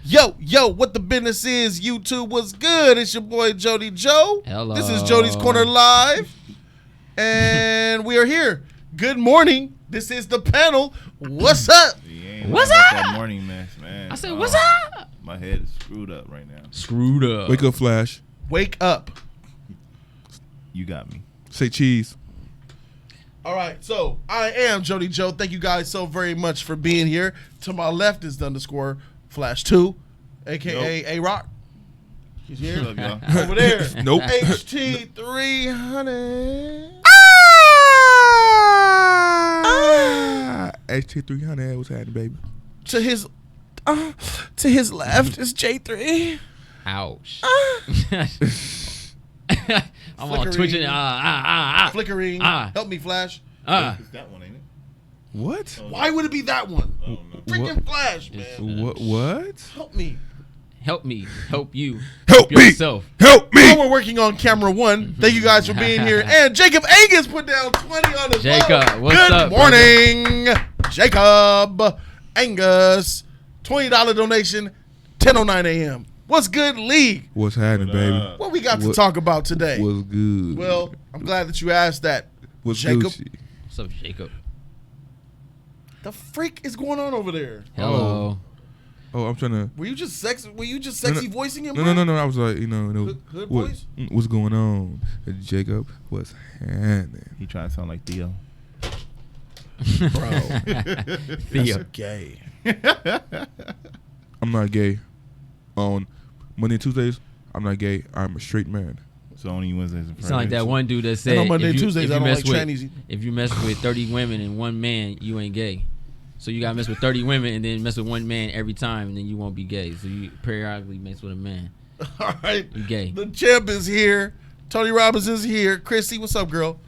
Yo, what the business is, YouTube, what's good? It's your boy, Jody Joe. Hello. This is Jody's Corner Live, and we are here. Good morning. This is the panel. What's up? What's up? That morning mess, man. I said, what's up? My head is screwed up right now. Screwed up. Wake up, Flash. Wake up. You got me. Say cheese. All right, so I am Jody Joe. Thank you guys so very much for being here. To my left is the underscore Flash 2, a.k.a. A-Rock. He's here. What's up, y'all? Over there. Nope. HT300. HT300, what's happening, baby? To his left is J3. Ouch. I'm Flickering. on Twitch. Flickering. Help me, Flash. It's that one, ain't it? What? Why would it be that one? I don't know. Freaking Flash, man. What? Help me. Help me. Help you. Help me. yourself. Help me. While we're working on camera one, thank you guys for being here. And Jacob Angus put down 20 on his Jacob, phone. what's Good up, morning, Jacob Angus. $20 donation, 10:09 a.m. What's good, League? What's happening, baby? What we got to talk about today? What's good? Well, I'm glad that you asked that. What's Jacob? Gucci? What's up, Jacob? The freak is going on over there? Hello. Oh, I'm trying to. Were you just sexy voicing him? No. I was like, Hood what, voice? what's going on, Jacob? What's happening? He trying to sound like Theo. Bro, Theo. that's gay. I'm not gay. On Monday and Tuesdays, I'm not gay. I'm a straight man. So only Wednesdays and You Fridays. sound like that one dude that said on Monday and if you- Tuesdays, if I you don't mess like with- trannies. If you mess with 30 women and one man, you ain't gay. So you gotta mess with 30 women and then mess with one man every time, and then you won't be gay. So you periodically mess with a man. All right. You gay. The champ is here. Tony Robbins is here. Chrissy, what's up, girl?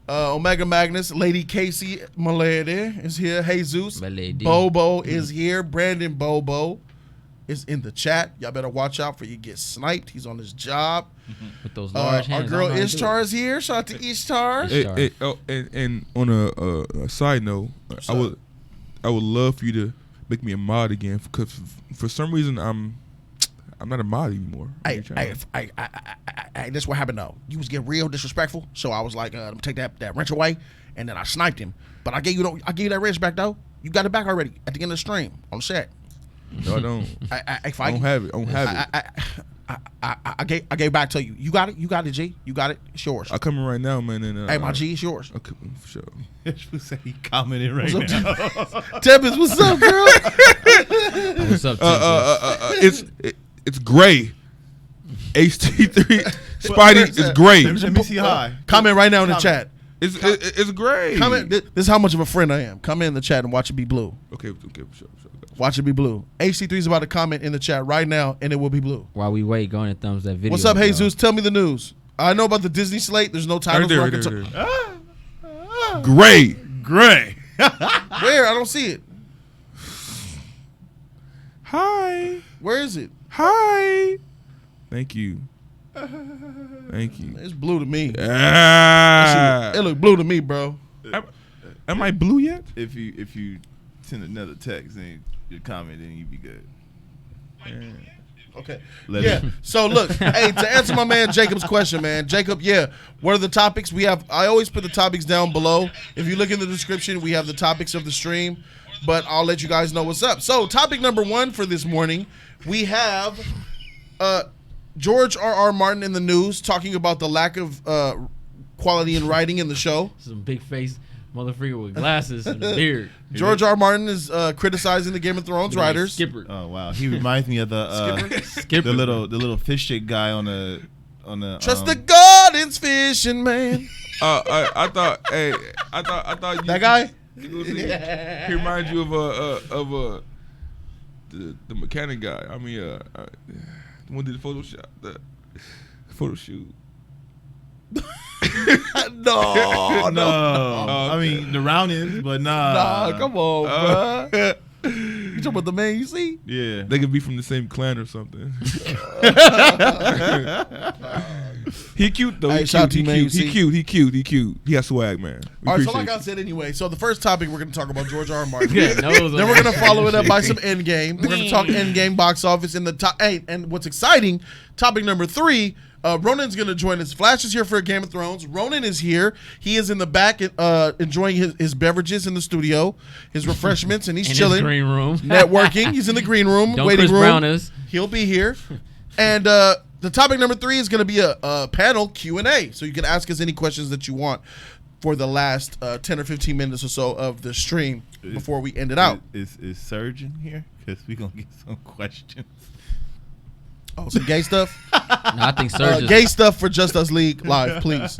Omega Magnus, Lady Casey Malede is here. Jesus. Malede. Bobo is here. Brandon Bobo is in the chat. Y'all better watch out for you get sniped. He's on his job. With those large Our hands. girl I don't know how to do Ishtar it. is here. Shout out to Ishtar. Ishtar. And on a side note, I would love for you to make me a mod again because for some reason I'm not a mod anymore. Hey, this what happened though. You was getting real disrespectful, so I was like, let me take that wrench away, and then I sniped him. But I gave you that wrench back though. You got it back already at the end of the stream on the set. No, I don't. I I don't have it. I don't have it. I gave back to you. You got it. You got it, G. You got it. It's yours. I come in right now, man. And Hey, my G, it's yours. Okay, for sure. You say he commented right What's up, now. Tempest, what's up, girl? What's up, Tempest? It's gray. HT3 Spidey is gray. Let me see hi. Comment right now in the chat. It's gray. Comment. This is how much of a friend I am. Comment in the chat and watch it be blue. Okay, for sure. Watch it be blue. HC3 is about to comment in the chat right now, and it will be blue. While we wait, go and thumbs that video. What's up, bro. Jesus? Tell me the news. I know about the Disney slate. There's no titles. Right where I there. can Gray. Gray. Where? I don't see it. Hi. Where is it? Hi. Thank you. Thank you. It's blue to me. Ah. It look blue to me, bro. Am I blue yet? If you send another text and you comment, then you be good. Okay. Let Yeah. it- So look, hey, to answer my man Jacob's question, man. Jacob, yeah. What are the topics we have? I always put the topics down below. If you look in the description, we have the topics of the stream. But I'll let you guys know what's up. So topic number 1 for this morning, we have George R.R. Martin in the news talking about the lack of quality in writing in the show. Some big face motherfucker with glasses and a beard. George R. Martin is criticizing the Game of Thrones writers. Skipper. Oh wow, he reminds me of the Skipper. the little fish stick guy on the Trust the gardens fishing man. I thought you, That guy? He reminds you of the mechanic guy. I mean, the one who did the photo shoot. No. I mean the roundings, but nah. Nah, come on, bro. You talking about the man you see? Yeah. They could be from the same clan or something. He cute though. Hey, He shout out cute. to He you, cute. man. He cute. He cute. He cute. He has swag, man. We All right, so appreciate like I you. said anyway, so the first topic we're going to talk about George R. R. Martin. Yeah, nose Then on we're that going to shit. follow it up by some Endgame. We're going to talk Endgame box office in the top 8. And what's exciting, topic number 3, Ronan's going to join us. Flash is here for Game of Thrones. Ronan is here. He is in the back enjoying his beverages in the studio, his refreshments, and he's In chilling. his green room. Networking. He's in the green room, Don't waiting Chris room. Brown us. He'll be here. And the topic number 3 is going to be a panel Q&A. So you can ask us any questions that you want for the last 10 or 15 minutes or so of the stream before we end it out. Is Surgeon here? Because we're going to get some questions. Oh, some gay stuff? No, I think Surge is Gay stuff for Just Us League Live, please.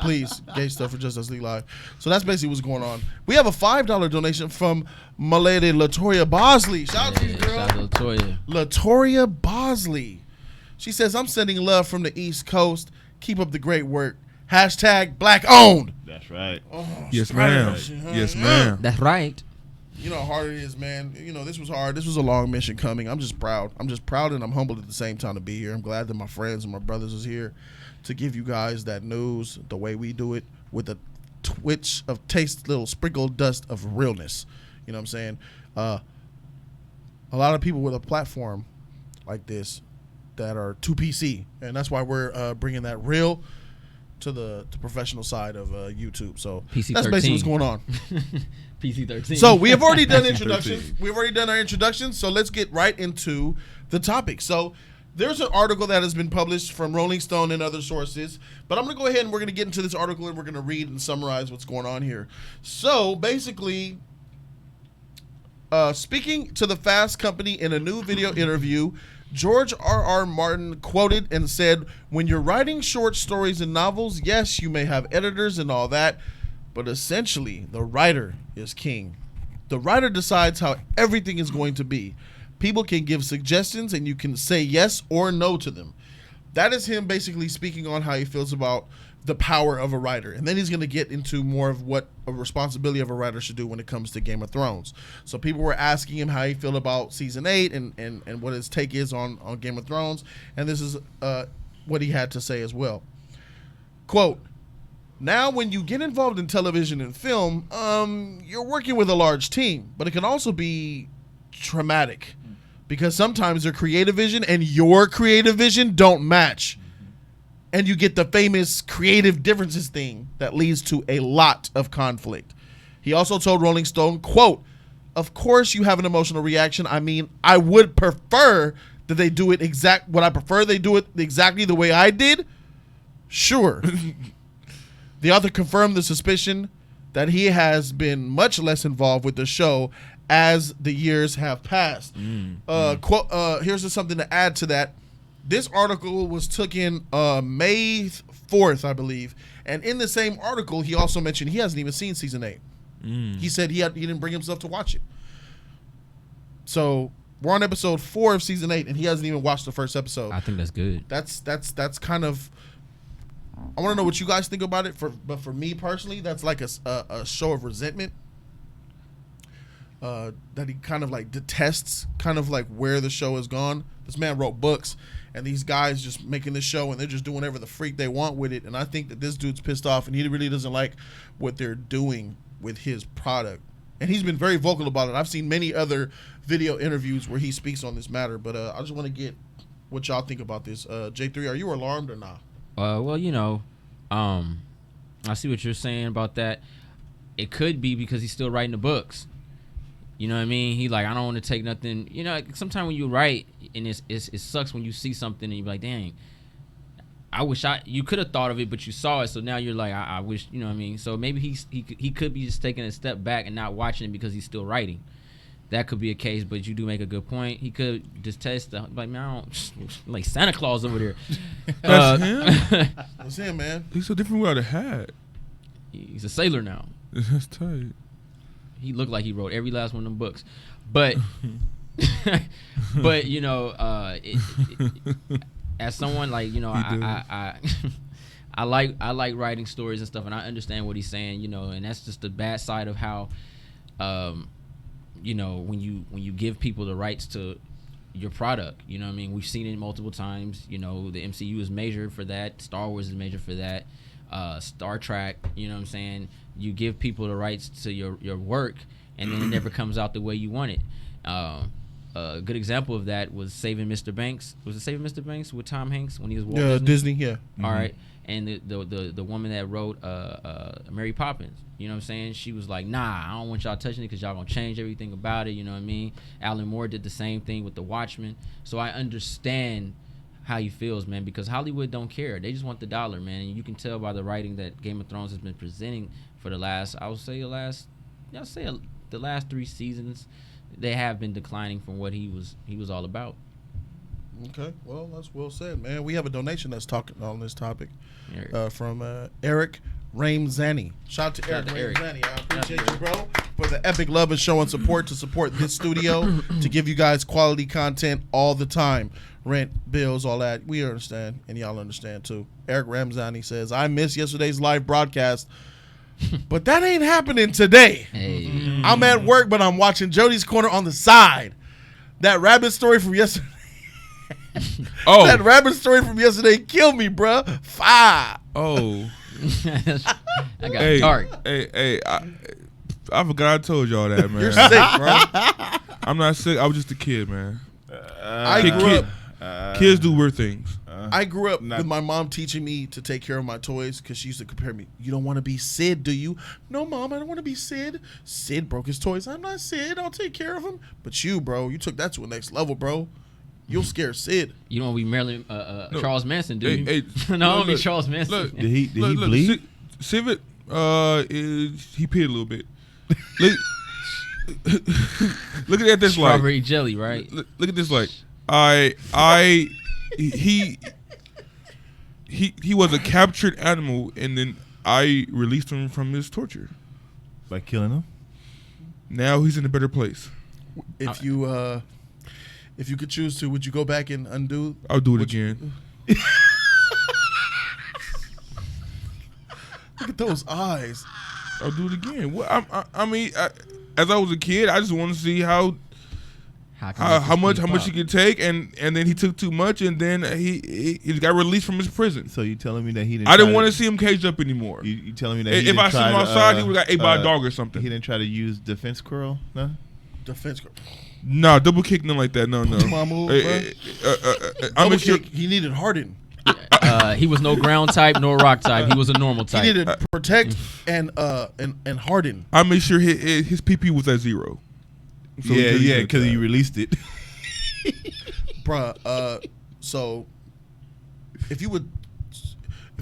Please, gay stuff for Just Us League Live. So that's basically what's going on. We have a $5 donation from my lady Latoya Bosley. Shout out to you, girl. Shout out to Latoya. Latoya Bosley. She says, I'm sending love from the East Coast. Keep up the great work. Hashtag black owned. That's right. Oh, Yes, ma'am. Yes, ma'am. That's right. You know how hard it is, man. You know, this was hard. This was a long mission coming. I'm just proud. I'm just proud and I'm humbled at the same time to be here. I'm glad that my friends and my brothers is here to give you guys that news the way we do it with a twitch of taste, little sprinkled dust of realness. You know what I'm saying? A lot of people with a platform like this that are too PC, and that's why we're bringing that real to the professional side of YouTube. So PC that's basically what's going on. PC-13. So we have already done introductions. We've already done our introductions. So let's get right into the topic. So there's an article that has been published from Rolling Stone and other sources. But I'm going to go ahead and we're going to get into this article and we're going to read and summarize what's going on here. So basically, speaking to the Fast Company in a new video interview, George R.R. Martin quoted and said, "When you're writing short stories and novels, yes, you may have editors and all that, but essentially, the writer is king. The writer decides how everything is going to be. People can give suggestions and you can say yes or no to them." That is him basically speaking on how he feels about the power of a writer. And then he's going to get into more of what a responsibility of a writer should do when it comes to Game of Thrones. So people were asking him how he feel about season 8 and what his take is on Game of Thrones. And this is what he had to say as well. Quote, "Now, when you get involved in television and film, you're working with a large team, but it can also be traumatic because sometimes their creative vision and your creative vision don't match. And you get the famous creative differences thing that leads to a lot of conflict." He also told Rolling Stone, quote, "Of course you have an emotional reaction. I mean, I would prefer that they do it would I prefer they do it exactly the way I did? Sure." The author confirmed the suspicion that he has been much less involved with the show as the years have passed. Quote, here's just something to add to that. This article was taken May 4th, I believe. And in the same article, he also mentioned he hasn't even seen season 8. He said he didn't bring himself to watch it. So we're on episode 4 of season 8, and he hasn't even watched the first episode. I think that's good. That's kind of. I want to know what you guys think about it. But for me personally, that's like a show of resentment. That he kind of like detests, kind of like where the show has gone. This man wrote books, and these guys just making this show, and they're just doing whatever the freak they want with it. And I think that this dude's pissed off, and he really doesn't like what they're doing with his product. And he's been very vocal about it. I've seen many other video interviews where he speaks on this matter. But I just want to get what y'all think about this. J3, are you alarmed or not? Well, you know, I see what you're saying about that. It could be because he's still writing the books. You know what I mean? He like, I don't want to take nothing. You know, sometimes when you write, and it sucks when you see something and you're like, dang, I wish you could have thought of it, but you saw it, so now you're like, I wish, you know what I mean? So maybe he could be just taking a step back and not watching it because he's still writing. That could be a case, but you do make a good point. He could just test like, man, I don't like Santa Claus over there. That's him. That's him, man. He's so different without a hat. He's a sailor now. That's tight. He looked like he wrote every last one of them books, but but you know, as someone like, you know, I like writing stories and stuff, and I understand what he's saying, you know, and that's just the bad side of how, you know, when you give people the rights to your product. You know what I mean? We've seen it multiple times. You know, the MCU is measured for that. Star Wars is measured for that. Star Trek, you know what I'm saying? You give people the rights to your work, and then it never comes out the way you want it. A good example of that was Saving Mr. Banks. Was it Saving Mr. Banks with Tom Hanks when he was Walt Disney? Disney, yeah. All right. And the woman that wrote Mary Poppins, you know what I'm saying? She was like, nah, I don't want y'all touching it because y'all going to change everything about it, you know what I mean? Alan Moore did the same thing with The Watchmen. So I understand how he feels, man, because Hollywood don't care. They just want the dollar, man. And you can tell by the writing that Game of Thrones has been presenting for the last, the last 3 seasons. They have been declining from what he was all about. Okay, well, that's well said, man. We have a donation that's talking on this topic from Eric Ramzani. Shout out to Eric Ramzani. I appreciate you, bro, for the epic love and showing support to support this studio, to give you guys quality content all the time. Rent, bills, all that. We understand, and y'all understand, too. Eric Ramzani says, I missed yesterday's live broadcast, but that ain't happening today. Hey. I'm at work, but I'm watching Jody's Corner on the side. That rabbit story from yesterday. That rabbit story from yesterday killed me, bruh. 5. Oh. I got dark. Hey, I forgot I told y'all that, man. You're sick, bro. I'm not sick. I was just a kid, man. I grew up. Kids do weird things. I grew up with my mom teaching me to take care of my toys because she used to compare me. You don't want to be Sid, do you? No, Mom, I don't want to be Sid. Sid broke his toys. I'm not Sid. I'll take care of him. But you, bro, you took that to a next level, bro. You'll scare Sid. You don't want to be Marilyn Charles Manson, do you? Hey, no, I don't be Charles Manson. Did he bleed? Civet, he peed a little bit. Look at this like strawberry jelly, right? Look at this like he was a captured animal, and then I released him from his torture By killing him? Now he's in a better place. If you could choose to, would you go back and undo? I'll do it again. Look at those eyes. I'll do it again. Well, I mean, as I was a kid, I just want to see how much he could take, and then he took too much, and then he got released from his prison. So you telling me that he didn't? I didn't want to see him caged up anymore. You telling me that if I saw him outside, he would have got ate by a dog or something. He didn't try to use defense curl, no? Defense curl. Nah, double kick nothing like that. No. My move, I'm sure he needed Harden. He was no ground type nor rock type. He was a normal type. He needed protect and Harden. I made sure his PP was at 0. So yeah, because he released it. Bruh, so if you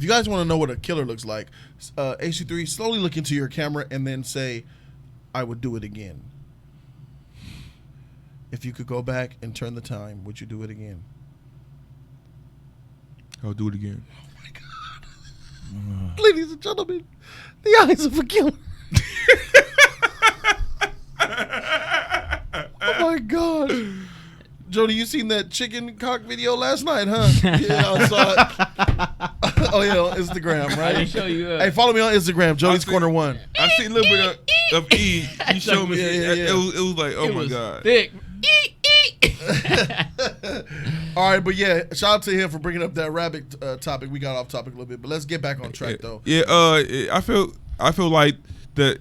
guys want to know what a killer looks like, AC3, slowly look into your camera and then say, I would do it again. If you could go back and turn the time, would you do it again? I'll do it again. Oh my God. Ladies and gentlemen, the eyes of a killer. Oh my God. Jody, you seen that chicken cock video last night, huh? Yeah, I saw it. Oh, yeah, on Instagram, right? I didn't show you. Hey, follow me on Instagram, Jody's Corner 1. I seen a little bit of E. You showed me. Yeah. It was like, oh my God. Thick. All right, but yeah, shout out to him for bringing up that rabbit topic. We got off topic a little bit, but let's get back on track, though. Yeah, I feel like that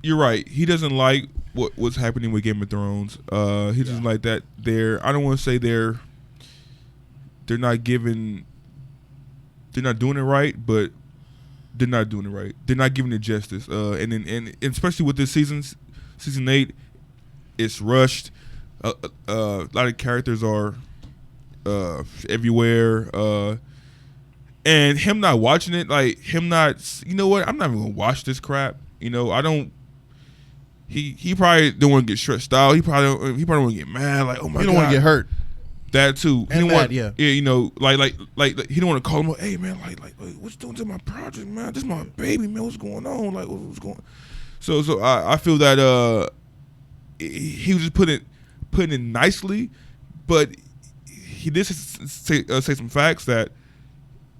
you're right. He doesn't like what's happening with Game of Thrones. He doesn't like that. I don't want to say they're not doing it right, but they're not doing it right. They're not giving it justice. And especially with this season 8, it's rushed. A lot of characters are everywhere. And him not watching it, like him not, you know what? I'm not even gonna watch this crap. You know, I don't. He probably don't want to get stressed out. He probably don't want to get mad. Like, oh my God, You don't want to get hurt. That too. He And don't want, yeah. You know, like he don't want to call him. Hey man, like what's doing to my project, man? This is my baby, man. What's going on? Like what's going? So I feel that he was just putting it nicely, but he did say some facts that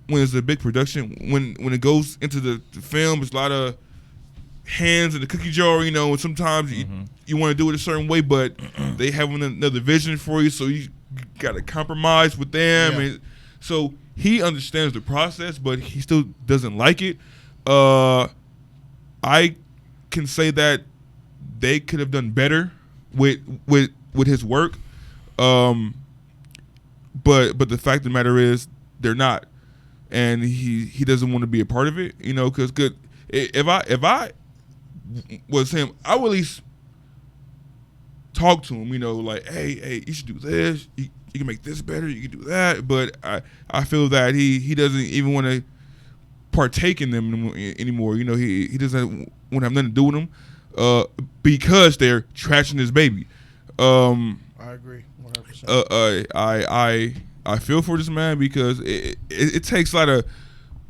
when it's a big production, when it goes into the film, it's a lot of hands in the cookie jar, you know, and sometimes you want to do it a certain way, but they have another vision for you, so you got to compromise with them. Yeah. And so he understands the process, but he still doesn't like it. I can say that they could have done better with his work. But the fact of the matter is they're not, and he doesn't want to be a part of it, you know, because if I was him, I would at least talk to him, you know, like, hey, you should do this, you can make this better, you can do that. But I feel that he doesn't even want to partake in them anymore. You know, he doesn't want to have nothing to do with them because they're trashing his baby. I agree 100%. I feel for this man because it takes a lot of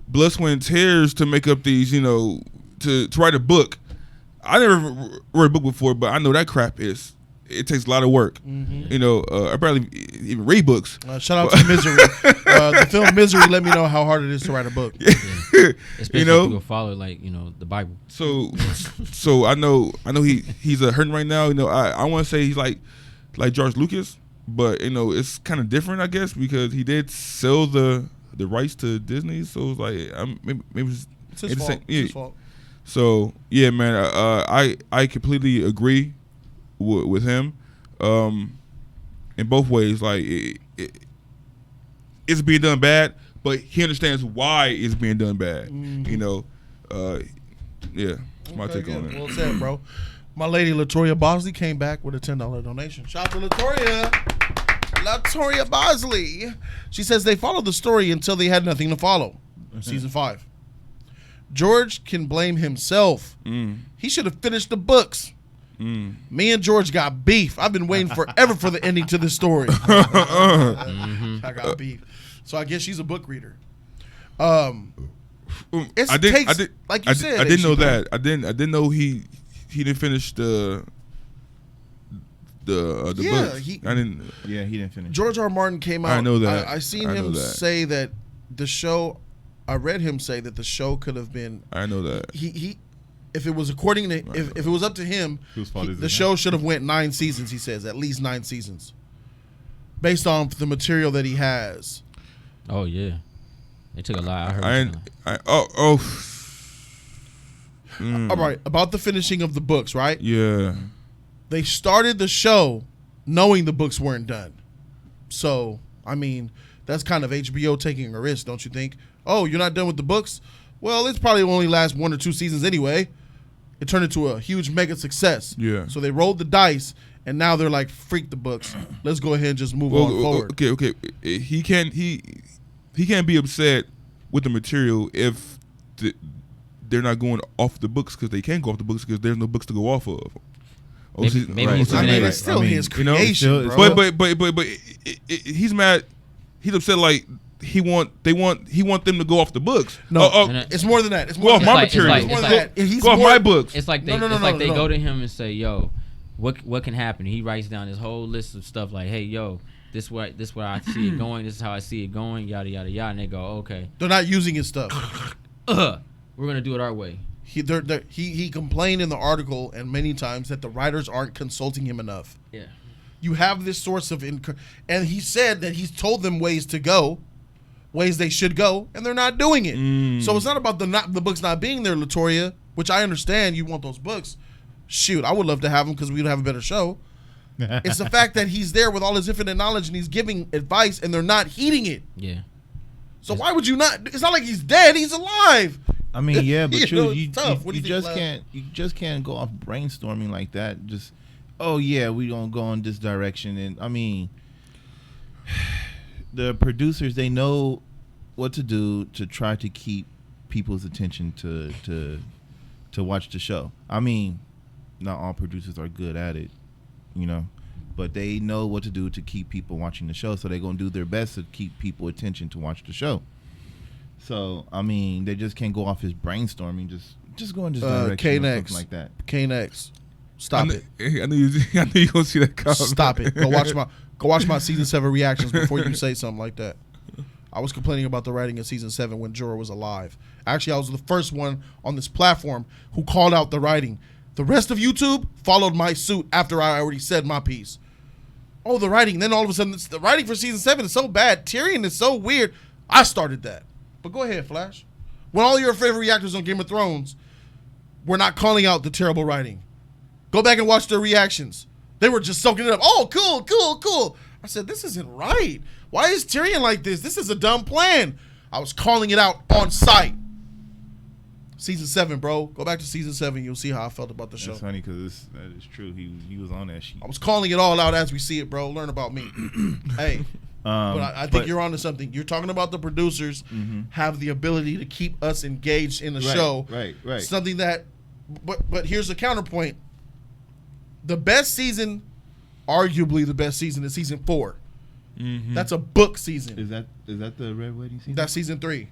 blood, sweat, and tears to make up these, you know, to write a book. I never read a book before, but I know that crap it takes a lot of work. You know, I barely even read books. Shout out to Misery. The film Misery let me know how hard it is to write a book. Especially you know, if you go follow, like, you know, the Bible. So I know he's hurting right now. You know, I want to say he's like George Lucas, but you know, it's kind of different, I guess, because he did sell the rights to Disney. So it's like maybe It's his fault. It's his fault. So yeah, man, I completely agree with him, in both ways. Like it's being done bad, but he understands why it's being done bad. You know, yeah, that's my take on it. Well said, bro. My lady Latoya Bosley came back with a $10 donation. Shout out to Latoya Bosley. She says they followed the story until they had nothing to follow. Season 5. George can blame himself. He should have finished the books. Me and George got beef. I've been waiting forever for the ending to this story. I got beef. So I guess she's a book reader. I didn't know that. I didn't know he didn't finish the books. He didn't finish. George R. Martin came out. I know that. I seen him say that the show. I read him say that the show could have been. I know that. He if it was according to if it was up to him, the show should have went 9 seasons. He says at least 9 seasons, based on the material that he has. Oh yeah, they took a lot. I heard. All right, about the finishing of the books, right? Yeah. They started the show knowing the books weren't done. So, I mean, that's kind of HBO taking a risk, don't you think? Oh, you're not done with the books? Well, it's probably only last 1 or 2 seasons anyway. It turned into a huge mega success. Yeah. So they rolled the dice, and now they're like, freak the books. Let's go ahead and just move on forward. Okay. He can't be upset with the material if they're not going off the books, because they can't go off the books because there's no books to go off of. Maybe he's it's still his creation, you know? bro. But he's mad. He's upset. Like he want them to go off the books. No, it's more than that. It's go more off my material. Go off my books. It's like they go to him and say, "Yo, what can happen?" He writes down this whole list of stuff like, "Hey, yo, this where I see it going. This is how I see it going. Yada yada yada." And they go, "Okay." They're not using his stuff. We're gonna do it our way. He complained in the article and many times that the writers aren't consulting him enough. Yeah. You have this source of and he said that he's told them ways to go, ways they should go, and they're not doing it. So it's not about the books not being there, Latoya, which I understand you want those books. Shoot, I would love to have them because we'd have a better show. It's the fact that he's there with all his infinite knowledge and he's giving advice and they're not heeding it. Yeah. So why would you not? It's not like he's dead; he's alive. I mean, yeah, but you just can't go off brainstorming like that. Just, oh yeah, we gonna go in this direction, and I mean, the producers, they know what to do to try to keep people's attention to watch the show. I mean, not all producers are good at it, you know, but they know what to do to keep people watching the show. So they're gonna do their best to keep people attention to watch the show. So I mean, they just can't go off his brainstorming. Just go in this direction or something like that. K-Nex, stop it. I knew you gonna see that comment. Stop it. Go watch my season 7 reactions before you say something like that. I was complaining about the writing in season 7 when Jorah was alive. Actually, I was the first one on this platform who called out the writing. The rest of YouTube followed my suit after I already said my piece. Oh, the writing. Then all of a sudden, the writing for season 7 is so bad. Tyrion is so weird. I started that. But go ahead, Flash. When all your favorite reactors on Game of Thrones were not calling out the terrible writing. Go back and watch their reactions. They were just soaking it up. Oh, cool, cool, cool. I said, this isn't right. Why is Tyrion like this? This is a dumb plan. I was calling it out on site. Season 7, bro. Go back to season 7. You'll see how I felt about the show. That's funny because that is true. He was on that sheet. I was calling it all out as we see it, bro. Learn about me. Hey. But I think you're onto something. You're talking about the producers have the ability to keep us engaged in the show. Right. Something that, but here's the counterpoint. The best season, arguably the best season, is season 4. That's a book season. Is that the Red Wedding season? That's season 3.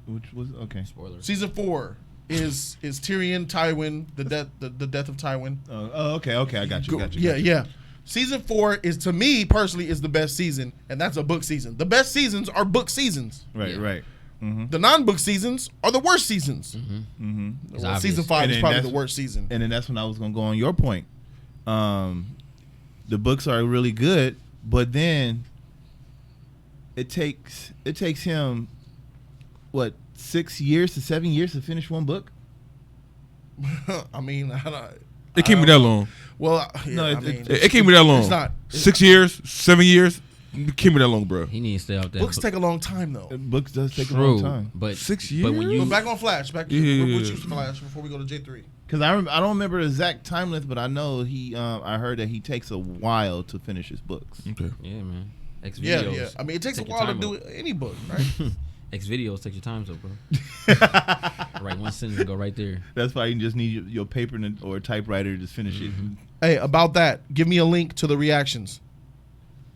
Which was okay. Spoilers. Season 4 is Tyrion, Tywin, the death of Tywin. Oh, okay. I got you. Yeah. Season 4 is, to me personally, is the best season, and that's a book season. The best seasons are book seasons. Right. The non-book seasons are the worst seasons. Well, season 5 is probably the worst season. And then that's when I was going to go on your point. The books are really good, but then it takes him, what, 6 years to 7 years to finish one book? I mean, It can't be that long. Well, It can't be that long. It's not. 6 years, 7 years. It can't be that long, bro. He needs to stay out there. Books take a long time, though. Books does take a long time. But 6 But when you But back on Flash. Back to Flash before we go to J3. Because I don't remember the exact time length, but I know I heard that he takes a while to finish his books. Okay. yeah, man. X Yeah. videos. I mean, it takes a Take your while to time do up. any book, right? X videos take your time, so bro. Write one sentence and go right there. That's why you just need your paper or a typewriter to just finish it. Hey, about that, give me a link to the reactions.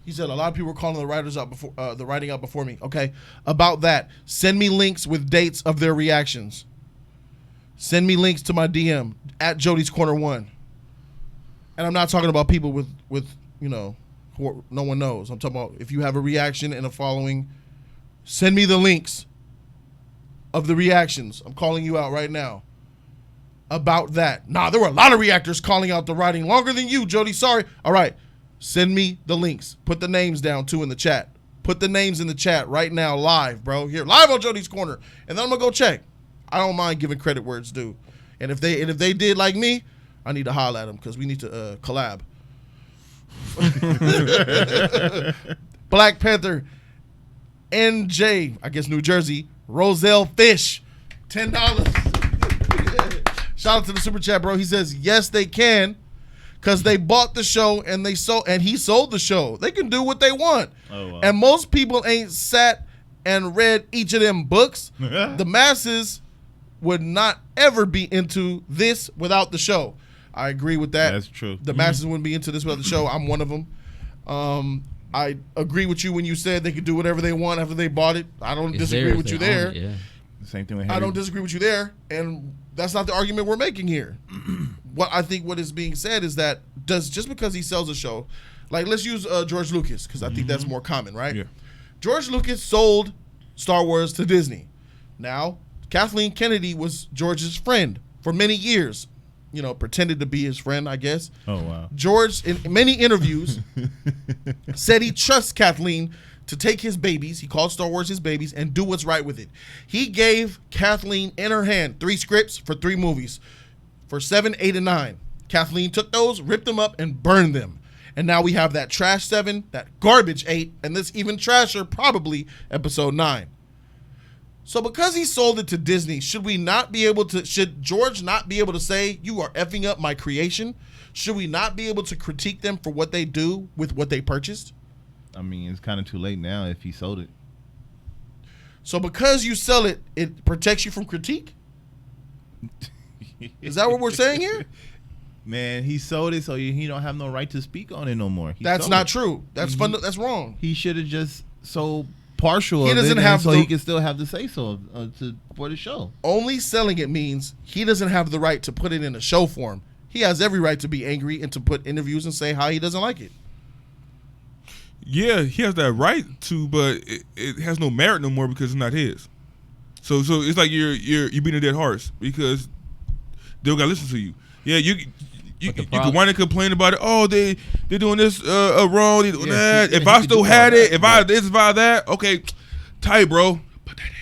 He said a lot of people were calling the writers out before the writing out before me. Okay, about that, send me links with dates of their reactions. Send me links to my DM at Jody's Corner 1. And I'm not talking about people with who no one knows. I'm talking about if you have a reaction and a following, send me the links of the reactions. I'm calling you out right now. About that. Nah, there were a lot of reactors calling out the writing longer than you, Jody. Sorry. All right. Send me the links. Put the names down, too, in the chat. Put the names in the chat right now, live, bro. Here, live on Jody's Corner. And then I'm going to go check. I don't mind giving credit where it's due. And if they did like me, I need to holler at them because we need to collab. Black Panther, NJ, I guess New Jersey, Roselle Fish, $10. Shout out to the super chat, bro. He says yes, they can, because they bought the show and he sold the show. They can do what they want. Oh, wow. And most people ain't sat and read each of them books. The masses would not ever be into this without the show. I agree with that. That's true. The masses wouldn't be into this without the show. I'm one of them. I agree with you when you said they could do whatever they want after they bought it. I don't disagree with you there. Yeah. Same thing with I Harry. don't disagree with you there, and that's not the argument we're making here. What is being said is that just because he sells a show, like let's use George Lucas because I think that's more common, right? Yeah. George Lucas sold Star Wars to Disney. Now, Kathleen Kennedy was George's friend for many years. Pretended to be his friend, I guess. Oh, wow. George, in many interviews, said he trusts Kathleen to take his babies, he called Star Wars his babies, and do what's right with it. He gave Kathleen in her hand 3 scripts for 3 movies for 7, 8, and 9. Kathleen took those, ripped them up, and burned them. And now we have that trash 7, that garbage 8, and this even trasher, probably, episode 9. So because he sold it to Disney, should George not be able to say, you are effing up my creation? Should we not be able to critique them for what they do with what they purchased? I mean, it's kind of too late now if he sold it. So because you sell it, it protects you from critique? Is that what we're saying here? Man, he sold it, so he don't have no right to speak on it no more. That's not true. That's That's wrong. He should have just sold partial He of doesn't it, have so the- he can still have the say so for the show. Only selling it means he doesn't have the right to put it in a show form. He has every right to be angry and to put interviews and say how he doesn't like it. Yeah, he has that right to, but it has no merit no more because it's not his. So it's like you're beating a dead horse because they don't gotta listen to you. Yeah, you can whine and complain about it. Oh, they're doing this wrong. They doing that. If I still had it, if I this, if I that, okay, tight, bro. Put that in.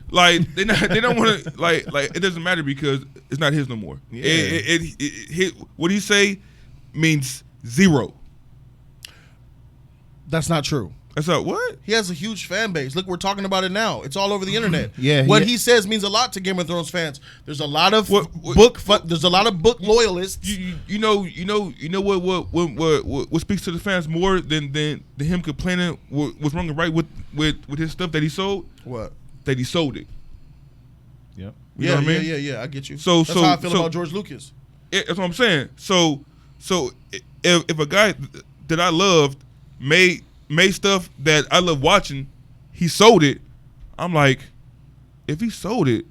Like they don't want to like it doesn't matter because it's not his no more. Yeah. What he say means zero. That's not true. That's not what? He has a huge fan base. Look, we're talking about it now. It's all over the internet. Yeah, what he says means a lot to Game of Thrones fans. There's a lot of there's a lot of book loyalists. You know what speaks to the fans more than him complaining what's wrong and right with his stuff that he sold? What? That he sold it. Yep. You know what I mean? Yeah, I get you. That's how I feel about George Lucas. That's what I'm saying. So if a guy that I loved made stuff that I love watching, he sold it. I'm like, if he sold it,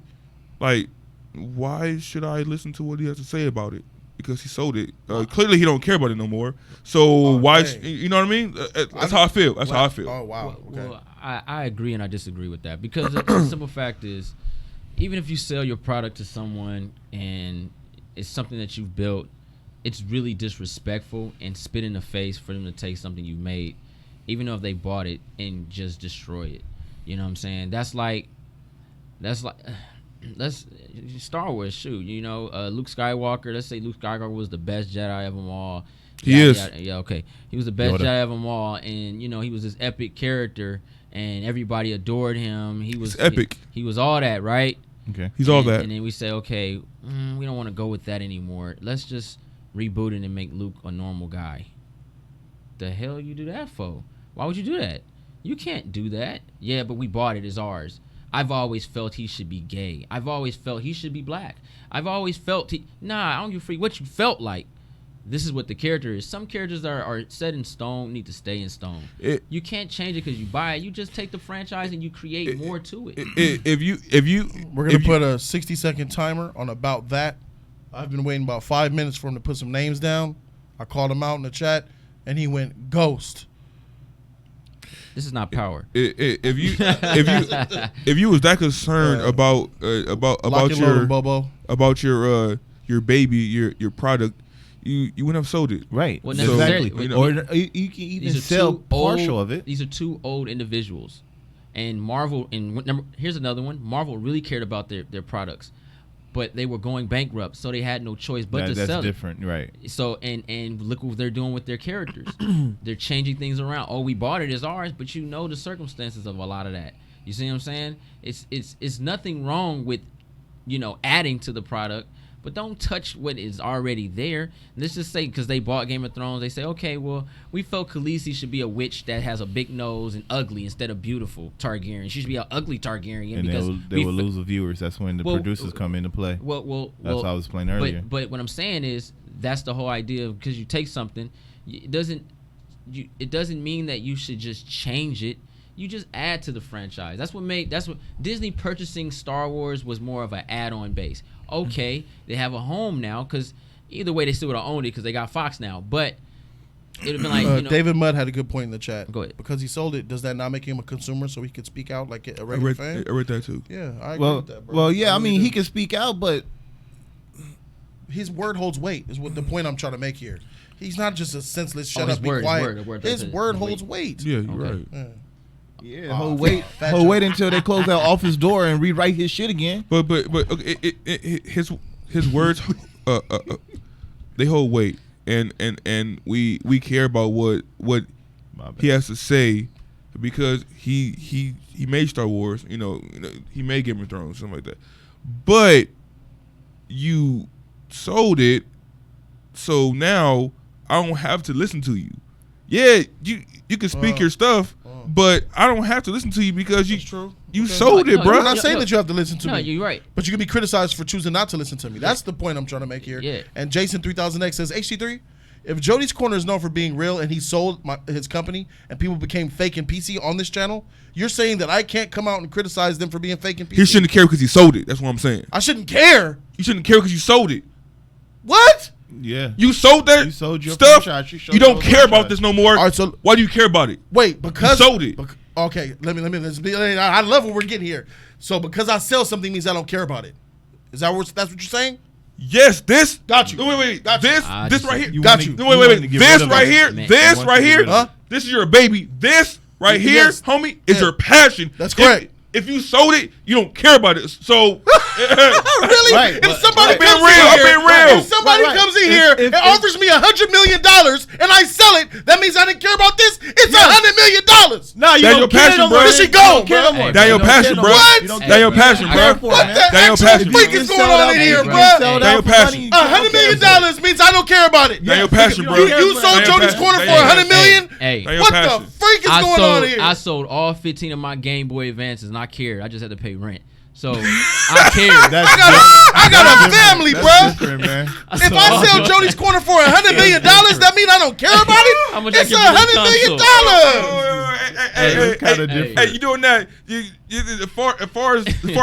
like, why should I listen to what he has to say about it? Because he sold it. Clearly, he don't care about it no more. So why? You know what I mean? That's how I feel. That's how I feel. Oh wow. Okay. Well, I agree and I disagree with that because the simple fact is, even if you sell your product to someone and it's something that you've built, it's really disrespectful and spit in the face for them to take something you made, even though if they bought it and just destroy it. You know what I'm saying? That's Star Wars. Shoot, you know, Luke Skywalker. Let's say Luke Skywalker was the best Jedi of them all. He is. Yeah, okay. He was the best Yoda. Jedi of them all, and you know he was this epic character, and everybody adored him. He was epic. He was all that, right? Okay. He's all that. And then we say, okay, we don't want to go with that anymore. Let's just reboot it and make Luke a normal guy. The hell you do that for? Why would you do that? You can't do that. Yeah, but we bought it. It's ours. I've always felt he should be gay. I've always felt he should be black. I've always felt I don't give a freak what you felt like. This is what the character is. Some characters are set in stone, need to stay in stone. You can't change it because you buy it. You just take the franchise and you create more to it. We're gonna put a 60-second timer on about that. I've been waiting about 5 minutes for him to put some names down. I called him out in the chat, and he went ghost. This is not power. If you was that concerned about your baby, your product, you wouldn't have sold it. Right. Well, exactly. you Or you can even sell partial of it. These are two old individuals, and Marvel. And here's another one. Marvel really cared about their products, but they were going bankrupt, so they had no choice but to sell it. That's different, right? So and look what they're doing with their characters. They're changing things around. Oh, we bought it as ours, but you know the circumstances of a lot of that. You see what I'm saying? It's nothing wrong with, adding to the product, but don't touch what is already there. Let's just say because they bought Game of Thrones, they say, okay, well, we felt Khaleesi should be a witch that has a big nose and ugly instead of beautiful Targaryen. She should be an ugly Targaryen. And because they will lose the viewers. That's when the producers come into play. Well, that's how I was explaining earlier. But what I'm saying is that's the whole idea of, because you take something, it doesn't mean that you should just change it. You just add to the franchise. That's what Disney purchasing Star Wars was more of an add-on base. Okay, they have a home now because either way they still would have owned it because they got Fox now. But it would have been like David Mudd had a good point in the chat. Go ahead. Because he sold it, does that not make him a consumer so he could speak out like a regular fan? I read that too. Yeah, I agree with that, bro. Well, yeah, I mean, do. he can speak out, but his word holds weight. Is what the point I'm trying to make here. He's not just a senseless shut his up, be word, quiet. his Word word holds weight. Yeah, you're Okay. right. yeah, he'll wait until they close that office door and rewrite his shit again. But okay, his words, they hold weight, and we care about what he has to say because he made Star Wars, he made Game of Thrones, something like that. But you sold it, so now I don't have to listen to you. Yeah, you can speak your stuff, but I don't have to listen to you because you sold it, bro. I'm not saying that you have to listen to me. No, you're right. But you can be criticized for choosing not to listen to me. That's the point I'm trying to make here. Yeah. And Jason 3000X says, HT3, if Jody's Corner is known for being real and he sold his company and people became fake and PC on this channel, you're saying that I can't come out and criticize them for being fake and PC? He shouldn't care because he sold it. That's what I'm saying. I shouldn't care. You shouldn't care because you sold it. What? Yeah. You sold that You sold your stuff. franchise. You sold You don't your care about franchise. this no more. All right, so Why do you care about it? wait, because You sold it. Okay, let's be. I love what we're getting here. So because I sell something means I don't care about it. Is that that's what you're saying? Yes, this. Got you. No, wait. Got you. This I this just- right here. You Got wanna- you. No, you wait. wanted to get This rid of right it. here. Man, This you want right to get here. rid of Huh? This is your baby. This right here, Yes. homie, is Yeah. your passion. That's correct. If you sold it, you don't care about it. So Really? Right, If but- somebody I'm being comes real, in I'm here, being real. if somebody Right, right. comes in here If- and offers me $100 million and I sell it, that means I didn't care about this. It's $100 million. Nah, you That's don't your care passion, no bro. more. This shit You don't go, care bro. no more. Hey, That You your don't passion, care no bro. more. What? You don't That care your no more. passion, I bro. care for it, What man. the That your actual passion, freak bro. is going on in here, You bro? sold That out your for passion. money, you $100 don't care million for it. means I don't care about it. That your passion, bro. You sold That your Jody's passion. corner That for your $100 million. Hey, That your What passion. the freak is going on here? I sold all 15 of my Game Boy Advances, and I cared. I just had to pay rent. So I cared. That's I got a different. family, That's bro. different, man. If I sell Jody's corner for $100 million, that means I don't care about How it. much I It's give for this $100 million. It's kinda different. Hey, you doing that? As far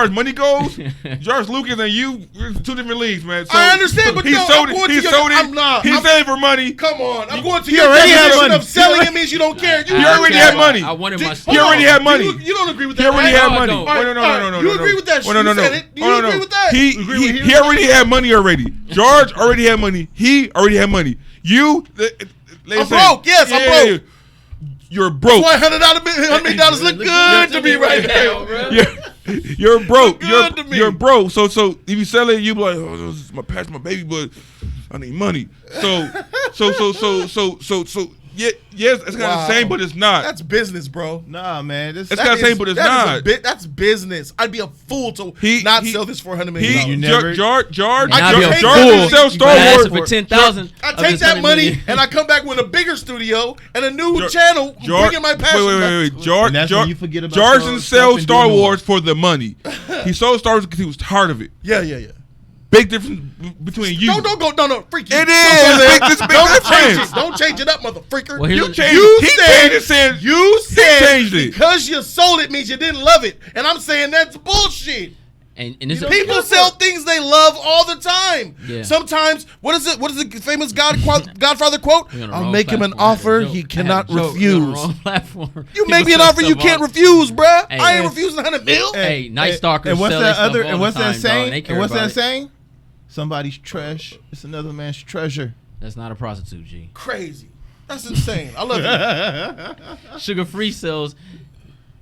as money goes, George Lucas and you, we're in two different leagues, man. So, I understand, but he no, sold I'm it. going He to your- sold I'm it. not. He's I'm- saying for money. Come on, I'm going to He your already had definition money. of selling. It means you don't care. He already had money. I wanted my He already had money. You don't agree with that? He already right? had No, I money. don't. Wait, no. You agree with that? Oh, no, You no. said it. You Oh, no, agree no. with that? He You agree with him? he already had money already. George already had money. He already had money. You, I'm broke. Yes, I'm broke. You're broke. Why $100 million look good to me right now, bro? You're broke. Good to me. You're broke. So if you sell it, you be like, oh, this is my past, my baby, but I need money. So yeah, yes, it's kind Wow. of the same, but it's not. That's business, bro. Nah, man. This It's kinda same, but it's not. That's business. I'd be a fool to He- not he- sell this for $100 million. You never- George, And I'd be a George fool. can sell Star But I asked Wars him for 10,000. I of take this that 100 money million. and I come back with a bigger studio and a new George- channel, George, bringing my passion wait. back. George, And that's when you forget about George your didn't stuff sell and Star do more. Wars for the money. He sold Star Wars because he was tired of it. Yeah. Big difference between you. Don't go. No, freak you. It Don't is. go there. It's big Don't change difference. it. Don't change it up, motherfreaker. Well, here's You the- changed You it. He said- changed it. Said You said changed it. because you sold it means you didn't love it, and I'm saying that's bullshit. And it's People sell things they love all the time. Yeah. Sometimes, what is it? What is the famous Godfather quote? We're on the I'll wrong make him an platform. offer Joke. he I had a cannot joke. We're on the refuse. wrong platform. You People make me an sell offer you stuff can't all- refuse, bruh. Hey, I ain't hey. refusing $100 million. Hey, Night Stalkers And what's sell that their stuff other? all And the what's time, that dog. saying? They care And what's about that it. saying? Somebody's trash. It's another man's treasure. That's not a prostitute, G. Crazy. That's insane. I love you. Sugar Free sells.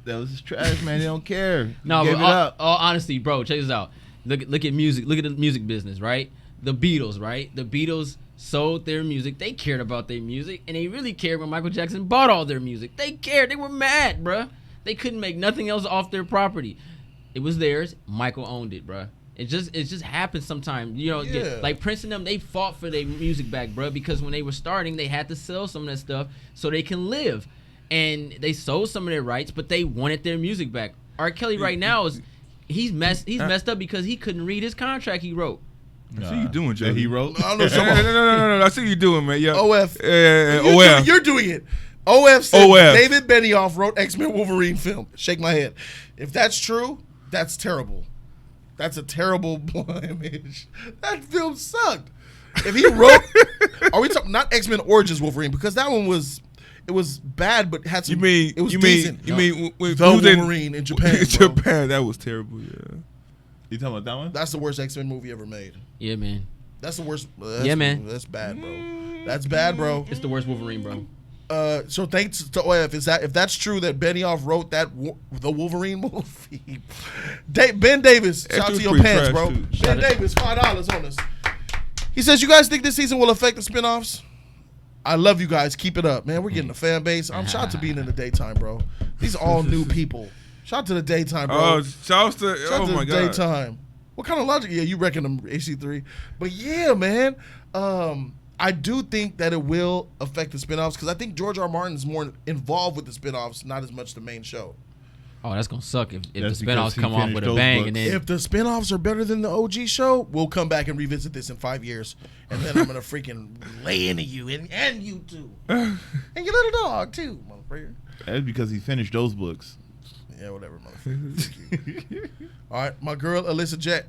That was his trash, man. They don't care. No, Give but it up. all honesty, bro, check this out. Look at music. Look at the music business, right? The Beatles, right? The Beatles sold their music. They cared about their music, and they really cared when Michael Jackson bought all their music. They cared. They were mad, bruh. They couldn't make nothing else off their property. It was theirs. Michael owned it, bruh. It just happens sometimes. You know, Yeah. like Prince and them, they fought for their music back, bruh, because when they were starting, they had to sell some of that stuff so they can live. And they sold some of their rights, but they wanted their music back. R. Kelly right now he's messed up because he couldn't read his contract he wrote. I see you doing, That Jody. he wrote. I don't know. No. I see you doing, man. Yeah. OF. OF. You're doing it. OF said OF. David Benioff wrote X-Men Wolverine film. Shake my head. If that's true, that's terrible. That's a terrible image. That film sucked. If he wrote, are we talking not X-Men Origins Wolverine? Because that one was bad, but had some. it was decent. You mean when The he was Wolverine in Japan, In bro. Japan, that was terrible. Yeah. You talking about that one? That's the worst X-Men movie ever made. Yeah, man. That's the worst. Yeah, man. That's bad, bro. That's bad, bro. It's the worst Wolverine, bro. So thanks to OF, if that's true that Benioff wrote the Wolverine movie. Ben Davis, shout out to your pretty pants, trash, bro. too. Ben Davis, $5 on us. He says, "You guys think this season will affect the spinoffs? I love you guys. Keep it up, man. We're getting a fan base. I'm shout out to being in the daytime, bro. These are all new people. Shout out to the daytime, bro. Oh, shouts to Shout out to my the god. daytime. What kind of logic? Yeah, you reckon them AC3. But yeah, man. I do think that it will affect the spinoffs because I think George R. Martin is more involved with the spinoffs, not as much the main show. Oh, that's gonna suck if That's the because spinoffs he come off finished with a those bang books. and then If the spinoffs are better than the OG show, we'll come back and revisit this in 5 years. And then I'm going to freaking lay into you and you too. And your little dog too, motherfucker. That's because he finished those books. Yeah, whatever, motherfucker. All right, my girl, Alyssa Jet.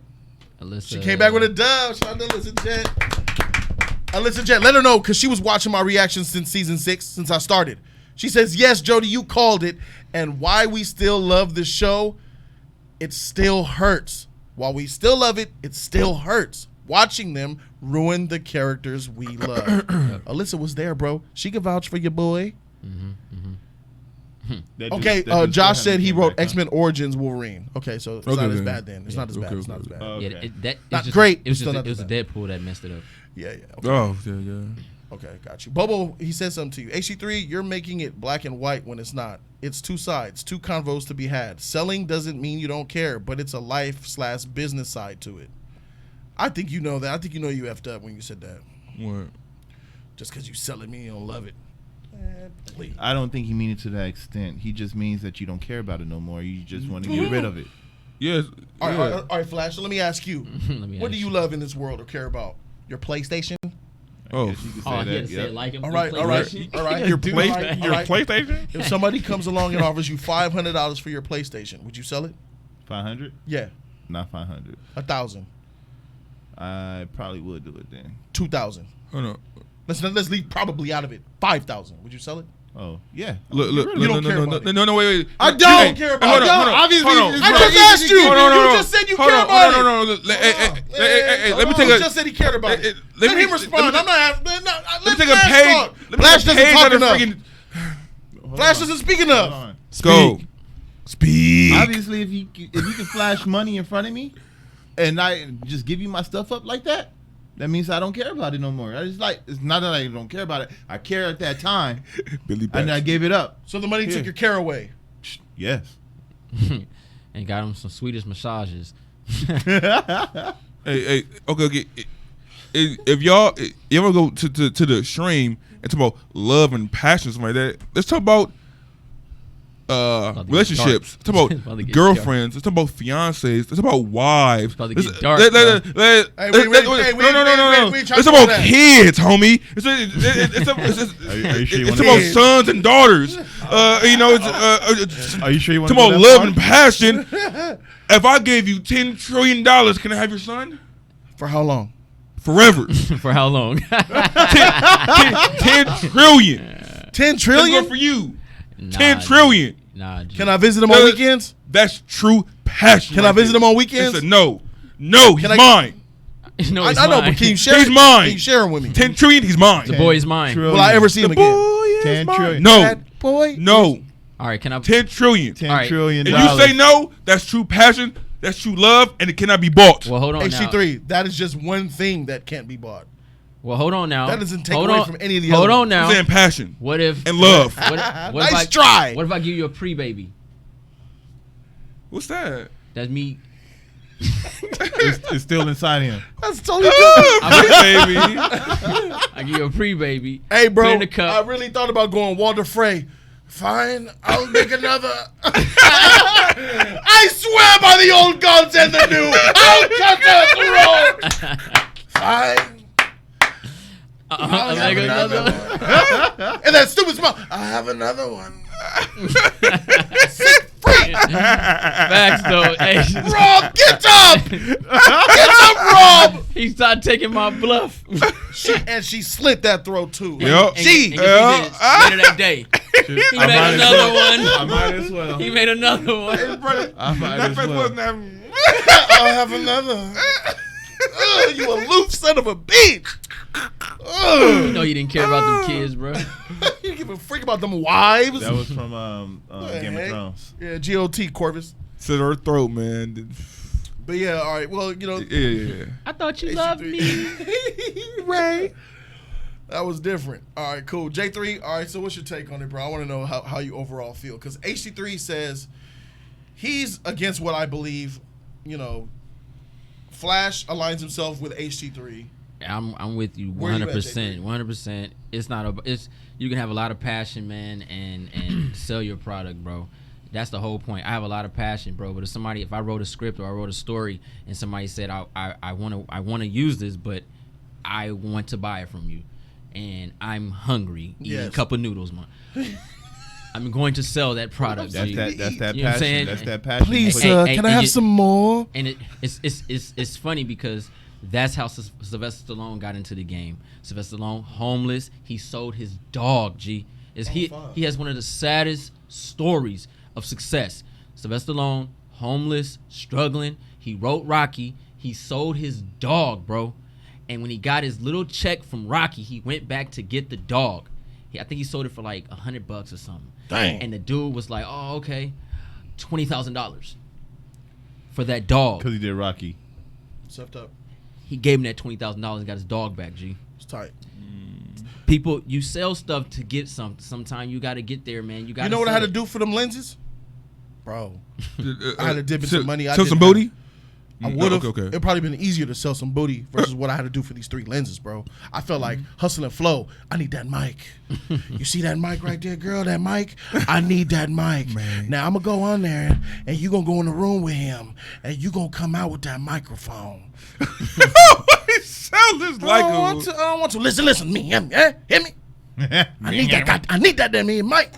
Alyssa, She came back with a dub. Shout out to Alyssa Jet. Alyssa Jet, let her know because she was watching my reaction since season 6, since I started. She says, yes, Jody, you called it. And why we still love the show, it still hurts. While we still love it, it still hurts. Watching them ruin the characters we love. Alyssa was there, bro. She could vouch for your boy. Okay, Josh said he wrote X-Men Origins Wolverine. Okay, so it's not as bad then. It's not as bad. It's not as bad. Yeah, Not great. It was Still just, not it was a as bad. Deadpool that messed it up. Yeah. Okay. Oh, yeah. Okay, got you. Bobo, he said something to you. HC3, you're making it black and white when it's not. It's two sides, two convos to be had. Selling doesn't mean you don't care, but it's a life/business side to it. I think you know that. I think you know you effed up when you said that. What? Just because you sell it mean you don't love it. Please. I don't think he means it to that extent. He just means that you don't care about it no more. You just want to get rid of it. Yes. All right, yeah. all right, Flash. So let me ask you. What do you love in this world or care about? Your PlayStation? Oh. Guess you could say Oh, that. he had to say Yep. it like him. All right. Your Dude, play, all right, your all right. PlayStation? If somebody comes along and offers you $500 for your PlayStation, would you sell it? 500? Yeah. Not 500. 1,000. I probably would do it then. 2,000. Hold on. Let's leave probably out of it. 5,000. Would you sell it? Oh, yeah. Look, You don't care about it. no, wait. I don't care about it. Obviously, I just asked you. You just said you care about it. No. Hey, let me take He a. just said he cared about it. Let Let me- him respond. I'm not asking. Let me take a page. Flash doesn't talk enough. Hold Flash on. doesn't speak Hold enough. on. Go. Speak. Obviously, if you can flash money in front of me, and I just give you my stuff up like that, that means I don't care about it no more. I just it's not that I don't care about it. I care at that time, Billy and I gave it up. So the money took your care away. Yes. And got him some Swedish massages. Hey, okay. If y'all ever go to the stream and talk about love and passion, something like that, let's talk about to get relationships. Let's talk About to about get girlfriends. Let's talk about fiancés. Let's talk about wives. About to Let's- get dark, let- bro. let- let- Hey, let- wait, let- wait, no. we Let's ain't trying to talk do about that. kids, homie. It's Are you sure you it's wanna about do that? sons and daughters. Are you sure you want Talk to about love and passion. If I gave you $10 trillion, can I have your son? For how long? Forever. For how long? 10 trillion. 10 Let's trillion? go for you. Nah, 10 trillion. Nah, Can I visit him on weekends? That's true passion. Can I visit him on weekends? It's a no. No, he's Can I- mine. No, I know, but can you share He's it? mine. Can you share him with me? 10 trillion, he's mine. The boy is mine. Will I ever see him The again? boy is 10 mine. trillion. No. That boy? No. All right, can I? 10 trillion. $10 All right. trillion If you say no, that's true passion, that's true love, and it cannot be bought. Well, hold on now. HC3, that is just one thing that can't be bought. Well, hold on now. That doesn't take Hold away on. from any of the Hold other on ones. now. I'm saying passion What if and love. What Nice if I, try. What if I give you a pre-baby? What's that? That's me. it's still inside him. That's totally good. Baby. I give you a pre-baby. Hey, Put bro, it in the cup. I really thought about going Walter Frey. Fine, I'll make another. I swear by the old gods and the new, I'll cut the throat. Fine. I'll make another one. And that stupid smile. I have another one. Facts though. Hey, Rob, get up! Get up, Rob! he started taking my bluff. She slit that throat too. Yup. She. And guess what he did later that day. He I made might as another well. I one. might as well. He made another one. I might That as face well. wasn't that. I'll have another. Ugh, you aloof son of a bitch. You know you didn't care about them kids, bro. You give a freak about them wives. That was from Game of Hey. Thrones. Yeah, GOT Corvus. Slit her throat, man. But yeah, all right. Well, you know, Yeah. I thought you loved me. Ray. That was different. All right, cool. J3, all right, so what's your take on it, bro? I want to know how you overall feel. Because HC3 says he's against what I believe, you know, Flash aligns himself with HC3. I'm with you Where you at, 100%. 100%. It's not a. It's you can have a lot of passion, man, and sell your product, bro. That's the whole point. I have a lot of passion, bro. But if I wrote a script or I wrote a story and somebody said I want to use this, but I want to buy it from you, and I'm hungry, eating a Yes. cup of noodles, man. I'm going to sell that product. That's G. that. That's that You know what I'm passion. saying? That's that passion. Please, But- sir, hey, can I hey, have you- some more? And it's funny because that's how Sylvester Stallone got into the game. Sylvester Stallone, homeless, he sold his dog. G, he has one of the saddest stories of success. Sylvester Stallone, homeless, struggling. He wrote Rocky. He sold his dog, bro. And when he got his little check from Rocky, he went back to get the dog. I think he sold it for like $100 or something. Dang. And the dude was like, "Oh, okay, $20,000 for that dog." Because he did Rocky. Stepped up. He gave him that $20,000 and got his dog back. G. It's tight. People, you sell stuff to get something. Sometimes you got to get there, man. You got. You know what I had to do for them lenses, bro? I had to dip in some money. I Sell some didn't booty. I would have. Okay. It'd probably been easier to sell some booty versus what I had to do for these 3 lenses, bro. I felt like hustle and flow. I need that mic. You see that mic right there, girl? That mic? I need that mic. Man. Now I'm gonna go on there and you gonna go in the room with him and you gonna come out with that microphone. It sounds like I don't want to. Listen. Me, hear me. Hear me? I need that. I need that damn mic.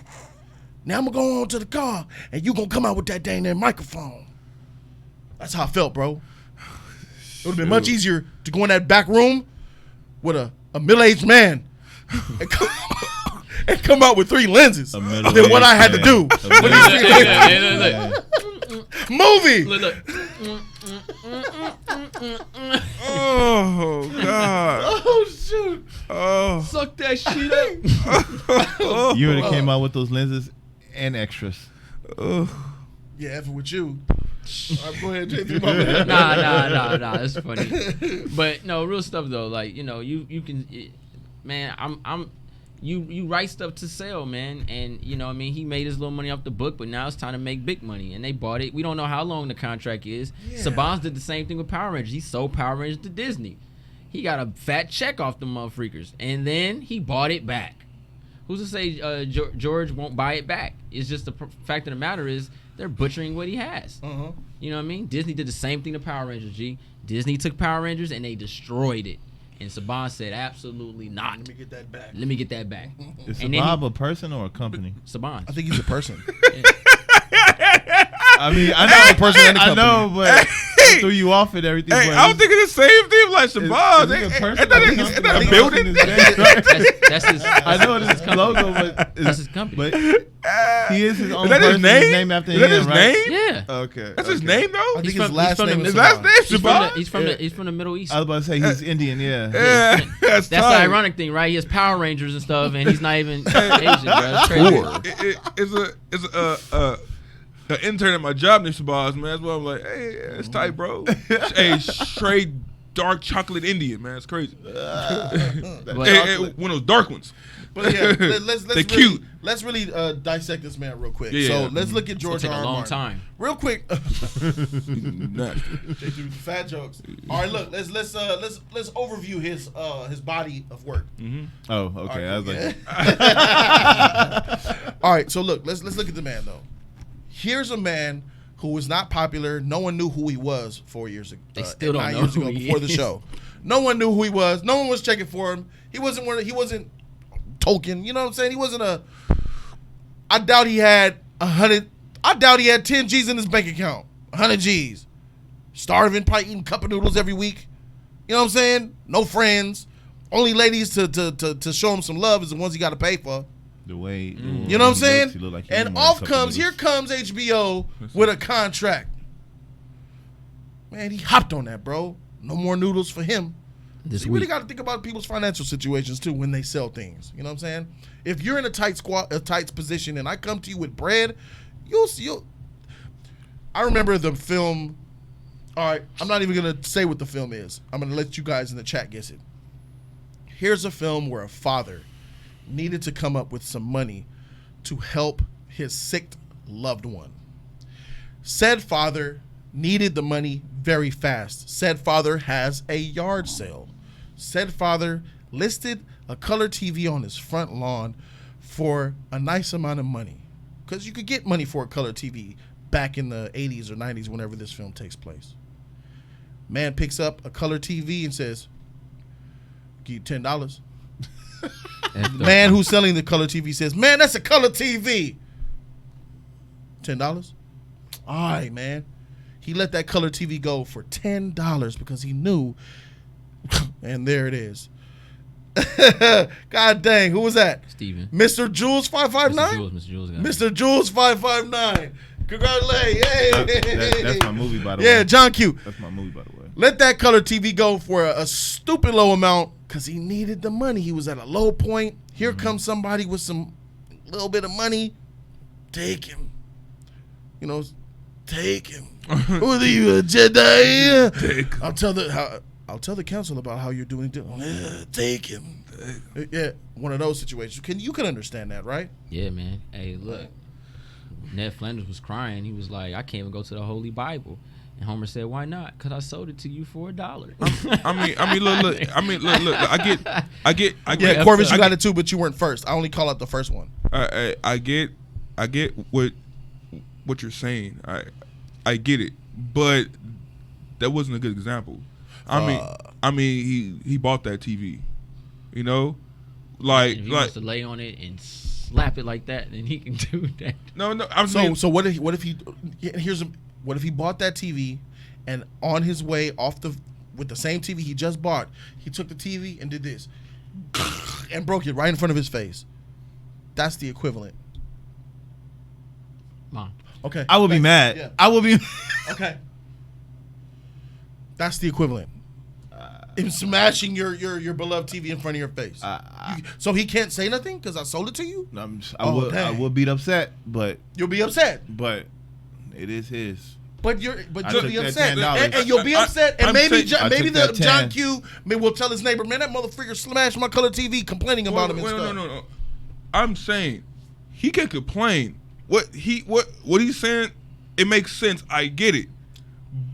Now I'm gonna go on to the car and you gonna come out with that dang there microphone. That's how I felt, bro. It would have been much easier to go in that back room with a middle-aged man and come out with 3 lenses than what I had to do with these 3 lenses. Movie. Look. Oh God. Oh shoot. Oh. Suck that shit up. You would have came out with those lenses and extras. Yeah, effing with you. All right, go ahead, JP. My bad. Nah. That's funny. But no, real stuff though. Like, you know, you can, man. You write stuff to sell, man, and you know, I mean, he made his little money off the book, but now it's time to make big money, and they bought it. We don't know how long the contract is. Yeah. Saban's did the same thing with Power Rangers. He sold Power Rangers to Disney. He got a fat check off the motherfreakers, and then he bought it back. Who's to say George won't buy it back? It's just the fact of the matter is they're butchering what he has. Uh-huh. You know what I mean? Disney did the same thing to Power Rangers, G. Disney took Power Rangers and they destroyed it. And Saban said, absolutely not. Let me get that back. Let me get that back. Is And then Saban a person or a company? Saban. I think he's a person. I mean, I He's know, a person and a I company. know, but I threw you off and everything. Hey, but I was thinking the same thing like Shabazz. is he a person? Ain't that a building? That's his. I know it's his logo, but That's his company. But he is his own Is that person. his name? Named after Is that him, his right? name? Yeah. Okay, That's his okay. name though. I think He's his from- last he's from name the- is His last Saban. name He's from the Middle East. I was about to say he's Indian. Yeah. Yeah, that's That's the ironic thing, right? He has Power Rangers and stuff, and he's not even Asian, bro. That's crazy. It's an intern at my job named Shabazz, man. That's why I'm like, hey, it's tight, bro. Hey, straight dark chocolate Indian, man. It's crazy. Hey, one of those dark ones. But yeah, let's They really, cute. Let's really dissect this man real quick. Yeah, so yeah. let's look at It's George gonna take R. a R. long Martin. time. Real quick. Nasty. JT with the fat jokes. All right, look, let's overview his body of work. Oh, okay. I was like, All right, so look, let's look at the man though. Here's a man who was not popular. No one knew who he was 4 years ago. They still don't 9 know years who ago he before the is. show. No one knew who he was. No one was checking for him. He wasn't Tolkien. You know what I'm saying? He wasn't a. I doubt he had 100. I doubt he had 10 G's in his bank account. 100 G's. Starving, probably eating cup of noodles every week. You know what I'm saying? No friends. Only ladies to show him some love is the ones he got to pay for. the way. You know what I'm saying? He looked like he And wanted off something comes, to here do. comes HBO with a contract. Man, he hopped on that, bro. No more noodles for him. This So you really week. got to think about people's financial situations too when they sell things. You know what I'm saying? If you're in a tight position, and I come to you with bread, you'll. I remember the film. All right, I'm not even gonna say what the film is. I'm gonna let you guys in the chat guess it. Here's a film where a father needed to come up with some money to help his sick loved one. Said father needed the money very fast. Said father has a yard sale. Said father listed a color TV on his front lawn for a nice amount of money. Because you could get money for a color TV back in the 80s or 90s whenever this film takes place. Man picks up a color TV and says, give you $10. The man who's selling the color TV says, man, that's a color TV. $10. All right, man. He let that color TV go for $10 because he knew. And there it is. God dang, who was that? Steven. Mr. Jules 559? Mr. Jules got Mr. Jules 559. Congratulations. Hey. That's my movie, by the way. Yeah, John Q. That's my movie, by the way. Let that color TV go for a stupid low amount because he needed the money. He was at a low point. Here comes somebody with some little bit of money. Take him. You know, take him. Who are you, a Jedi? Take. I'll tell the council about how you're doing. Take him. Yeah, one of those situations. You can understand that, right? Yeah, man. Hey, look. Ned Flanders was crying. He was like, I can't even go to the Holy Bible. And Homer said, why not? Because I sold it to you for $1. Look. I get. Yeah, Corvus, you got it too, but you weren't first. I only call out the first one. I get what you're saying. I get it, but that wasn't a good example. I mean, he bought that TV, you know, if he wants to lay on it and slap it like that, then he can do that. No, I'm saying. So what if he bought that TV, and on his way with the same TV he just bought, he took the TV and did this, and broke it right in front of his face. That's the equivalent. Mom. Okay. I would be mad. Yeah. I would be. Okay. That's the equivalent. In smashing your beloved TV in front of your face. So he can't say nothing because I sold it to you? I would be upset, but You'll be upset. But it is his. But you'll be upset. $10. And you'll be upset. And maybe the that John 10. Q will tell his neighbor, man, that motherfucker smashed my color TV, complaining about him and stuff. No. I'm saying he can complain. What he's saying, it makes sense. I get it.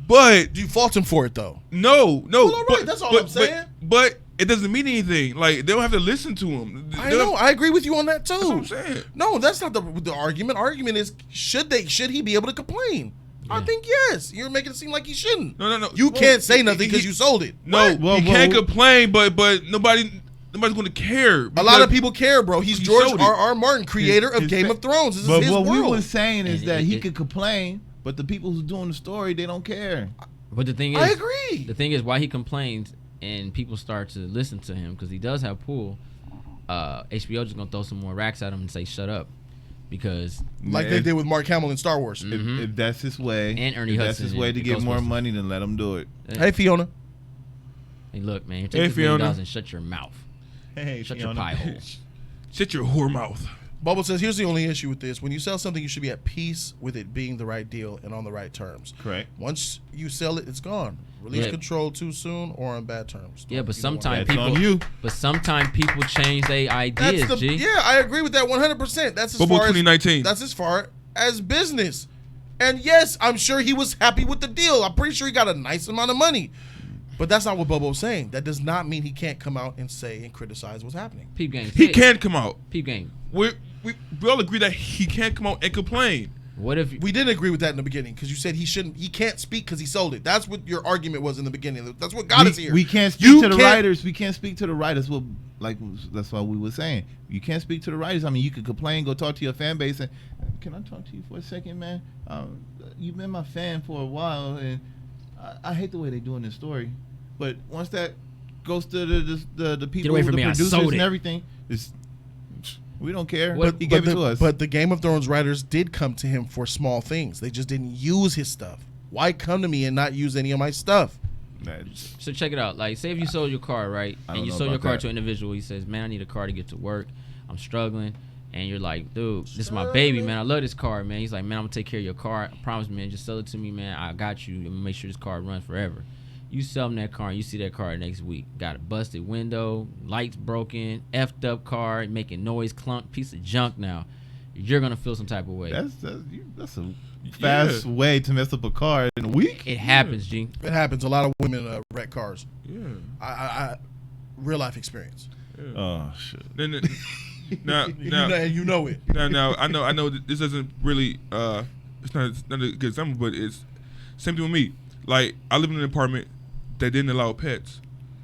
But Do you fault him for it, though? no. Well, all right, that's all I'm saying. But it doesn't mean anything. Like, they don't have to listen to him. I know. I agree with you on that, too. That's what I'm saying. No, that's not the argument. Argument is, should he be able to complain? I think yes. You're making it seem like he shouldn't. No. You can't say nothing because you sold it. No, What? he can't complain, but nobody's going to care. A lot of people care, bro. He's George sold it. R.R. Martin, creator of Game of Thrones. This is his what world. we were saying is And that he could complain, but the people who's doing the story, they don't care. But the thing is, I agree. The thing is, why he complains and people start to listen to him because he does have pull. HBO just gonna throw some more racks at him and say shut up, because Like they did with Mark Hamill in Star Wars. If that's his way, And Ernie if that's Hudson his way and to get more Ghostbusters. money, then let him do it. Hey, Fiona. hey, look, man, Hey, take this $1 Fiona. million and shut your mouth, Hey, shut your pie hole. Shut your whore mouth. Bubble says, here's the only issue with this. When you sell something, you should be at peace with it being the right deal and on the right terms. Correct. Once you sell it, it's gone. Release Yeah. control too soon or on bad terms. Yeah, but You don't want sometimes That's on people, you. change their ideas. G. Yeah, I agree with that 100%. That's as Bubble far 2019. as that's as far as business. And yes, I'm sure he was happy with the deal. I'm pretty sure he got a nice amount of money. But that's not what Bubbo's saying. That does not mean he can't come out and say and criticize what's happening. Peep game. He can't come out. Peep game. We all agree that he can't come out and complain. What if We didn't agree with that in the beginning because you said he can't speak because he sold it. That's what your argument was in the beginning. That's what got us here. We can't speak You to the can't- writers. We can't speak to the writers. Well, that's what we were saying. You can't speak to the writers. I mean, you could complain, go talk to your fan base, and can I talk to you for a second, man? You've been my fan for a while, and I hate the way they're doing this story. But once that goes to the people, away from the me, I producers sold and it. everything, we don't care. What- He gave it to us. But the Game of Thrones writers did come to him for small things. They just didn't use his stuff. Why come to me and not use any of my stuff? So check it out. Like, say if you sold your car, right? I And don't you know sold your about car that. to an individual. He says, man, I need a car to get to work. I'm struggling. And you're like, dude, this is my baby, man. I love this car, man. He's like, man, I'm going to take care of your car. I promise, man. Just sell it to me, man. I got you. I'm going to make sure this car runs forever. You sell him that car, and you see that car next week. Got a busted window, lights broken, effed up car, making noise, clunk, piece of junk now. You're going to feel some type of way. That's a fast way to mess up a car in a week. It happens, G. It happens. A lot of women wreck cars. Yeah. I real life experience. Oh shit. Then now And you know it. now I know that this isn't really it's not a good example, but it's same thing with me. Like, I live in an apartment that didn't allow pets,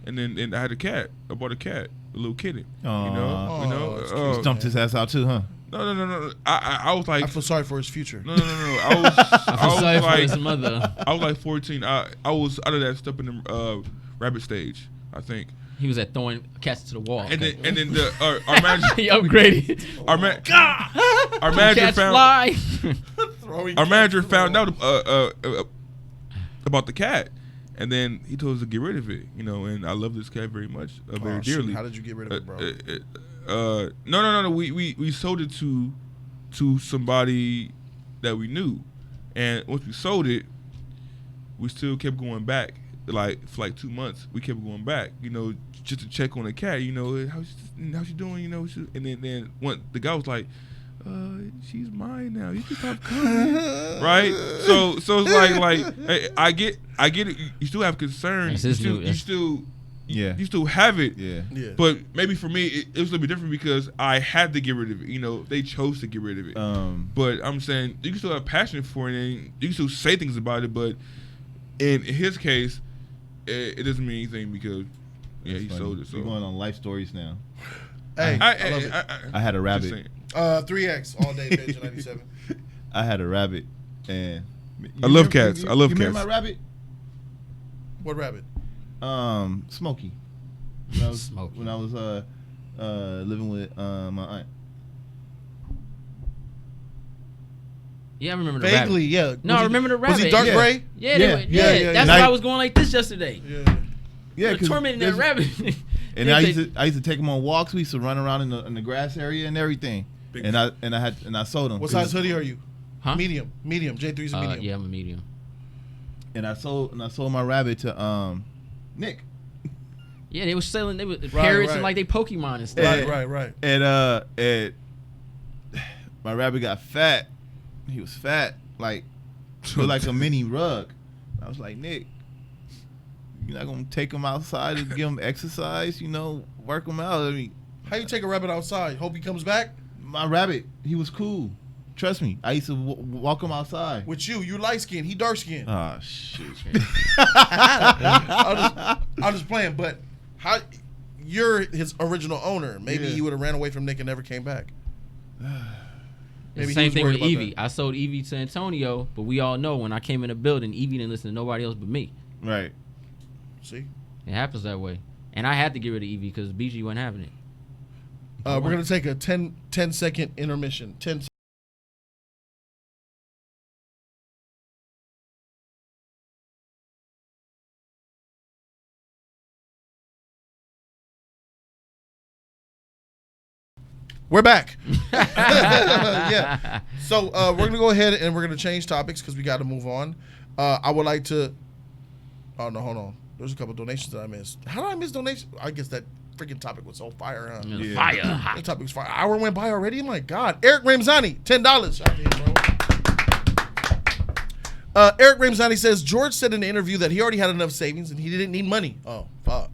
and I had a cat. I bought a cat, a little kitty. You know. Aw, it's Just dumped his ass out too, huh? No. I was like, I feel sorry for his future. no. I I'm was sorry for like, his mother. I was like 14. I was out of that step in the rabbit stage, I think. He was at throwing cats to the wall. And then the our manager, he upgraded. our manager Cats found fly. our manager found out about the cat, and then he told us to get rid of it. You know, and I love this cat very much, very dearly. How did you get rid of it, bro? No. We sold it to somebody that we knew, and once we sold it, we still kept going back. Like for like 2 months, we kept going back. You know, just to check on the cat. You know, how's she doing? You know, and then the guy was like, she's mine now. You can stop coming, right? So it's like hey, I get it. You still have concerns. You still have it. Yeah. But maybe for me, it was a little bit different because I had to get rid of it. You know, they chose to get rid of it. But I'm saying you can still have passion for it, and you can still say things about it. But in his case, it doesn't mean anything because he sold it. So we're going on life stories now. Hey, I love it. I had a rabbit. 3X all day, bitch. 97. I had a rabbit, and I love cats. I love you cats. Remember my rabbit? What rabbit? Smokey. Smokey. When I was living with my aunt. Yeah, I remember the Vaguely, rabbit. yeah. No, I remember the rabbit. Was he dark Yeah. gray? Yeah, Yeah. That's why I was going like this yesterday. Yeah. Yeah, You're tormenting that rabbit. And I used to take him on walks. We used to run around in the grass area and everything. And I sold him. What size hoodie are you? Huh? Medium. J3's a medium. Yeah, I'm a medium. And I sold my rabbit to Nick. Yeah, they were selling. They were parrots and like they Pokemon and stuff. Right. And my rabbit got fat. He was fat, like a mini rug. I was like, Nick, you're not gonna take him outside and give him exercise, you know, work him out. I mean, How you take a rabbit outside? Hope he comes back my rabbit, he was cool. Trust me, I used to walk him outside. with you. You light skinned, he dark skinned. Oh shit! I'm just playing, but how? You're his original owner. Maybe he would have ran away from Nick and never came back. It's Maybe the he same was thing worried with about Evie. that. I sold Evie to Antonio, but we all know when I came in the building, Evie didn't listen to nobody else but me. Right. See, It happens that way. And I had to get rid of Evie because BG wasn't having it. we're gonna take a 10-second intermission. 10. We're back. Yeah. So we're gonna go ahead and we're gonna change topics because we got to move on. I would like to. Oh no, hold on. There's a couple donations that I missed. How did I miss donations? I guess that freaking topic was so fire, huh? Yeah. Fire. That topic was fire. Hour went by already. My God. Eric Ramzani, $10. Shout out to him, bro. Eric Ramzani says George said in an interview that he already had enough savings and he didn't need money. Oh, fuck.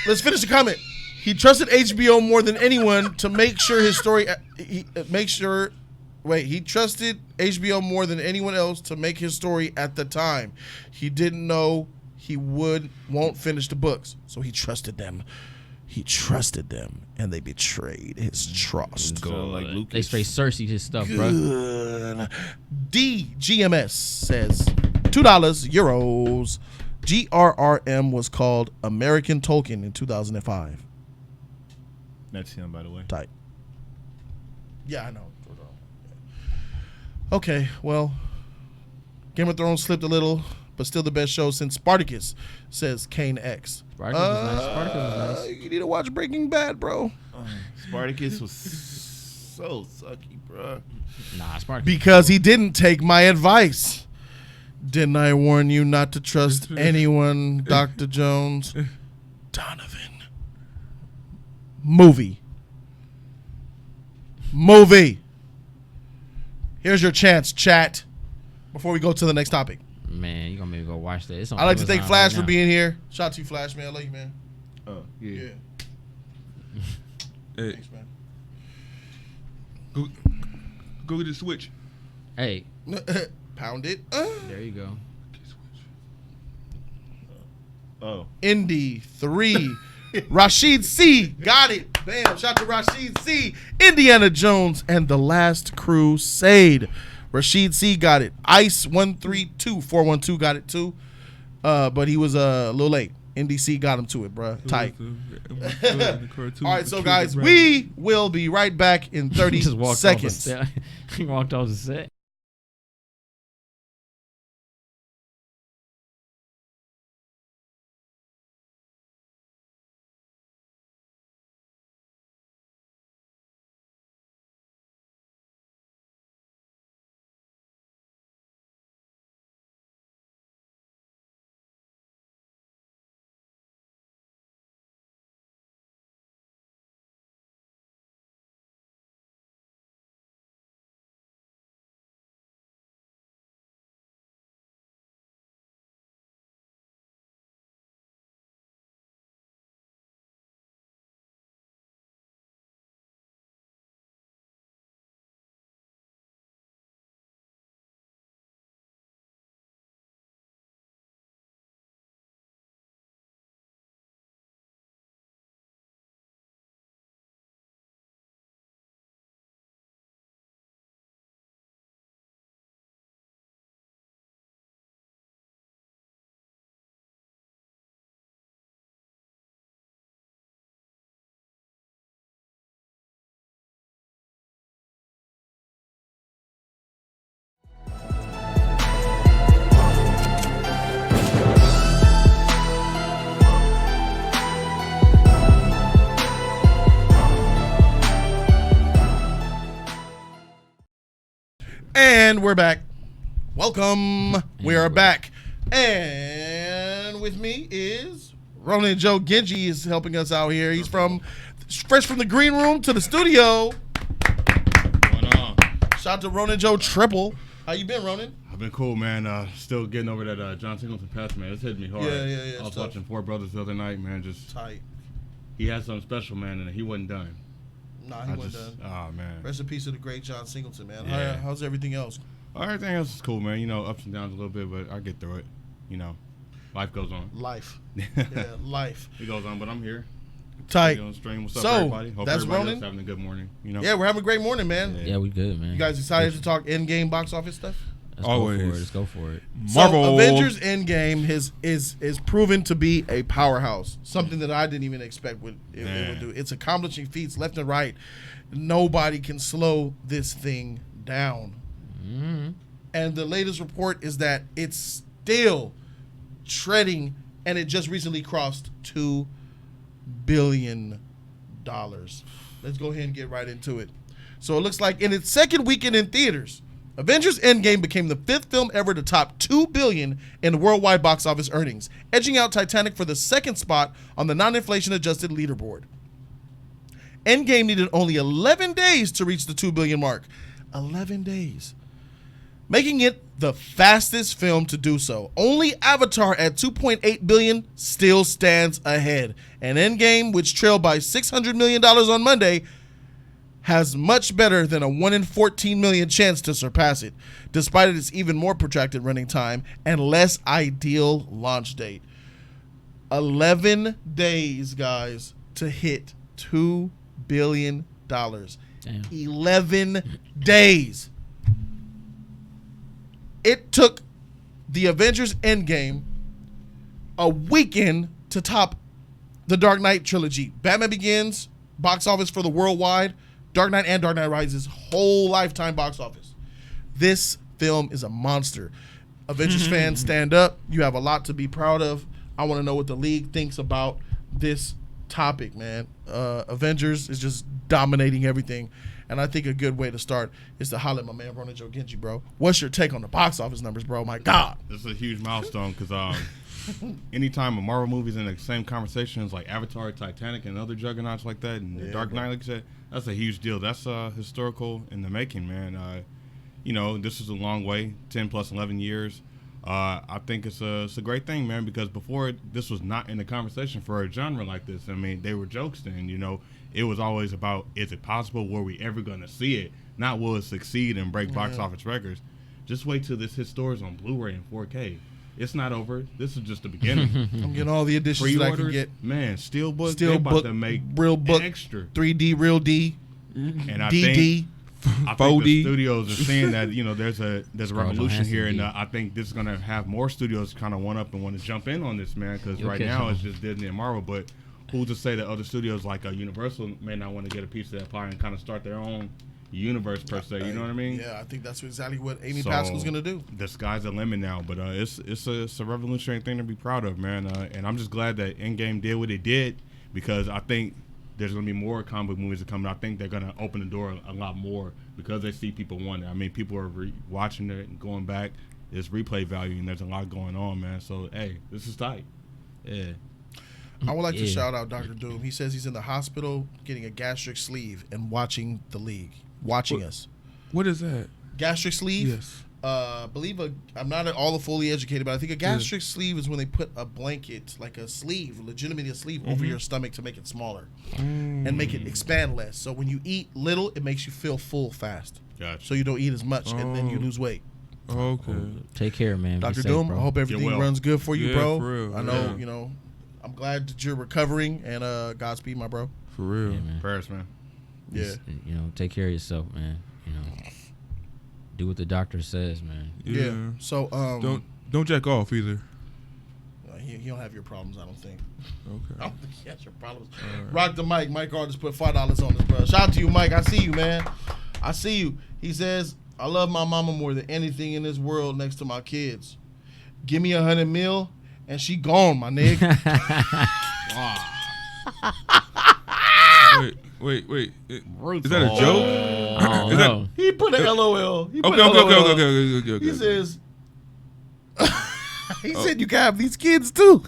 Let's finish the comment. He trusted HBO more than anyone to make sure his story. He trusted HBO more than anyone else to make his story at the time. He didn't know he won't finish the books, so he trusted them. He trusted them, and they betrayed his trust. Like Lucas. They straight Cersei his stuff, bro. Good. DGMS says $2 euros. GRRM was called American Tolkien in 2005. That's him, by the way. Tight. Yeah, I know. Okay, well, Game of Thrones slipped a little, but still the best show since Spartacus, says Kane X. Spartacus was nice. Spartacus was nice. You need to watch Breaking Bad, bro. Spartacus was so sucky, bro. Nah, Spartacus. Because he didn't take my advice. Didn't I warn you not to trust anyone, Dr. Jones? Donovan. Movie. Here's your chance, chat, before we go to the next topic. Man, you gonna make me go watch that. It's on I'd like to Amazon thank Flash right for now. being here. Shout out to you, Flash, man. I love you, man. Oh, yeah. Hey, Thanks, man. go get the Switch. Hey, Pound it. there you go. Oh. Indy 3 Rashid C. got it. Bam. Shout out to Rashid C. Indiana Jones and the Last Crusade. Rashid C. got it. Ice 132412 got it too. But he was a little late. NDC got him to it, bruh. Tight. All right, so guys, we will be right back in 30 seconds. He walked off the set. And we're back. Welcome. We are back. And with me is Ronan Joe Genji is helping us out here. He's fresh from the green room to the studio. What's going on? Shout out to Ronan Joe Triple. How you been, Ronan? I've been cool, man. Still getting over that John Singleton pass, man. It's hitting me hard. Yeah. I was watching Four Brothers the other night, man. Just Tight. he had something special, man, and he wasn't done. Nah, he wasn't done. Oh, man. Rest in peace to the great John Singleton, man. Yeah. How's everything else? Everything else is cool, man. You know, ups and downs a little bit, but I get through it. You know, life goes on. Life. Life. It goes on, but I'm here. Tight. On stream. What's up, So, everybody? Hope that's everybody Ronan. else having a good morning. You know. Yeah, we're having a great morning, man. Yeah, we good, man. You guys excited to talk Endgame box office stuff? Let's go for it. Marvel. So Avengers Endgame is proven to be a powerhouse. Something that I didn't even expect it would do. It's accomplishing feats left and right. Nobody can slow this thing down. Mm-hmm. And the latest report is that it's still treading, and it just recently crossed $2 billion. Let's go ahead and get right into it. So it looks like in its second weekend in theaters, Avengers Endgame became the fifth film ever to top $2 billion in worldwide box office earnings, edging out Titanic for the second spot on the non-inflation adjusted leaderboard. Endgame needed only 11 days to reach the $2 billion mark. 11 days. Making it the fastest film to do so. Only Avatar at $2.8 billion still stands ahead. And Endgame, which trailed by $600 million on Monday, has much better than a 1 in 14 million chance to surpass it, despite its even more protracted running time and less ideal launch date. 11 days, guys, to hit $2 billion. Damn. 11 days. It took the Avengers Endgame a weekend to top the Dark Knight trilogy. Batman Begins, box office for the worldwide, Dark Knight and Dark Knight Rises, whole lifetime box office. This film is a monster. Avengers fans, stand up. You have a lot to be proud of. I want to know what the league thinks about this topic, man. Avengers is just dominating everything. And I think a good way to start is to holler at my man, Ronan Joe Genji, bro. What's your take on the box office numbers, bro? My God. This is a huge milestone because anytime a Marvel movie's in the same conversation as like Avatar, Titanic, and other juggernauts like that, and the Dark Knight, like you said, that's a huge deal. That's historical in the making, man. You know, this is a long way, 10 plus 11 years. I think it's a great thing, man, because before this was not in the conversation for a genre like this. I mean, they were jokes then, you know. It was always about, is it possible? Were we ever going to see it? Not will it succeed and break box office records. Just wait till this hits stores on Blu-ray and 4K. It's not over. This is just the beginning. I'm getting all the additions that I can Pre-orders, get. man, Steelbook, Steel they about book, to make real book, extra. 3D, real D, And I DD. think 4D. the studios are seeing that there's a revolution Johansson here, and D. I think this is gonna have more studios kind of one up and want to jump in on this, man. Because You'll right catch now on. it's just Disney and Marvel, but who's to say that other studios like Universal may not want to get a piece of that pie and kind of start their own universe per se? You know what I mean? Yeah, I think that's exactly what Amy So, Pascal's gonna do. The sky's the limit now, but it's a revolutionary thing to be proud of, man. And I'm just glad that Endgame did what it did, because I think there's gonna be more comic book movies that come. I think they're gonna open the door a lot more because they see people want it. I mean, people are watching it and going back. There's replay value, and there's a lot going on, man. So hey, this is tight. Yeah. I would like to Yeah. shout out Dr. Doom. He says he's in the hospital getting a gastric sleeve and watching the league, watching us. What is that? Gastric sleeve. Yes. I'm not all fully educated, but I think a gastric sleeve is when they put a blanket, like a sleeve, legitimately a sleeve, over your stomach to make it smaller and make it expand less. So when you eat little, it makes you feel full fast. Gotcha. So you don't eat as much, and then you Oh. lose weight. Okay. Take care, man. Be Dr. safe, Doom, bro. I hope everything well. runs good for you, Yeah, bro. for real. I know, Yeah. I'm glad that you're recovering, and Godspeed, my bro. For real. Yeah, man. Prayers, man. Yeah. Just, take care of yourself, man. Do what the doctor says, man. Yeah. So Don't jack off either. he don't have your problems, I don't think. Okay. I don't think he has your problems. Rock the mic. Mike R just put $5 on this, bro. Shout out to you, Mike. I see you, man. I see you. He says, I love my mama more than anything in this world next to my kids. Give me 100 mil and she gone, my nigga. Wait. Is that a joke? I don't Is that- know. He put a LOL. He put Okay. LOL. He says, he said you can have these kids too.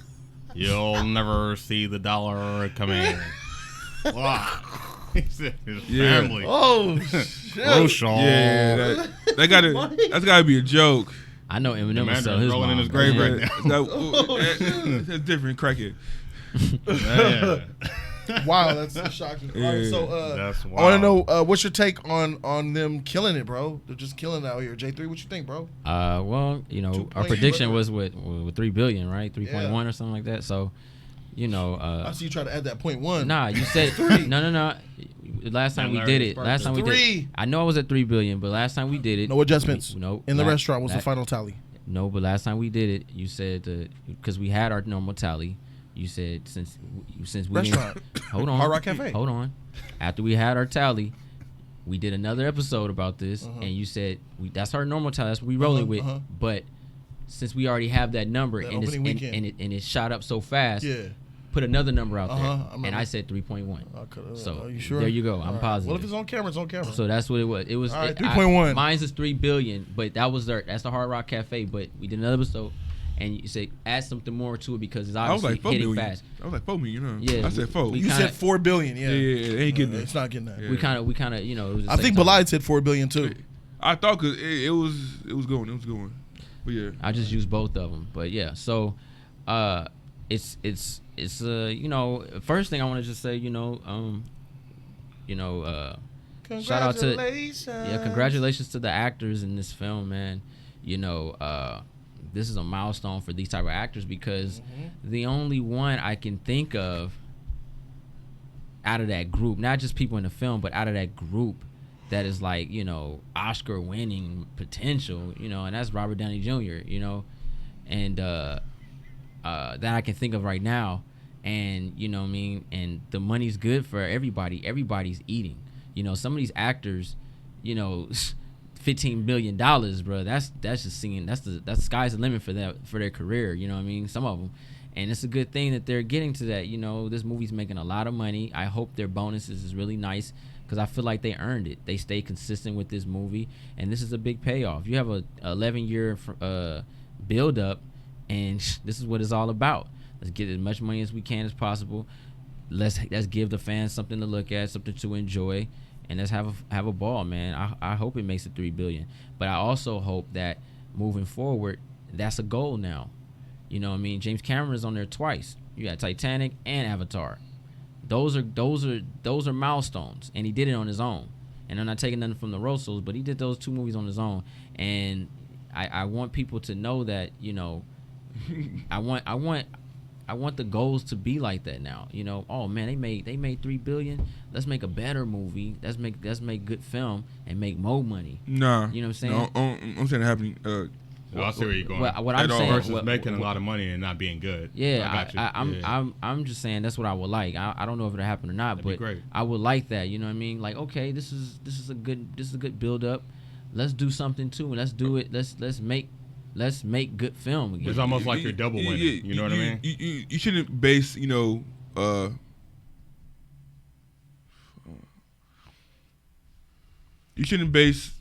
You'll never see the dollar come in. Wow. He said his Yeah. family. Oh, shit. Crucial. Yeah, that's gotta be a joke. I know Eminem will Commander sell his rolling in mom, his bro. grave Yeah, right now. that's different. Crackhead. Yeah. Wow, that's a shocking. All right, so That's I want wild. to know what's your take on them killing it, bro? They're just killing it out here. J3, what you think, bro? Well, our 2.8 prediction whatever. was with 3 billion, right? 3.1 or something like that. So, I see you try to add that point one. nah, you said no. Last time we Larry did it. Sparks Last is time we did three. it. I know I was at 3 billion, but last time we did it. No adjustments. No. In the restaurant was the final tally. No, but last time we did it, you said because we had our normal tally. You said since we Restaurant. hold on, Hard Rock Cafe. Hold on. After we had our tally, we did another episode about this, Uh-huh. and you said that's our normal tally. That's what we rolling with. uh-huh. But since we already have that number That and opening weekend. and it shot up so fast, Yeah. put another number out Uh-huh, I there, remember. and I said 3.1. So are you sure? there you go. I'm All right. positive. Well, if it's on camera, it's on camera. So that's what it was. It was All right, it- 3.1. Mine's is 3 billion, but that's the Hard Rock Cafe. But we did another episode, and you said add something more to it because it's I was obviously like 4 hitting million. fast. I was like 4 million. Yeah, I said 4. we you kinda- said 4 billion. Yeah. Yeah, they ain't getting It's it. not getting that. Yeah. We kind of it was the I same think time. Belide said 4 billion too. I thought because it was going. But yeah. I just used both of them, but yeah. So, it's first thing I want to just say, shout out to congratulations to the actors in this film, man. This is a milestone for these type of actors because the only one I can think of out of that group, not just people in the film, but out of that group that is like, Oscar winning potential, and that's Robert Downey Jr., and that I can think of right now. And what I mean, and the money's good for everybody. Everybody's eating. Some of these actors, $15 billion, bro. That's just singing. That's the sky's the limit for their career. You know what I mean? Some of them, and it's a good thing that they're getting to that. This movie's making a lot of money. I hope their bonuses is really nice because I feel like they earned it. They stay consistent with this movie, and this is a big payoff. You have a 11-year build up, and this is what it's all about. Let's get as much money as we can as possible. Let's give the fans something to look at, something to enjoy. And let's have a ball, man. I hope it makes it 3 billion, but I also hope that moving forward, that's a goal now. You know what I mean? James Cameron is on there twice. You got Titanic and Avatar. Those are milestones, and he did it on his own. And I'm not taking nothing from the Russos, but he did those 2 movies on his own. And I want people to know that I want the goals to be like that now. You know, oh man, they made $3 billion. Let's make a better movie. Let's make good film and make more money. Nah, You know what I'm saying? No, I'm saying it happening. I see where you're going. What I'm At all. saying Versus making a lot of money and not being good. Yeah, I got you. I'm just saying that's what I would like. I don't know if it'll happen or not, That'd be but great. I would like that. You know what I mean? Like, okay, this is a good build up. Let's do something too, and let's do it. Let's make good film again. It's almost like you're double winning. You know what I mean? You shouldn't base, you shouldn't base,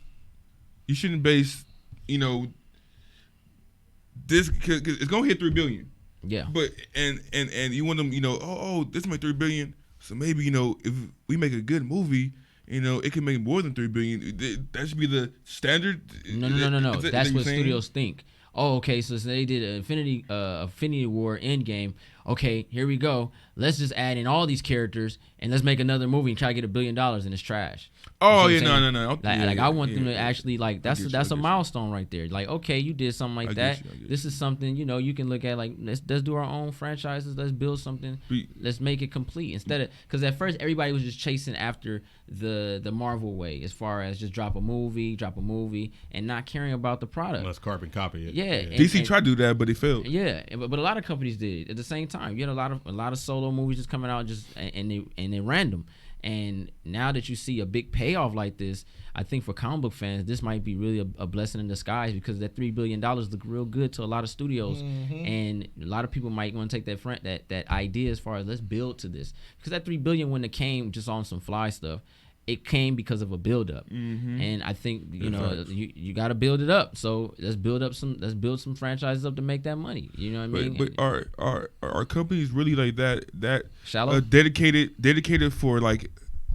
this, cause it's gonna hit $3 billion. Yeah. But and you want them, this made $3 billion, so maybe if we make a good movie, it can make more than $3 billion. That should be the standard. No. That's what studios think. Oh, okay. So they did Infinity War Endgame. Okay, here we go. Let's just add in all these characters and let's make another movie and try to get $1 billion and it's trash. Oh You see yeah, what I'm no. Like I want them to actually that's a milestone right there. Like, okay, you did something like that. I get you. This is something you can look at. Like let's do our own franchises. Let's build something. Let's make it complete instead of because at first everybody was just chasing after the Marvel way as far as just drop a movie and not caring about the product. Let's carbon copy it. Yeah, DC tried to do that, but they failed. Yeah, but a lot of companies did it at the same time. You had a lot of solo movies just coming out and they random. And now that you see a big payoff like this, I think for comic book fans, this might be really a blessing in disguise because that $3 billion look real good to a lot of studios, and a lot of people might want to take that idea as far as let's build to this because that $3 billion when it came just on some fly stuff. It came because of a build up, and I think you got to build it up. So let's build some franchises up to make that money. You know what I mean? But are companies really like that shallow? Dedicated for like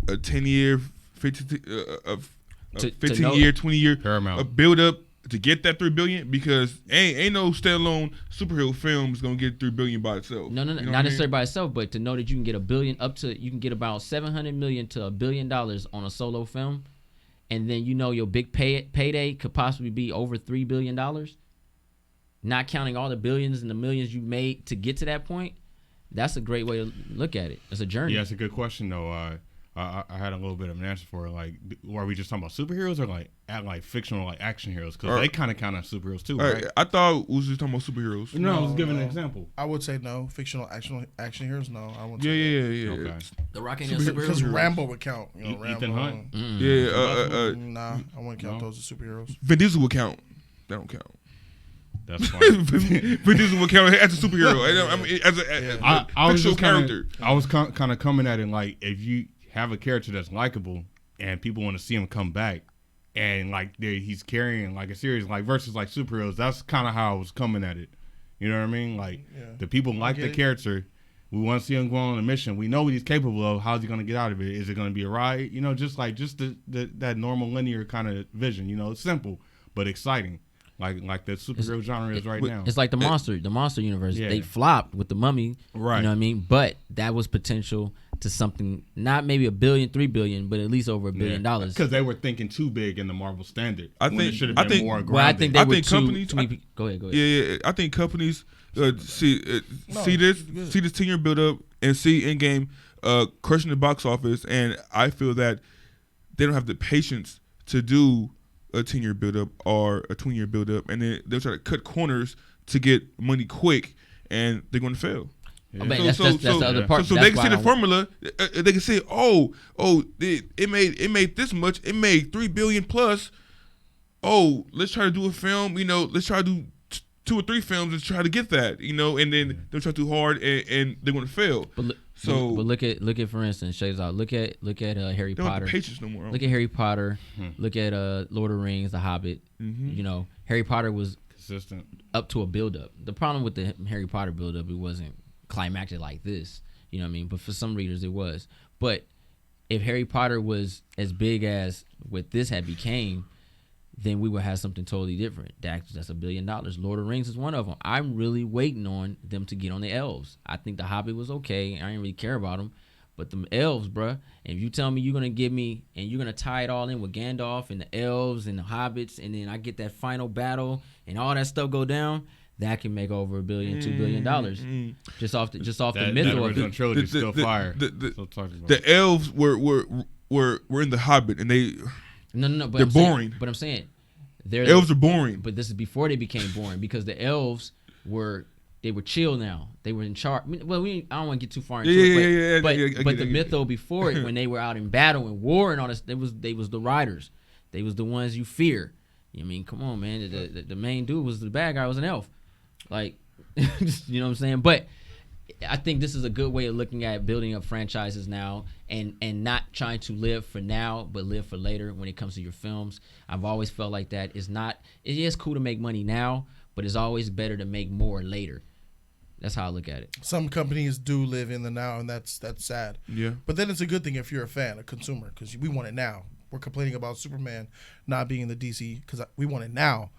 a 10-year, 15-year, 20-year Paramount build up to get that $3 billion? Because ain't no standalone superhero film is gonna get $3 billion by itself. No, not necessarily by itself, but to know that you can get $1 billion you can get about $700 million to $1 billion on a solo film, and then your big payday could possibly be over $3 billion, not counting all the billions and the millions you made to get to that point. That's a great way to look at it. It's a journey. Yeah, it's a good question though. I had a little bit of an answer for it. Like, are we just talking about superheroes or like fictional action heroes? Because they kind of count as superheroes too, right? I thought we was just talking about superheroes. No, I was giving an example. I would say no. Fictional action heroes, no. I wouldn't. Yeah. Okay. The Rock ain't Because superheroes. Rambo would count. Ethan Rambo. Hunt? Yeah. Nah, I wouldn't count those as superheroes. Vin Diesel would count. That don't count. That's fine. Vin Diesel would count as a superhero. I mean, as a fictional character. I was kind of coming at it like if you have a character that's likable and people want to see him come back and like he's carrying like a series like versus like superheroes, that's kind of how I was coming at it. You know what I mean? Like the people like the character, we want to see him go on a mission, we know what he's capable of, how's he going to get out of it, is it going to be a ride, just that normal linear kind of vision, it's simple but exciting. Like the superhero genre is right now. It's like the monster universe. Yeah. They flopped with the Mummy, right? You know what I mean? But that was potential to something, not maybe $1 billion, $3 billion, but at least over $1 billion. Because they were thinking too big in the Marvel standard. I think it should have been more grounded. Well, I think they were companies. Go ahead. Yeah. I think companies see this 10-year build up and see Endgame crushing the box office, and I feel that they don't have the patience to do a 10-year build-up or a 20-year build-up, and then they'll try to cut corners to get money quick, and they're going to fail. Yeah. That's the other part. So they can see the formula. They can say, it made this much. It made $3 billion plus. Oh, let's try to do a film. Let's try to do 2 or 3 films and try to get that. And then they'll try too hard, and they're going to fail. But look at for instance, Shazad. Look at Harry Potter. Don't have the patience no more. Look at Harry Potter. Look at Lord of the Rings, The Hobbit. Harry Potter was consistent up to a build up. The problem with the Harry Potter build up, it wasn't climactic like this. You know what I mean? But for some readers, it was. But if Harry Potter was as big as what this had became, then we would have something totally different. That's $1 billion. Lord of the Rings is one of them. I'm really waiting on them to get on the elves. I think The Hobbit was okay. I didn't really care about them. But them elves, bruh, and if you tell me you're going to give me, and you're going to tie it all in with Gandalf and the elves and the hobbits, and then I get that final battle and all that stuff go down, that can make over $1 billion, $2 billion just off the That myth original of trilogy is still fire. Still talking about it. The elves were in the Hobbit, and no. But they're I'm saying- boring. But I'm saying they're elves are boring. But this is before they became boring because the elves were chill now. They were in charge. Well, I don't want to get too far into it. But the mytho before it, when they were out in battle and war and all this, they was the riders. They was the ones you fear. I mean, come on, man. The main dude was the bad guy. Was an elf. Like, you know what I'm saying? But I think this is a good way of looking at building up franchises now and not trying to live for now, but live for later when it comes to your films. I've always felt like that. It is cool to make money now, but it's always better to make more later. That's how I look at it. Some companies do live in the now, and that's sad. Yeah. But then it's a good thing if you're a fan, a consumer, because we want it now. We're complaining about Superman not being in the DC because we want it now.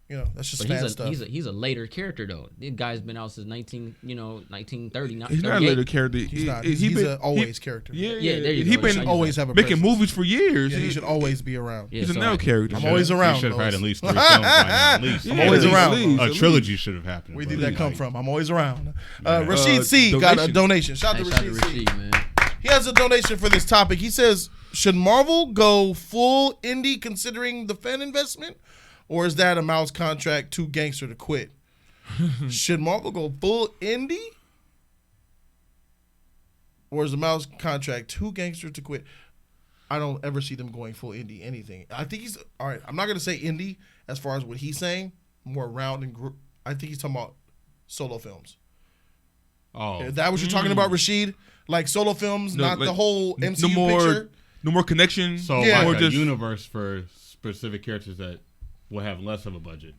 You know, that's just fan stuff. He's a later character though. This guy's been out since 1930. He's not a later character. He's not. He's an always character. Yeah, there you He go. been always have a making presence. movies for years. Yeah, he should always be around. Yeah, He's a so now character. I'm always around. He should have had Lois. at least 3 films by now. At least. I'm always around. A trilogy should have happened. Where but did that come like- from? I'm always around. Rashid C got a donation. Shout out to Shout out to Rashid C. Rasheed, man. He has a donation for this topic. He says, should Marvel go full indie considering the fan investment? Or is that a mouse contract too gangster to quit? Should Marvel go full indie? Or is the mouse contract too gangster to quit? I don't ever see them going full indie anything. I think he's, all right, I'm not going to say indie as far as what he's saying. More round and group. I think he's talking about solo films. Oh, Is that what you're talking about, Rashid? Like solo films, No, not like, the whole MCU no more, picture? No more connection. so Yeah. like or a just universe for specific characters that will have less of a budget,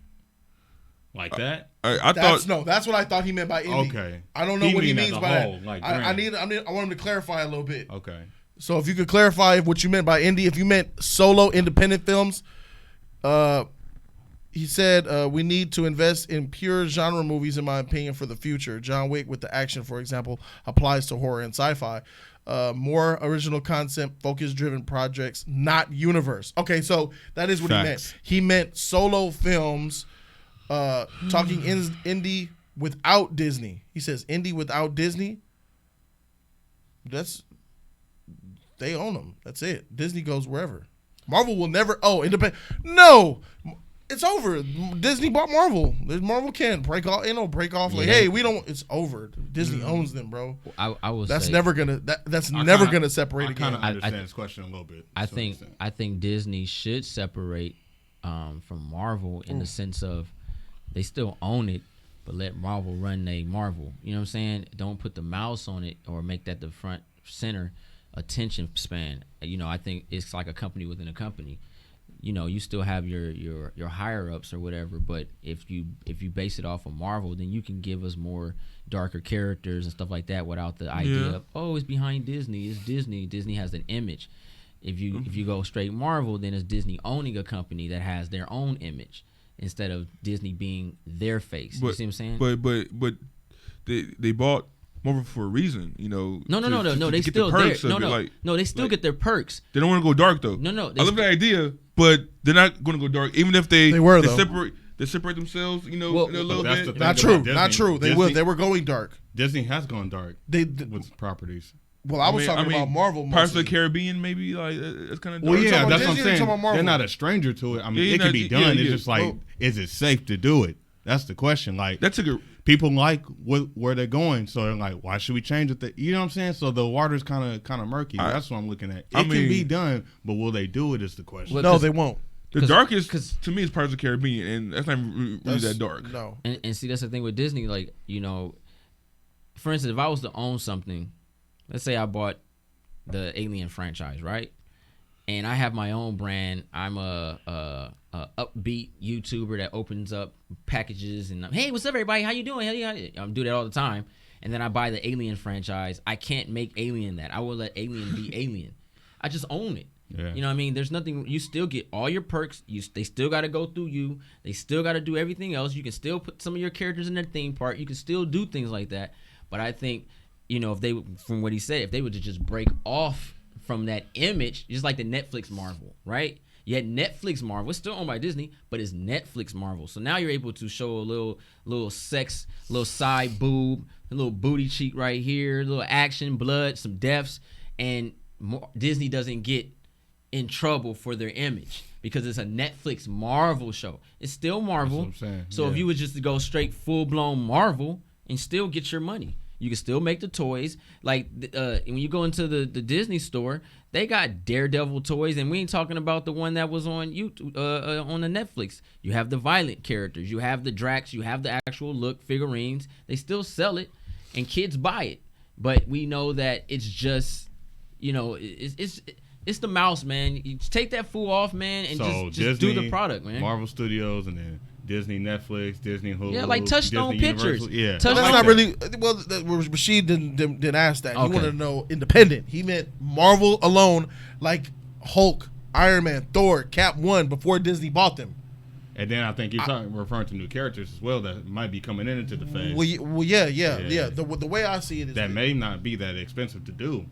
like that. I That's thought that's what I thought he meant by indie. Okay. I don't know He what he mean means as a by whole, that. like I brand. want him to clarify a little bit. Okay. So if you could clarify what you meant by indie, if you meant solo independent films, he said we need to invest in pure genre movies, in my opinion, for the future. John Wick with the action, for example, applies to horror and sci-fi. More original concept, focus-driven projects, not universe. Okay, so that is what he meant. Facts. He meant solo films, talking indie without Disney. He says indie without Disney. They own them. That's it. Disney goes wherever. Marvel will never. Oh, independent. No, it's over. Disney bought Marvel. Marvel can't break off. Ain't no break off. Like, Yeah. hey, we don't. It's over. Disney owns them, bro. I will That's say, never gonna. That's I never kinda- gonna separate I again. kind of understand this question a little bit. I to an think extent. I think Disney should separate from Marvel in the sense of they still own it, but let Marvel run they Marvel. You know what I'm saying? Don't put the mouse on it or make that the front center attention span. You know, I think it's like a company within a company. You know, you still have your higher ups or whatever, but if you base it off of Marvel, then you can give us more darker characters and stuff like that without the idea of it's behind Disney. It's Disney. Disney has an image. If you go straight Marvel, then it's Disney owning a company that has their own image instead of Disney being their face. You see what I'm saying? But they bought Marvel for a reason, you know. No. to They get still the there. perks of it, like, No. They still get their perks. they don't want to go dark though. No. I love the idea, but they're not going to go dark, even if they were, though. separate themselves, you know, Well, in a little that's bit. the thing. Not about true. Disney. Not true. They Disney- would. They were going dark. Disney has gone dark They. with properties. Well, I was talking about Marvel. Pirates of Mostly. the Caribbean, maybe like that's kind of. Well, talking yeah, about that's what I'm Disney or saying. talking about Marvel? They're not a stranger to it. I mean, Yeah, it can be done. yeah. It's just like, Well- is it safe to do it? That's the question. Like, That's a good. people like where they're going, so they're like, why should we change it? You know what I'm saying? So the water's kind of murky. That's what I'm looking at. It I can mean- be done, but will they do it? Is the question. Well, No, 'cause- they won't. The 'Cause- darkest 'cause- to me is Pirates of the Caribbean, and that's not really that dark. No. And see, that's the thing with Disney. Like, you know, for instance, if I was to own something, let's say I bought the Alien franchise, right? And I have my own brand. I'm a upbeat YouTuber that opens up packages and hey, what's up, everybody? How you doing? I'm do that all the time. And then I buy the Alien franchise. I can't make Alien that. I will let Alien be Alien. I just own it. Yeah. You know what I mean? There's nothing. You still get all your perks. They still got to go through you. They still got to do everything else. You can still put some of your characters in their theme park. You can still do things like that. But I think, you know, if they, from what he said, if they were to just break off from that image, just like the Netflix Marvel, right? Yet Netflix Marvel, it's still owned by Disney, but it's Netflix Marvel. So now you're able to show a little sex, little side boob, a little booty cheek right here, a little action, blood, some deaths, and Disney doesn't get in trouble for their image because it's a Netflix Marvel show. It's still Marvel. That's what I'm saying. So if you was just to go straight full-blown Marvel and still get your money, you can still make the toys. Like when you go into the Disney store, they got Daredevil toys, and we ain't talking about the one that was on YouTube, on the Netflix. You have the violent characters, you have the Drax, you have the actual look figurines. They still sell it, and kids buy it. But we know that it's just, it's the mouse, man. You take that fool off, man, and So just Disney, do the product, man. Marvel Studios, and then Disney, Netflix, Disney, Hulu. Yeah, like Touchstone Disney Pictures. Universal. Yeah, Touchstone- That's I not like really. Well, Rashid didn't ask that. He Okay. wanted to know independent. He meant Marvel alone, like Hulk, Iron Man, Thor, Cap 1 before Disney bought them. And then I think you're referring to new characters as well that might be coming into the phase. Yeah. The way I see it is that may not be that expensive to do.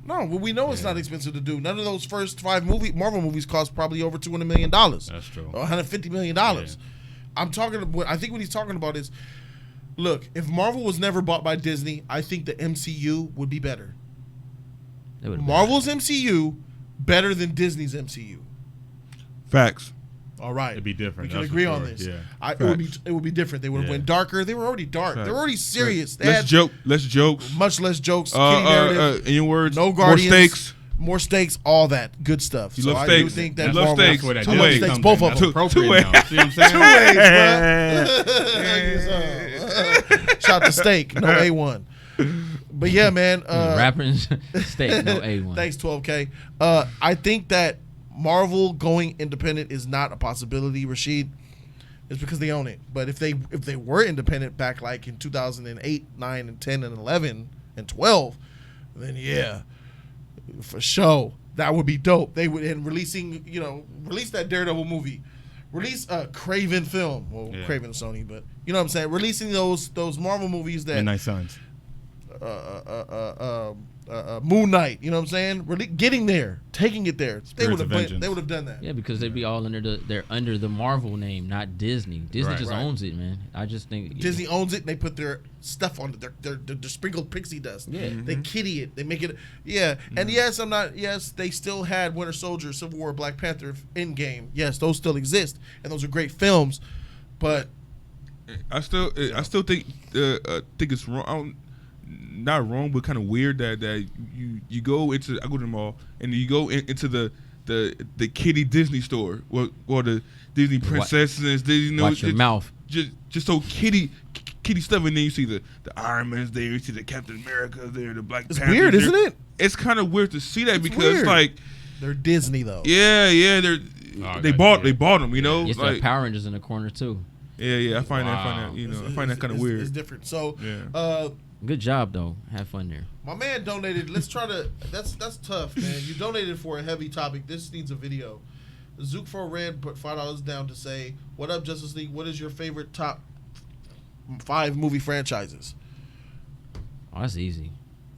no. Well, we know it's not expensive to do. None of those first 5 Marvel movies cost probably over $200 million. That's true. Or $150 million. I'm talking. I think what he's talking about is, look, if Marvel was never bought by Disney, I think the MCU would be better. Marvel's MCU better than Disney's MCU. Facts. All right, It'd be different. We can that's agree for on sure. this. Yeah. It would be different. They would have went darker. They were already dark. Facts. They were already serious. They Less jokes. much less jokes. Kitty narrative, In your words, no more Guardians, stakes. more stakes, all that good stuff. You so love I steaks. do think that You love Marvel, steaks. That's where that I love Jody steaks, comes both in. of That's them. appropriate now. See what I'm saying? Shout to steak, no A1. But yeah, man. Rapping steak, no A1. Thanks, 12K. I think that Marvel going independent is not a possibility, Rashid. It's because they own it. But if they were independent back like in 2008, 9, and 10, and 11, and 12, then yeah, for sure, that would be dope. They would, and release that Daredevil movie. Release a Craven film. Well, Yeah. Craven is Sony, but you know what I'm saying? Releasing those Marvel movies that Midnight Suns. Moon Knight, you know what I'm saying? Really getting there, taking it there. They Spirits would of have Vengeance. they would have done that. Yeah, because they'd be all they're under the Marvel name, not Disney. Disney just Right. owns it, man. I just think Disney owns it, and they put their stuff on it. They're sprinkled pixie dust. Yeah. They kitty it. They make it. Yeah. And yes, they still had Winter Soldier, Civil War, Black Panther, Endgame. Yes, those still exist, and those are great films. But I still think it's wrong. Not wrong, but kind of weird that you go into, I go to the mall and you go into the kiddie Disney store or the Disney princesses. watch your mouth. Just so kiddie stuff, and then you see the Iron Man's there, you see the Captain America there, the Black it's Panther. weird, isn't it? It's kind of weird to see that because weird. like They're Disney though. they I bought got you. them, you know. Yes, there are Power Rangers in the corner too. I find Wow. I find that kind of weird. It's different. So, Yeah. Good job though. Have fun there. my man donated. Let's try to. That's tough, man. You donated for a heavy topic. This needs a video. Zook for Red put $5 down to say, "What up, Justice League? What is your favorite top 5 movie franchises? Oh, that's easy.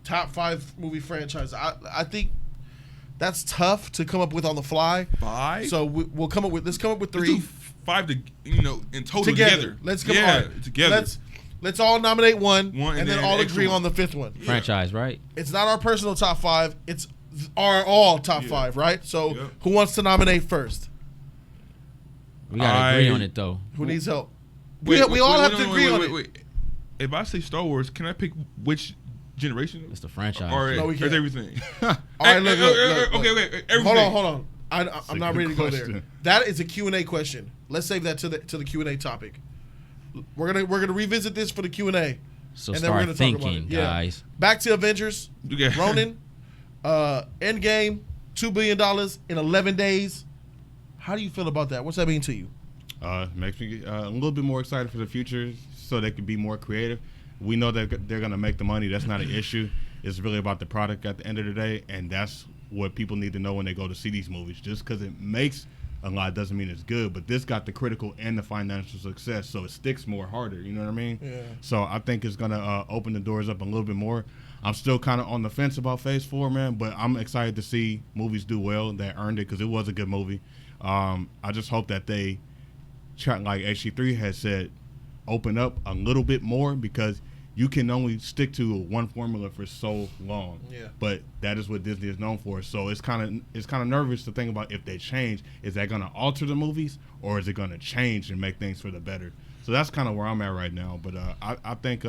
Top 5 movie franchises. I think that's tough to come up with on the fly. 5. So we'll come up with. Let's come up with Let's 3 do 5 in total together. Let's come on. together. Let's all nominate one One, and and then then all extra agree one. on the 5th one. Franchise, right? It's not our personal top 5. It's our all top 5, right? So Yep. who wants to nominate first? We gotta agree on it though. Who needs help? We all have to agree on it. Wait. If I say Star Wars, can I pick which generation? It's the franchise. Or No, we is can't. everything? All right, look. Okay. Everything. Hold on. I'm not good ready to go there. question. That is a Q&A question. Let's save that to the Q&A topic. We're gonna revisit this for the Q&A. So And then we're start gonna talk about thinking, it. Yeah. guys. Back to Avengers. Okay. Ronin, Endgame, $2 billion in 11 days. How do you feel about that? What's that mean to you? Makes me a little bit more excited for the future so they can be more creative. We know that they're going to make the money. That's not an issue. It's really about the product at the end of the day, and that's what people need to know when they go to see these movies. Just because it makes a lot doesn't mean it's good, but this got the critical and the financial success, so it sticks more harder. You know what I mean? Yeah. So I think it's going to open the doors up a little bit more. I'm still kind of on the fence about Phase 4, man, but I'm excited to see movies do well that earned it because it was a good movie. I just hope that they try, like HC3 has said, open up a little bit more, because you can only stick to one formula for so long. Yeah. But that is what Disney is known for. So it's kind of nervous to think about, if they change, is that going to alter the movies, or is it going to change and make things for the better? So that's kind of where I'm at right now. But I think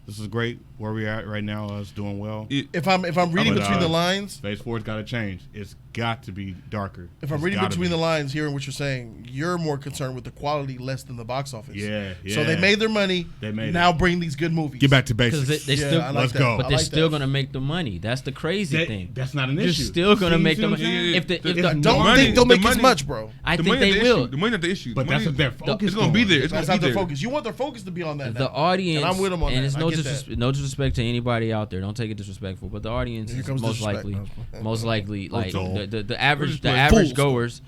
this is great where we're at right now. Us doing well. If I'm reading between the lines, Phase 4's got to change. It's got to be darker. if I'm reading between the lines, hearing what you're saying, you're more concerned with the quality less than the box office. Yeah. So they made their money. They made now bring these good movies. Get back to basics. Because they Yeah, still, I like let's that. go. but I they're like still that. gonna make the money. That's the crazy thing. That's not an They're issue. still gonna See make the what I'm money. saying? If the Don't think they'll make as much, bro. I the think money they not the will. issue. The money not the issue. But The that's money- what their focus It's gonna be there. It's That's gonna not be their there. focus. You want their focus to be on that. The now. audience, And I'm with them on and that. it's I no get that. no disrespect to anybody out there. Don't take it disrespectful, but the audience Here is comes most disrespect. likely like Joel. the average Fools. goers.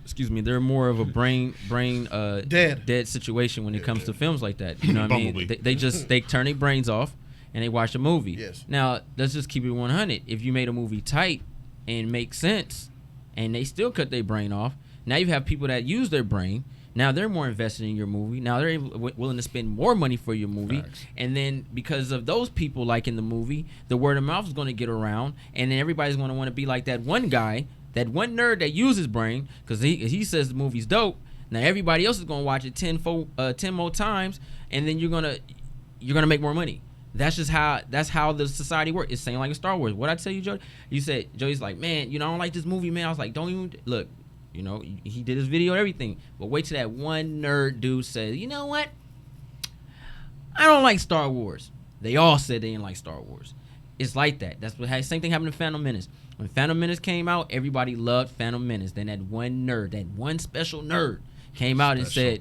Excuse me, they're more of a brain dead situation when it comes to films like that. You know what I mean? Bumblebee. They turn their brains off and they watch a movie. Yes. Now let's just keep it 100. If you made a movie tight and make sense, and they still cut their brain off, now you have people that use their brain. Now they're more invested in your movie. Now they're willing to spend more money for your movie. Facts. And then because of those people liking the movie, the word of mouth is going to get around. And then everybody's going to want to be like that one guy, that one nerd that uses brain, because he says the movie's dope. Now everybody else is going to watch it 10 more times, and then you're gonna make more money. That's how the society works. It's same like in Star Wars. What I tell you, Jody? You said, Jody's like, man, I don't like this movie, man. I was like, don't even look. He did his video and everything. But wait till that one nerd dude says, you know what? I don't like Star Wars. They all said they didn't like Star Wars. It's like that. That's what same thing happened to Phantom Menace. When Phantom Menace came out, everybody loved Phantom Menace. Then that one nerd, that one special nerd, came out and said,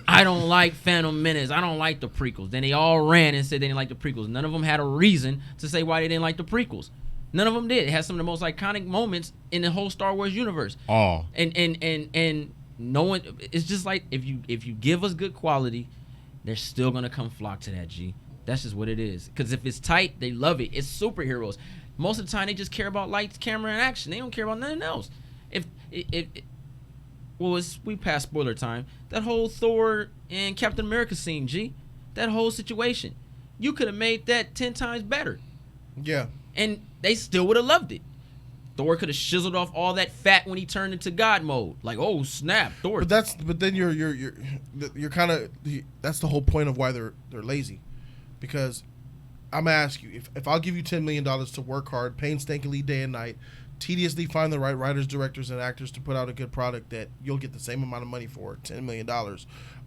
I don't like Phantom Menace. I don't like the prequels. Then they all ran and said they didn't like the prequels. None of them had a reason to say why they didn't like the prequels. None of them did. It has some of the most iconic moments in the whole Star Wars universe. Oh. And no one. It's just like if you give us good quality, they're still gonna come flock to that. G. That's just what it is. Because if it's tight, they love it. It's superheroes. Most of the time, they just care about lights, camera, and action. They don't care about nothing else. We passed spoiler time. That whole Thor and Captain America scene, G. That whole situation, you could have made that 10 times better. Yeah. And they still would have loved it. Thor could have chiseled off all that fat when he turned into God mode. Like, oh snap, Thor. But then you're kind of, that's the whole point of why they're lazy, because I'm gonna ask you, if I'll give you $10 million to work hard, painstakingly day and night, tediously find the right writers, directors, and actors to put out a good product that you'll get the same amount of money for, $10 million,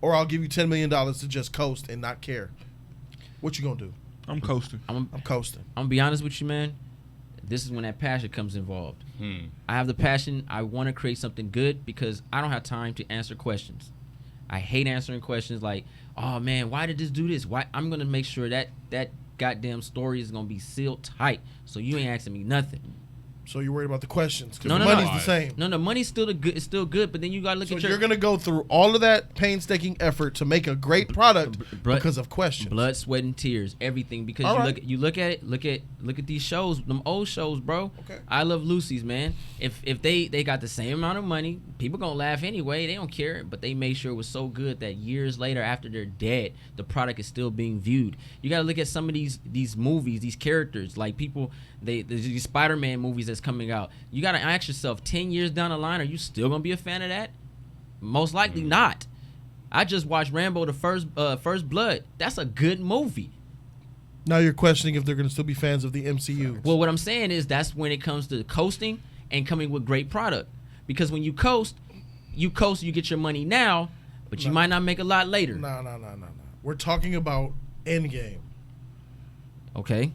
or I'll give you $10 million to just coast and not care, what you gonna do? I'm coasting. I'm coasting. I'm gonna be honest with you, man. This is when that passion comes involved. I have the passion. I want to create something good because I don't have time to answer questions. I hate answering questions like, oh man, why did this do this? Why? I'm gonna make sure that goddamn story is gonna be sealed tight, so you ain't asking me nothing. So you're worried about the questions because No, the no, money's no. the same. No, money's still it's still good, but then you gotta look So at your you're gonna go through all of that painstaking effort to make a great product because of questions. blood, sweat, and tears, everything. Because All you right. look at these shows, them old shows, bro. Okay. I Love Lucy's, man. If they got the same amount of money, people gonna laugh anyway. They don't care, but they made sure it was so good that years later, after they're dead, the product is still being viewed. You gotta look at some of these movies, these characters, like people. These Spider-Man movies that's coming out. You gotta ask yourself, 10 years down the line, are you still gonna be a fan of that? Most likely not. I just watched Rambo: The First Blood. That's a good movie. Now you're questioning if they're gonna still be fans of the MCU. Well, what I'm saying is that's when it comes to coasting and coming with great product. Because when you coast, you get your money now, but you might not make a lot later. No. We're talking about Endgame. Okay.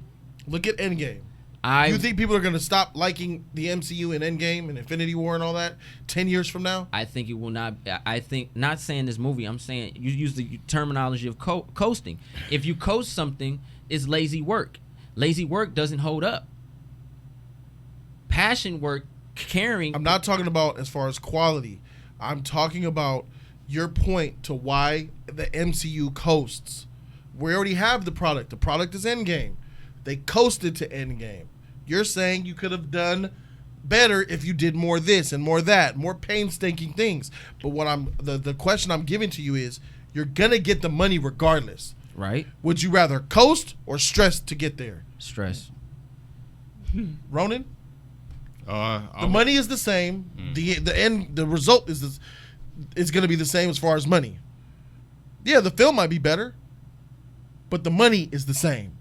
Look at Endgame. You think people are going to stop liking the MCU and Endgame and Infinity War and all that 10 years from now? I think it will not. I think, not saying this movie, I'm saying you use the terminology of coasting. If you coast something, it's lazy work. Lazy work doesn't hold up. Passion work, caring. I'm not talking about as far as quality. I'm talking about your point to why the MCU coasts. We already have the product. The product is Endgame. They coasted to Endgame. You're saying you could have done better if you did more this and more that, more painstaking things. But what the question I'm giving to you is, you're gonna get the money regardless. Right? Would you rather coast or stress to get there? Stress. Ronan? The The money is the same. The result is going to be the same as far as money. Yeah, the film might be better, but the money is the same.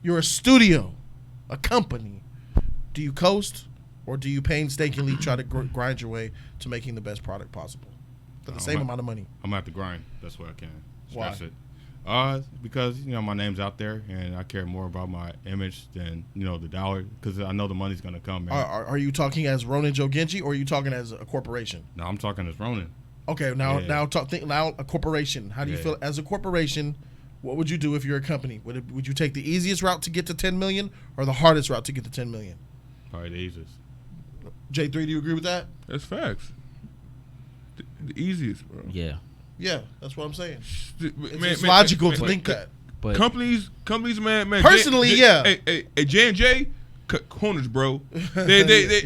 You're a studio, a company. Do you coast, or do you painstakingly try to grind your way to making the best product possible for the same amount of money? I'm gonna have to grind. That's what I can. Why? Stress it. Because my name's out there, and I care more about my image than the dollar. Because I know the money's gonna come, man. Are you talking as Ronan Joe Genji, or are you talking as a corporation? No, I'm talking as Ronan. Okay, now a corporation. How do you feel as a corporation? What would you do if you're a company? Would you take the easiest route to get to 10 million or the hardest route to get to 10 million? Probably the easiest. J3, do you agree with that? That's facts. The easiest, bro. Yeah. Yeah, that's what I'm saying. It's logical to think that. But Companies, man. Personally, yeah. Hey, J&J cut corners, bro. They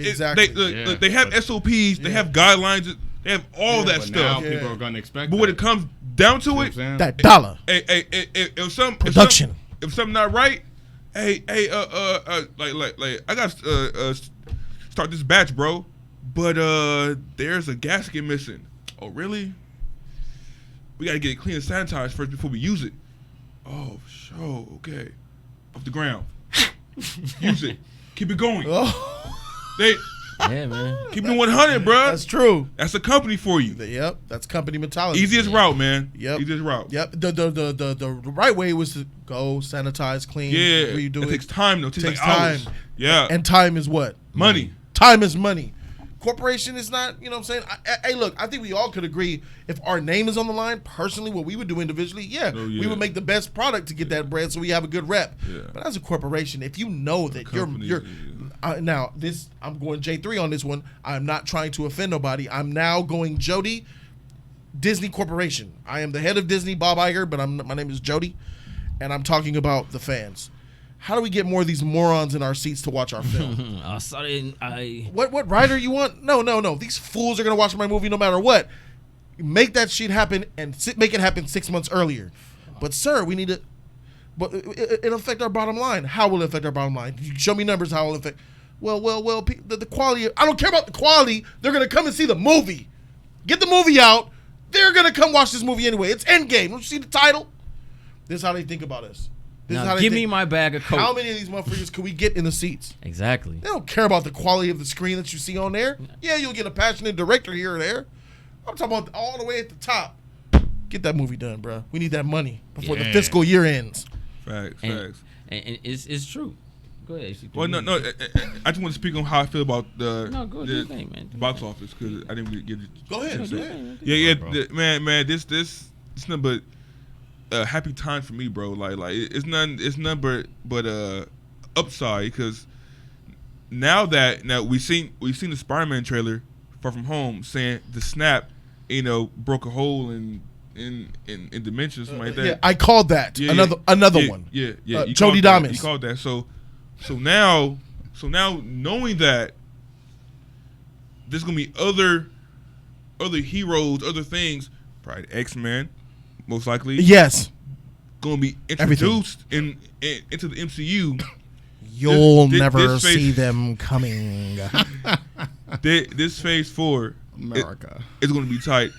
Exactly. they have SOPs, they have guidelines, they have all that But stuff. now people are gonna expect. But when it comes down to it, That dollar. if Production. if something not right, like I got start this batch, bro. But there's a gasket missing. Oh, really? We gotta get it clean and sanitized first before we use it. Oh, sure, okay. Off the ground. Use it. Keep it going. They yeah, man. keep it 100, bro. That's true. That's a company for you. Yep, that's company mentality. Easiest route, man. Yep. Easiest route. Yep. The right way was to go sanitize, clean. Yeah. Redo It takes time though. It takes like time. hours. Yeah. And time is what? money. Time is money. Corporation is not, you know what I'm saying? Hey, look, I think we all could agree if our name is on the line, personally, what we would do individually, we would make the best product to get that brand so we have a good rep. Yeah. But as a corporation, if you know that you're now this, I'm going J3 on this one. I'm not trying to offend nobody. I'm now going Jody, Disney Corporation. I am the head of Disney, Bob Iger, but my name is Jody, and I'm talking about the fans. How do we get more of these morons in our seats to watch our film? What writer you want? No. These fools are gonna watch my movie no matter what. Make that shit happen and make it happen 6 months earlier. But sir, we need to. But it'll affect our bottom line. How will it affect our bottom line? You show me numbers. How will it affect? Well. The quality. I don't care about the quality. They're gonna come and see the movie. Get the movie out. They're gonna come watch this movie anyway. It's Endgame. Don't you see the title? This is how they think about us. Now give me my bag of Coke. How many of these motherfuckers could we get in the seats? Exactly. They don't care about the quality of the screen that you see on there. Yeah, you'll get a passionate director here or there. I'm talking about all the way at the top. Get that movie done, bro. We need that money before the fiscal year ends. Facts. And it's true. Go ahead. Well, no. I just want to speak on how I feel about the box office because I didn't really get it. Go ahead. Man. This nothing but happy time for me, bro. Like it's nothing but upside because now we've seen the Spider-Man trailer, Far From Home, saying the snap, broke a hole in dimensions, something like that. Yeah, I called that another one. Yeah. Jody Damas. You called that. So now knowing that there's gonna be other heroes, other things, probably X-Men, most likely. Yes. Gonna be introduced into the MCU. You'll never see them coming. This Phase 4, America, it's gonna be tight.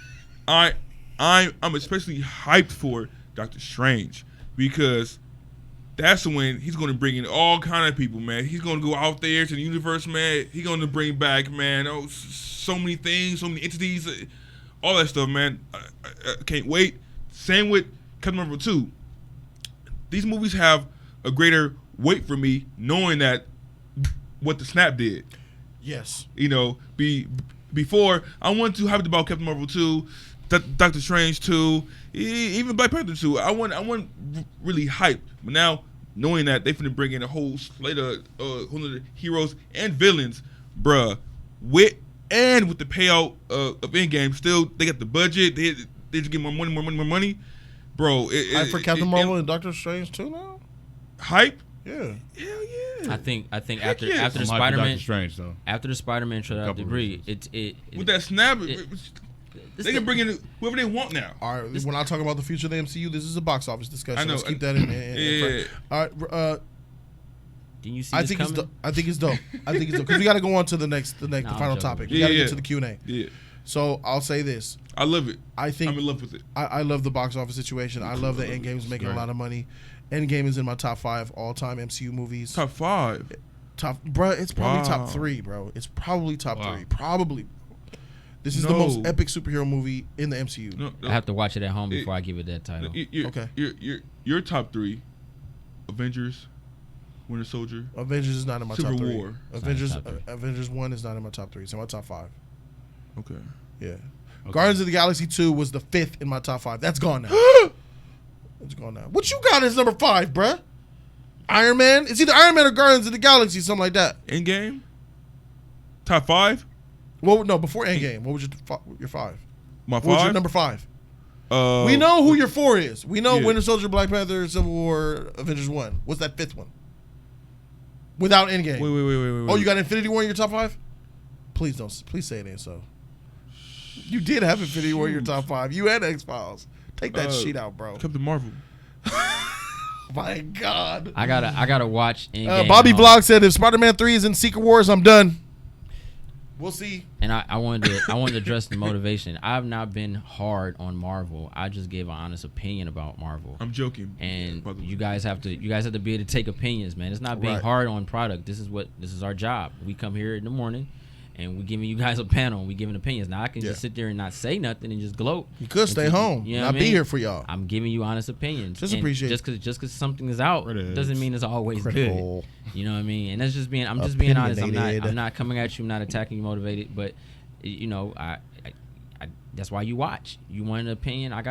I'm especially hyped for Doctor Strange because that's when he's gonna bring in all kind of people, man. He's gonna go out there to the universe, man. He's gonna bring back, man, so many things, so many entities, all that stuff, man. I can't wait. Same with Captain Marvel 2. These movies have a greater weight for me, knowing that what the snap did. Yes. Before I wanted to hype about Captain Marvel 2, Doctor Strange 2, even Black Panther 2. I want really hype. But now knowing that they finna bring in a whole slate of heroes and villains, bruh, with the payout of Endgame, still they got the budget. They just get more money, bro. Hype for Captain Marvel and Doctor Strange too now. Hype? Yeah. Hell I think after yeah. after the Might be Doctor Spider-Man Strange though. after the Spider-Man trailer, I Couple agree. reasons. It With that snap, this they can bring in whoever they want now. All right, when I talk about the future of the MCU, this is a box office discussion. I know. Let's keep that in. Yeah. All right. Didn't you see I this think it's coming? I think it's dope. I think it's dope because we got to go on to the I'm final joking. topic. We Yeah, got to yeah. get to the Q&A. Yeah, So I'll say this. I love it. I think I'm in love with it. I love the box office situation. I love that Endgame's making a lot of money. Endgame is in my top 5 all-time MCU movies. Top 5. Bruh, it's probably Wow. top 3, bro. It's probably top Wow. 3. Probably. This is the No. most epic superhero movie in the MCU. No, I have to watch it at home before I give it that title. Okay. Your top 3: Avengers, Winter Soldier. Avengers is not in my Civil top 3. War. Avengers It's not in top Avengers 1 is not in my top 3. It's in my top 5. Okay. Yeah. Guardians of the Galaxy 2 was the 5th in my top 5. That's gone now. It's gone now. What you got as number 5, bruh? Iron Man? It's either Iron Man or Guardians of the Galaxy, something like that. Endgame. Top 5. Well, no, before Endgame. What was your 5? My What was your 5. number 5? Uh, We know who your 4 is. We know Yeah. Winter Soldier, Black Panther, Civil War, Avengers 1. What's that 5th one? Without Endgame. Wait. Oh, you got Infinity War in your top 5? Please say it ain't so. You did have Infinity War in your top 5. You had X-Files. Take that sheet out, bro. Captain Marvel. My God. I gotta watch Endgame. Bobby at home. Vlog said if Spider-Man 3 is in Secret Wars, I'm done. We'll see. And I wanted to address the motivation. I've not been hard on Marvel. I just gave an honest opinion about Marvel. I'm joking. And By the way. you guys have to be able to take opinions, man. It's not being Right. hard on product. This is our job. We come here in the morning and we giving you guys a panel and we giving opinions. Now I can just sit there and not say nothing and just gloat. You could stay home. You know Not what I be mean? here for y'all. I'm giving you honest opinions. Just And appreciate just cause something is out Critics. doesn't mean it's always Critical. good. You know what I mean? And that's just being I'm just being honest. Opinionated. I'm not coming at you, I'm not attacking you motivated, but you know, I that's why you watch. You want an opinion, I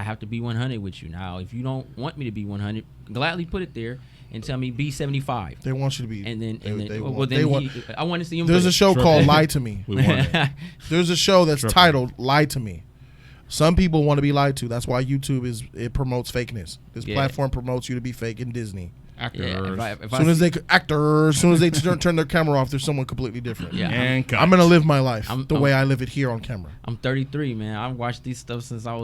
have to be 100 with you. Now, if you don't want me to be 100, gladly put it there and tell me be 75. They want you to be. And then they I want to see him. There's put a it. show called Lie to Me. We want it. There's a show that's Triple. titled Lie to Me. Some people want to be lied to. That's why YouTube it promotes fakeness. This Yeah. platform promotes you to be fake in Disney. Actors. Yeah, if As I soon as see- as soon as they turn their camera off, there's someone completely different. Yeah, And cut. I'm gonna live my life I'm- the way I live it here on camera. I'm 33, man. I watched these stuff since I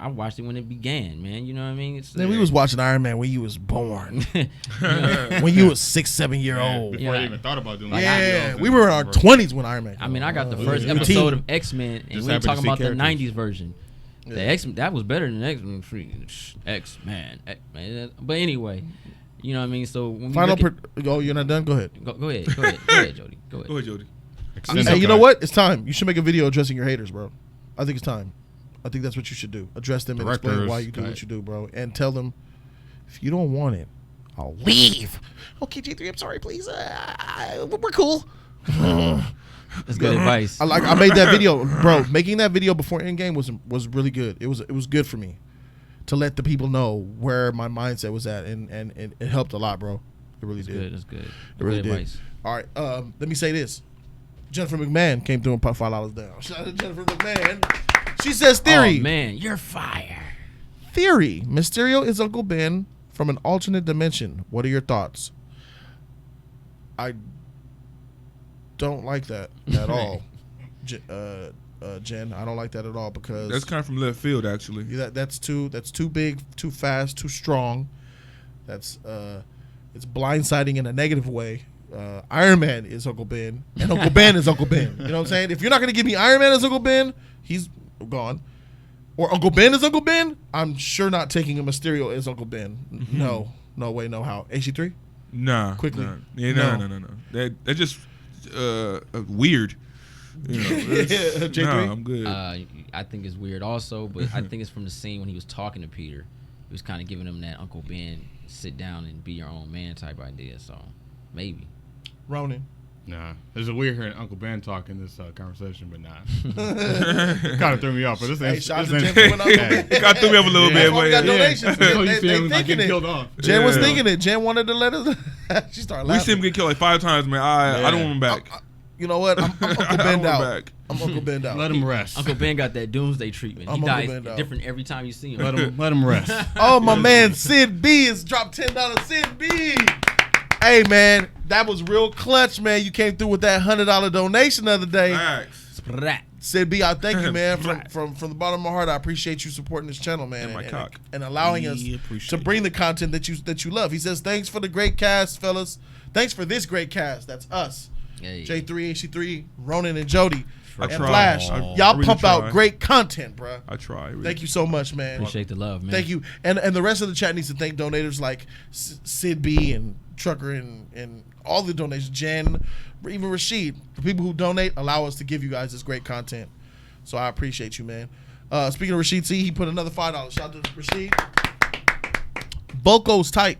watched it when it began, man. You know what I mean? It's Then we was watching Iron Man when you was born, you know, when you was 6-7 year old. Before Yeah. I even thought about doing Like, Yeah, we were in our 20s when Iron Man. I mean, I got the Oh, first yeah. episode Team. of X-Men, and Just we were happened to talking see about the characters. 90s version. Yeah. The X that was better than X-Men. X-Man. But anyway, you know what I mean? So when we Final. look at- Oh, you're not done. Go ahead. go ahead, Jody. Go ahead. Go ahead, Jody. Hey, you know what? It's time. You should make a video addressing your haters, bro. I think it's time. I think that's what you should do. Address them and explain Directors, why you do got what it. you do, bro. And tell them, if you don't want it, I'll leave. Okay, G3, I'm sorry, please. We're cool. That's good advice. I made that video, bro. Making that video before Endgame was really good. It was good for me to let the people know where my mindset was at, and it helped a lot, bro. It really That's did. good. That's good. It really Good did. advice. All right, let me say this. Jennifer McMahon came through and put $5 down. Shout out to Jennifer McMahon. She says, theory. Oh man, you're fire. Theory. Mysterio is Uncle Ben from an alternate dimension. What are your thoughts? I don't like that at all. Jen, I don't like that at all because That's kind of from left field, actually. that's too big, too fast, too strong. That's it's blindsiding in a negative way. Iron Man is Uncle Ben, and Uncle Ben is Uncle Ben. You know what I'm saying? If you're not gonna give me Iron Man as Uncle Ben, he's gone. Or Uncle Ben is Uncle Ben, I'm sure not taking a Mysterio as Uncle Ben. No way, no how. HC3? Nah. Quickly. Nah. Yeah, No. no. That's just weird. You know, it's- J3? nah, I'm good. I think it's weird also, but I think it's from the scene when he was talking to Peter. He was kind of giving him that Uncle Ben sit down and be your own man type idea. So maybe. Ronan. Nah, it's a weird hearing Uncle Ben talk in this conversation, but nah. Kind of threw me off, but this Hey, ain't. shout out this to ain't- Jen for Uncle Hey. Ben. Got threw me up a little That's bit, why we but got yeah. donations. So you They feel like thinking getting it. killed off. Jen was Yeah. thinking it. Jen wanted to let us. She started We laughing. see him get killed like 5 times, man. I don't want him back. You know what? I'm Uncle I don't Ben want out. him back. I'm Uncle Ben out. Let him rest. Uncle Ben got that doomsday treatment. I'm He Uncle dies Ben now. different every time you see him. Let him rest. Oh, my man, Sid B has dropped $10. Sid B. Hey, man, that was real clutch, man. You came through with that $100 donation the other day. Facts. Sid B, I thank you, man, from the bottom of my heart. I appreciate you supporting this channel, man, And my cock. and allowing us to bring the content that you love. He says, "Thanks for the great cast, fellas. Thanks for this great cast. That's us, Hey. J3, HC3, Ronan, and Jody, I and try. Flash. I Y'all really pump try. out great content, bro. I try. Really. Thank you so much, man. Appreciate the love, man. Thank you, and the rest of the chat needs to thank donators like Sid B and Trucker and all the donations, Jen, even Rashid. The people who donate allow us to give you guys this great content. So I appreciate you, man. Speaking of Rashid C, he put another $5. Shout out to Rashid. Boko's type.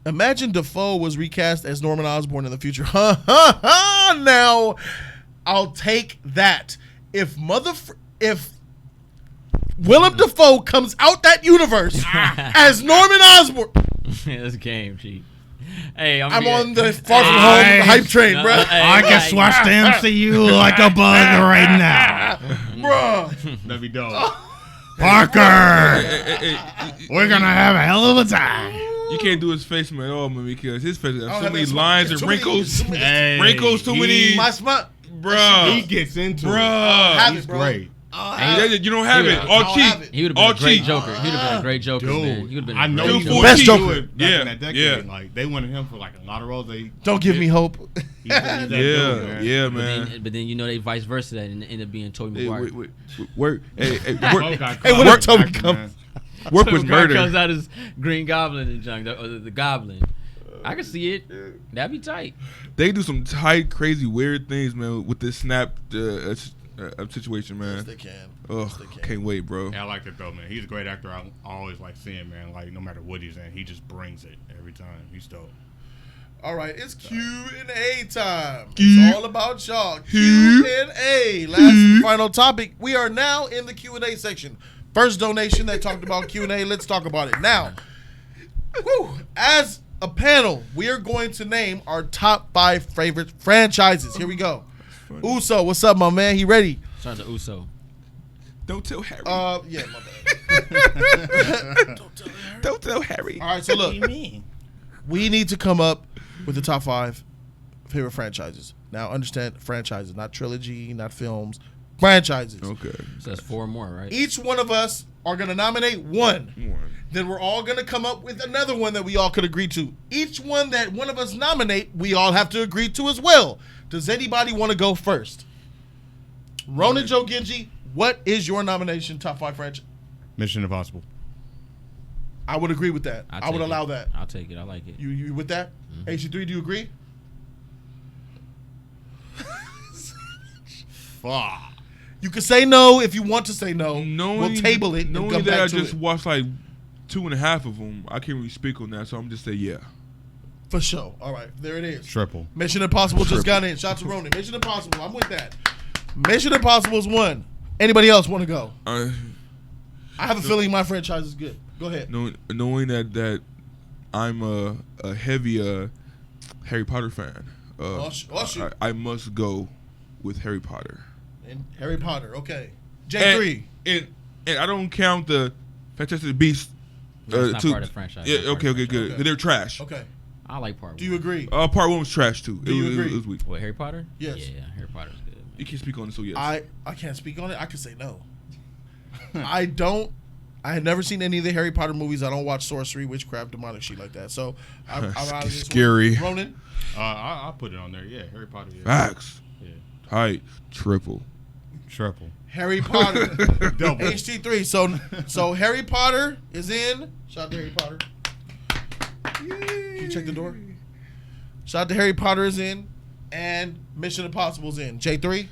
Imagine Defoe was recast as Norman Osborn in the future. Now, I'll take that. If Willem Dafoe comes out that universe as Norman Osborn, This game, G. Hey, I'm on the Far From Home hype train, bro. I can swatch the MCU like a bug right now. Bro. That'd be dope. Parker, we're gonna have a hell of a time. You can't do his face man, at all, man, because his face got so have many that lines smoke. and wrinkles. Hey, Wrinkles, too many. My smut. He gets into it. Have He's it, bro. great. You don't have it. All I'll have cheap. it. He would have been All a great cheap. Joker. He would have been a great Joker, man. Dude, He would have been I a know great he Joker. Best would Joker. do it back Yeah, in that decade. yeah. Like they wanted him for like a lot of roles. Don't give me hope. He's that dude, Yeah, man. yeah, But man. then you know they vice versa that and end up being Tobey Hey, Maguire. wait, work. Hey, Both got Hey, what caught if Toby back, comes? man. work was Tobey Maguire murder. comes out as Green Goblin and junk, the Goblin. I can see it. That'd be tight. They do some tight, crazy, weird things, man, with this snap situation, man. Yes, they can. Ugh, Yes, they can. can't wait, bro. Yeah, I like it though, man. He's a great actor. I always like seeing, man. Like no matter what he's in, he just brings it every time. He's dope. All right, it's Q&A time. It's all about y'all. Q&A. Last and final topic. We are now in the Q&A section. First donation that talked about Q&A. Let's talk about it. Now, as a panel, we are going to name our top 5 favorite franchises. Here we go. Uso, what's up, my man? He ready? Shout out to Uso. Don't tell Harry. Yeah, my bad. Don't tell Harry. All right, so look. We need to come up with the top 5 favorite franchises. Now, understand franchises, not trilogy, not films, franchises. Okay. So that's 4 more, right? Each one of us are going to nominate one. Then we're all going to come up with another one that we all could agree to. Each one that one of us nominate, we all have to agree to as well. Does anybody want to go first? Ronan Joe Genji, what is your nomination top 5 franchise? Mission Impossible. I would agree with that. I would allow that. I'll take it. I like it. You with that? HC3, do you agree? Fuck. You can say no if you want to say no. Knowing, We'll table it and knowing come that back I to just it. watched like 2.5 of them, I can't really speak on that, so I'm just say yeah. For sure. All right, there it is. Triple. Mission Impossible just got in. Shout out to Ronan. Mission Impossible. I'm with that. Mission Impossible's one. Anybody else want to go? I have a feeling my franchise is good. Go ahead. Knowing that I'm a heavy Harry Potter fan, shoot. I must go with Harry Potter. And Harry Potter. Okay. J3. And I don't count the Fantastic Beasts. That's not part of the franchise. Yeah. Not part Okay. of the Good. Okay. They're trash. Okay. I like part 1. Do you agree? Part 1 was trash too. Do you agree? It was weak. What, Harry Potter? Yes. Yeah, Harry Potter's good. Man. You can't speak on it, so yes. I can't speak on it. I can say no. I don't. I had never seen any of the Harry Potter movies. I don't watch sorcery, witchcraft, demonic shit like that. So I'm out of this Scary. one. Ronan. I'll put it on there. Yeah, Harry Potter. Yeah. Facts. Yeah. Height. Triple. Harry Potter. Double. HT3. So Harry Potter is in. Shout out to Harry Potter. Can you check the door? Shout out to Harry Potter is in. And Mission Impossible is in. J3?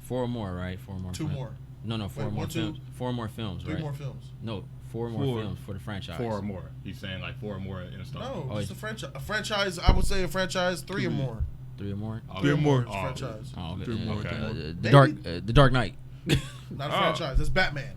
4 more, right? 4 more. 2 films. more. No, 4 Wait, more 1, 2, films. 4 more films, 3 right? more films. No, 4 more films for the franchise. 4 or more. He's saying like 4 or more in a star. No, Oh, just a franchise. I would say a franchise 3 or more. 3 or more? Oh, 3 or more. It's a franchise. Oh, okay. 3 or more. Okay. The Dark Knight. Not a franchise. That's Batman.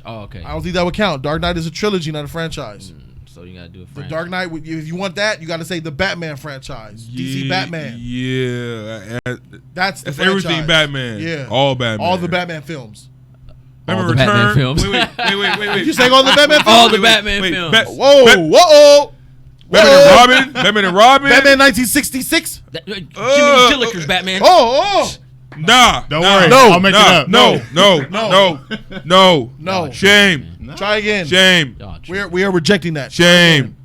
Oh, okay. I don't think that would count. Dark Knight is a trilogy, not a franchise. So you gotta do a The franchise. Dark Knight, if you want that, you got to say the Batman franchise. DC Batman. Yeah. That's the That's franchise. everything Batman. Yeah. All Batman. All the Batman films. All the Batman films. Wait. You saying all the Batman films? All the Batman films. Whoa. Batman and Robin. Batman 1966. Jimmy Jilliker's Batman. Oh. Nah. Don't worry. No. I'll make it up. No. Shame. No. Try again. Shame. Oh, We are rejecting that. Shame.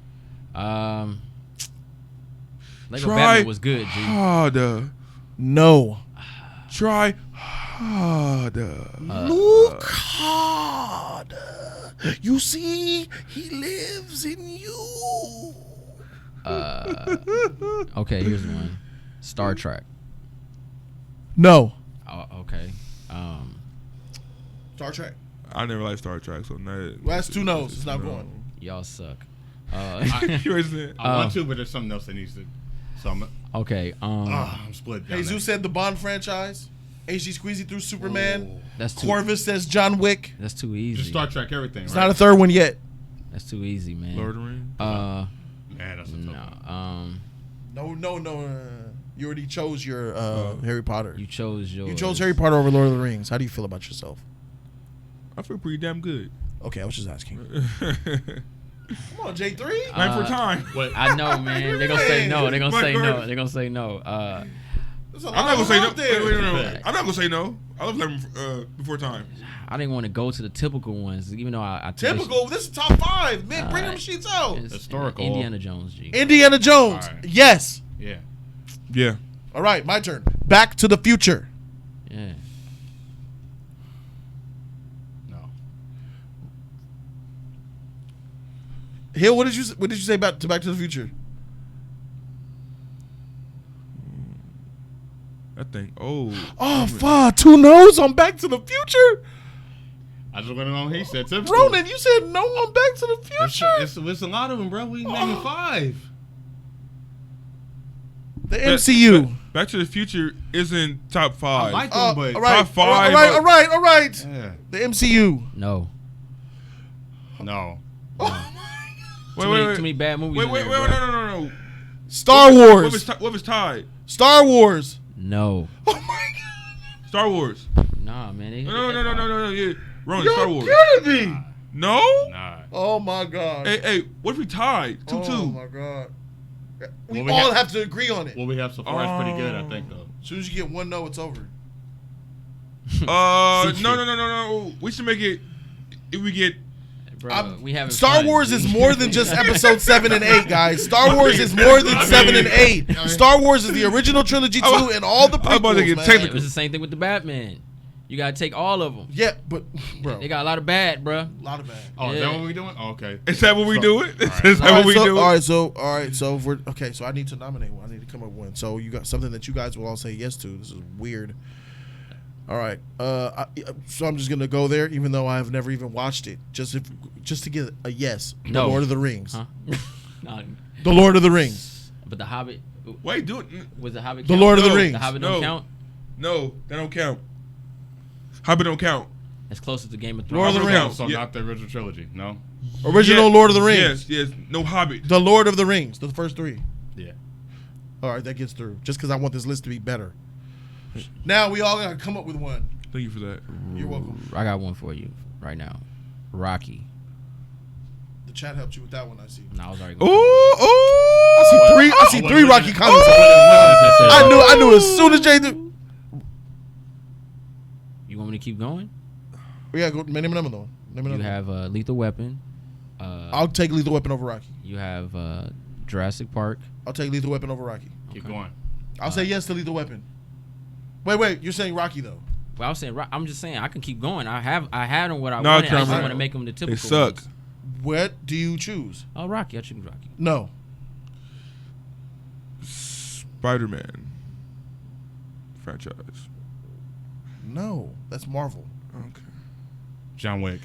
Lego Try Batman was good, G. harder. No. Try harder. Look harder. You see, he lives in you. Okay, here's one. Star Trek. No. Oh, okay. Star Trek. I never liked Star Trek, so Well, that's two no's. It's not going. Y'all suck. You understand? I want to, but there's something else that needs to. So Okay. I'm split. down Jesus there. said the Bond franchise. HG Squeezy through Superman. That's too. Corvus says John Wick. That's too easy. Just Star Trek, everything. It's right? not a third one yet. That's too easy, man. Lord of the Rings. Man, that's a tough one. No. You already chose your Harry Potter. You chose yours. You chose Harry Potter over Lord of the Rings. How do you feel about yourself? I feel pretty damn good. Okay, I was just asking. Time Come on, J3. for time. What? I know, man. They're gonna say no. They're gonna My say no. God. They're gonna say no. There's a I'm lot not gonna of say them no. out there. Wait, no. I'm not gonna say no. I love them before time. I didn't want to go to the typical ones, even though I Typical. This is top 5. Man, bring them sheets out. It's Historical. Indiana Jones, G. Indiana Jones. All right. Yes. Yeah. Yeah. All right, my turn. Back to the Future. Yeah. No. Hill, what did you say about Back to the Future? I think. Oh. Oh, fuck. 2 no's on Back to the Future? I just went on. He said typical. Ronan, you said no on Back to the Future? It's a lot of them, bro. We naming 5. The MCU. Back to the Future isn't top 5. I like them, but all right, top 5. all right. yeah. The MCU. No. No. Too many bad movies. Wait, in there, bro. no. Star Wars. What was tied? Star Wars. No. Oh my god. Star Wars. Nah, man. No. Yeah. Ron, You're Star Wars. kidding me. No? Nah. Oh my god. Hey, what if we tied? 2-2. Oh my god. We Well, we all have- have to agree on it. What we have so far is pretty good, I think, though. As soon as you get 1 no, it's over. No. We should make it. If we get. Bro, we have Star Wars is more than just episode 7 and 8, guys. Star Wars is more than 7 and 8. Star Wars is the original trilogy too, and all the I was about to prequels, get man. technical. It was the same thing with the Batman. You gotta take all of them. Yeah, but bro, They got a lot of bad, bro. a lot of bad. Oh, is Yeah. that what we doing? Oh, okay. Is that what we So- do it? all right. Is that what we do? All right. So if we're okay. So I need to nominate one. I need to come up with one. So you got something that you guys will all say yes to. This is weird. All right. So I'm just gonna go there, even though I have never even watched it, just to get a yes. The No. Lord of the Rings. Huh? No, The Lord of the Rings. but the Hobbit Wait, do it. was the Hobbit. The count? Lord of the No. Rings. The Hobbit No. don't count. No, that don't count. Hobbit don't count. That's closer to Game of Lord Thrones. of the Hobbit Rings. So Yeah. not the original trilogy, no? Original Yeah. Lord of the Rings. Yes. No Hobbit. The Lord of the Rings. The first 3. Yeah. All right, that gets through. Just because I want this list to be better. Now we all gotta come up with one. Thank you for that. You're welcome. I got one for you right now. Rocky. The chat helped you with that one. I see. No, I was already Ooh, going. ooh. I see 3 Rocky comments. Oh! I knew as soon as Jay did. You want me to keep going? We gotta go. Name another one. Name You another one. have Lethal Weapon. I'll take Lethal Weapon over Rocky. You have Jurassic Park. I'll take Lethal Weapon over Rocky. Keep going. I'll say yes to Lethal Weapon. Wait. You're saying Rocky though? Well, I was saying, I'm just saying I can keep going. I had them what I Nah, wanted. I just Cameron. want to make them the typical. They suck. ones. What do you choose? Oh, Rocky. I choose Rocky. No. Spider-Man franchise. No. That's Marvel. Okay. John Wick.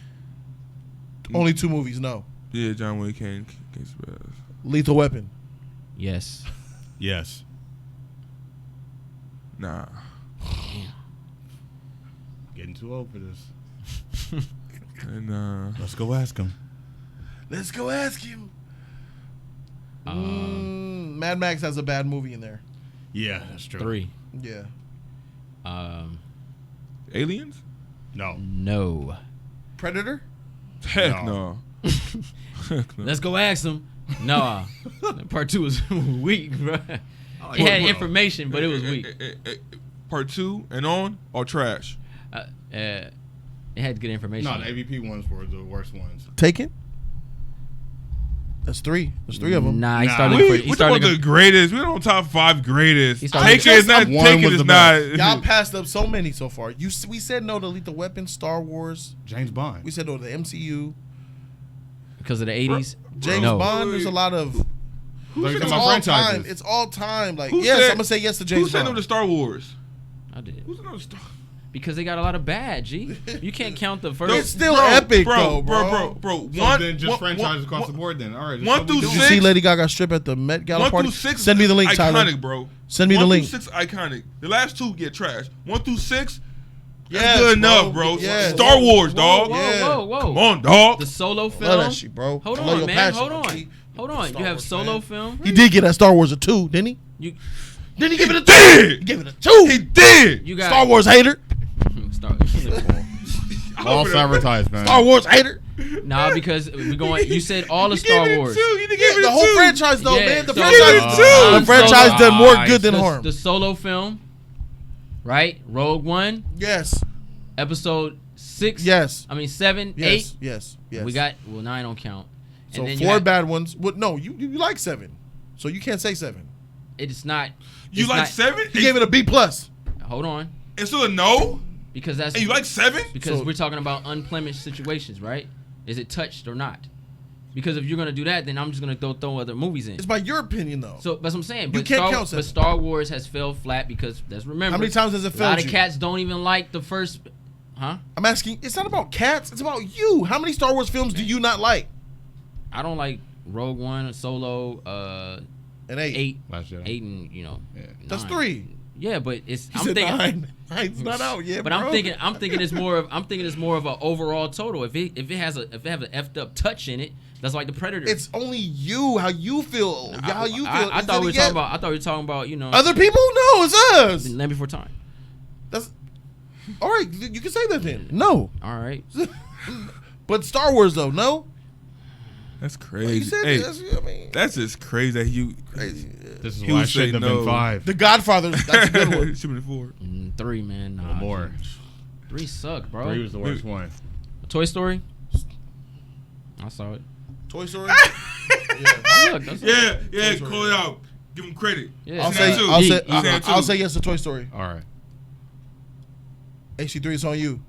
Only 2 movies. No. Yeah, John Wick can't surpass. Lethal Weapon. Yes. Yes. Nah. Getting too old for this. And Let's go ask him. Let's go ask him. Mad Max has a bad movie in there. Yeah, that's true. 3. Yeah. Aliens? No. No. Predator. Heck No. no. Heck no. Let's go ask them. No, part 2 was weak, bro. It had information, but it was weak. Part 2 and on are trash. It had good information. No, the AVP ones were the worst ones. Taken? That's 3. There's 3 of them. Nah, he Nah. started. We talking about the greatest. We don't top 5 greatest. He started- Taken is not. One Taken was is the not. best. Y'all passed up so many so far. We said no to Lethal Weapon, Star Wars. James Bond. We said no to the MCU. because of the 80s. James No. Bond, there's a lot of. Those It's are my all time. franchises. It's all time. Like, Who yes, said- I'm going to say yes to Who James said no Bond. to Star Wars? I did. Who's no to Star? Because they got a lot of bad, G. You can't count the first. It's still epic, though, bro. bro. So then just franchises across the board then. All right. that's one what we through doing. Did you see Lady Gaga strip at the Met Gala 1 party? through 6. Send me the link, iconic, Tyler. bro. Send me the 1 link. through 6 iconic. The last 2 get trash. 1 through 6. That's Yes, good bro. enough, bro. Yes. Star Wars, Whoa, dog. whoa, Yeah. whoa, whoa. Come on, dog. The solo film. Love that shit, bro. Hold I love on, your man. passion, Hold on. G. Hold on. Star You have Wars solo fan. film. He did get that Star Wars a 2, didn't he? You Didn't he give it a 2? did. He gave it a 2. He did. you got Star Wars hater. Star, False advertised, man. Star Wars hater. nah, because we going. You said all the He gave Star it a Wars. 2. He didn't Yeah, give it the a whole 2. franchise, though, Yeah, man. The so- franchise, Two. the franchise done more good than the, harm. The solo film, right? Rogue One, Yes, episode 6. yes, 7, yes, 8. yes, yes. We got 9 don't count. so then 4 got- bad ones. Well, no, you like 7, so you can't say 7. It's not. You it's like not- 7? He gave it a B plus. Hold on, And still a no? because that's And you like 7? because So- we're talking about unblemished situations, right? Is it touched or not? Because if you're gonna do that, then I'm just gonna throw other movies in. It's by your opinion, though. So that's what I'm saying. You But can't Star, count but seven. Star Wars has fell flat because let's remember. How many times has it a lot failed of you? cats don't even like the first. Huh? I'm asking. It's not about cats. It's about you. How many Star Wars films do you not like? I don't like Rogue One, Solo, An 8. 8, Last Jedi. 8, and Yeah. That's 9. 3. Yeah, but it's. He I'm said thinking. 9. 9's not out yet, But bro. I'm thinking it's more of an overall total. If it has an effed up touch in it, that's like the Predator. It's only you. How you feel. How you feel. I Is thought it we were a talking yes? about. I thought we were talking about. Other people? No, it's us. Land Before Time. That's all right. You can say that then. No, All right. but Star Wars though. No. That's You crazy. said Hey, that's, I mean, that's just crazy that you. crazy. This is He why would it shouldn't say have been no. 5. The Godfather. That's a good one. Should have been 4. 3, man. Nah, Or more. 3 suck, bro. 3 was the worst one. Toy Story. I saw it. Toy Story. Look, that's Yeah, Story. call it out. Give him credit. Yeah. I'll He's say. saying two. I'll He's say. saying two. I'll say yes to Toy Story. All right. HC3 is on you.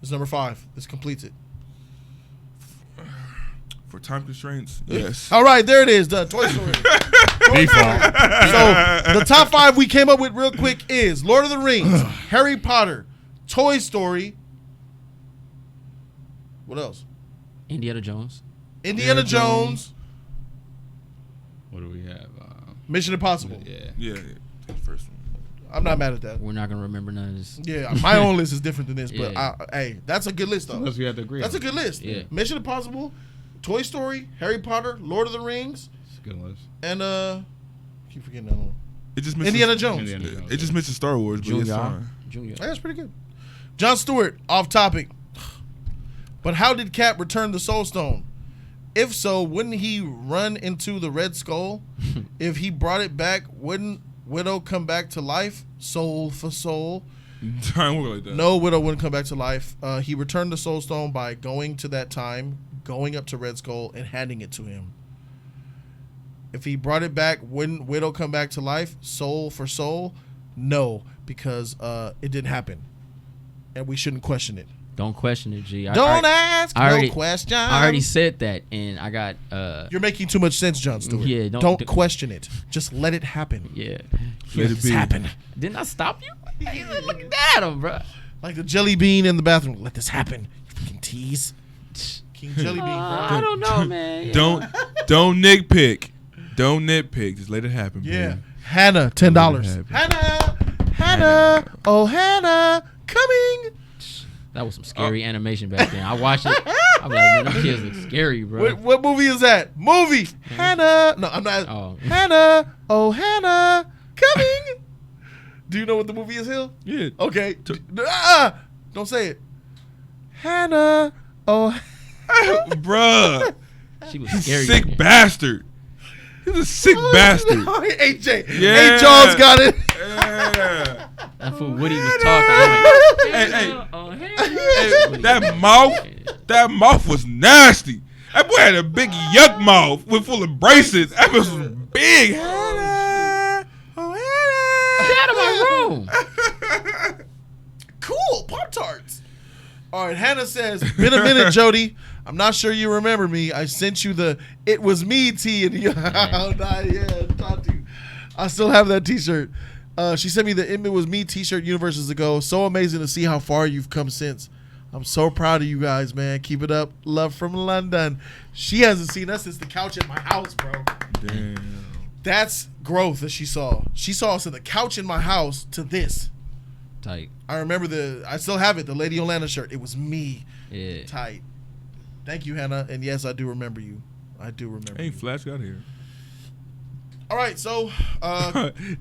It's number 5. This completes it. For time constraints, yes. All right, there it is. The Toy Story. Default. So the top 5 we came up with real quick is Lord of the Rings, Harry Potter, Toy Story. What else? Indiana Jones. Indiana Jones, What do we have? Mission Impossible. Yeah. Yeah, the first one. I'm not mad at that. We're not gonna remember none of this. Yeah, my own list is different than this, but Yeah. hey, that's a good list though. Unless we had to agree. That's on a good list. Yeah. Mission Impossible, Toy Story, Harry Potter, Lord of the Rings, It's a good list. and keep forgetting that one. It just misses, Indiana Jones. Indiana Jones. It just misses Star Wars, but it's fine. Junior. Hey, that's pretty good. John Stewart, off topic. But how did Cap return the Soul Stone? If so, wouldn't he run into the Red Skull? If he brought it back, wouldn't Widow come back to life? Soul for soul. Don't work like that. No, Widow wouldn't come back to life. He returned the Soul Stone by going to that time, going up to Red Skull, and handing it to him. If he brought it back, wouldn't Widow come back to life? Soul for soul? No, because it didn't happen. And we shouldn't question it. Don't question it, G. Don't ask I already- no question. I already said that, and I got You're making too much sense, John Stewart. Yeah, don't question it. Just let it happen. yeah. Let it be. Happen. Didn't I stop you? You looking at him, bro. Like the jelly bean in the bathroom. Let this happen. You fucking tease. King Jelly Bean, bro. I don't know, man. Don't nitpick. Don't nitpick. Just let it happen. Yeah. man. Hannah, $10. Let it Hannah, oh Hannah, coming. That was some scary animation back then. I watched it. I'm like, man, them kids look scary, bro. What movie is that? Movie. Hannah. No, I'm not. Oh. Hannah, oh Hannah, coming. Do you know what the movie is, Hill? Yeah. Okay. Don't say it. Hannah, oh. Bruh. She was scary. Sick bastard. He's a sick bastard. AJ. Yeah. Hey, Jaws got it. Yeah. That fool Woody was talking. Hey, that mouth was nasty. That boy had a big yuck mouth with full of braces. That was big. Hannah. Oh, Get out of my room. Cool. Pop-Tarts. All right. Hannah says, been a minute, Jody. I'm not sure you remember me. I sent you the "It Was Me" tee, and talk to you. I still have that T-shirt. She sent me the "It Was Me" T-shirt universes ago. So amazing to see how far you've come since. I'm so proud of you guys, man. Keep it up. Love from London. She hasn't seen us since the couch at my house, bro. damn. That's growth that she saw. She saw us in the couch in my house to this. Tight. I remember I still have it, the Lady Olana shirt. It was me. Yeah. Tight. Thank you, Hannah. And yes, I do remember you. I do remember Hey, you. Flash got here. All right, so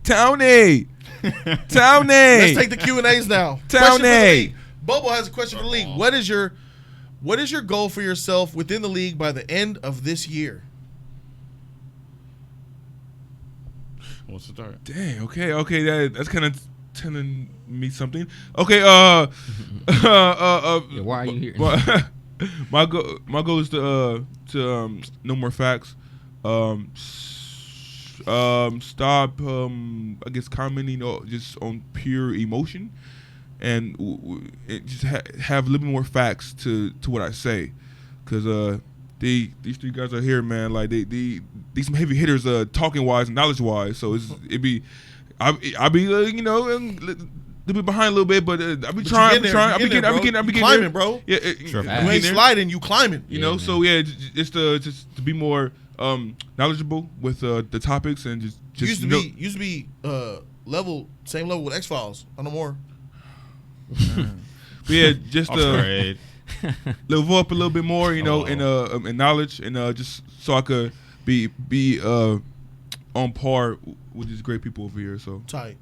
Tony. let's take the Q&As now. Tony. Question for the league. Bobo has a question for the league. What is your goal for yourself within the league by the end of this year? What's the start? Dang. Okay. That's kind of telling me something. Okay. Yeah, why are you here? My goal is to know more facts. Stop. I guess commenting just on pure emotion, and just have a little bit more facts to what I say, because these three guys are here, man. Like these some heavy hitters, talking wise and knowledge wise. So I'll be a bit behind a little bit, but I'll be trying. I'll be getting climbing, there. bro. Yeah, Sure. You ain't sliding, you climbing. You know, man. so yeah, just to be more knowledgeable with the topics and just used to be same level with X-Files. No more. But yeah, just Afraid. level up a little bit more, in knowledge, and just so I could be on par with these great people over here. So Tight.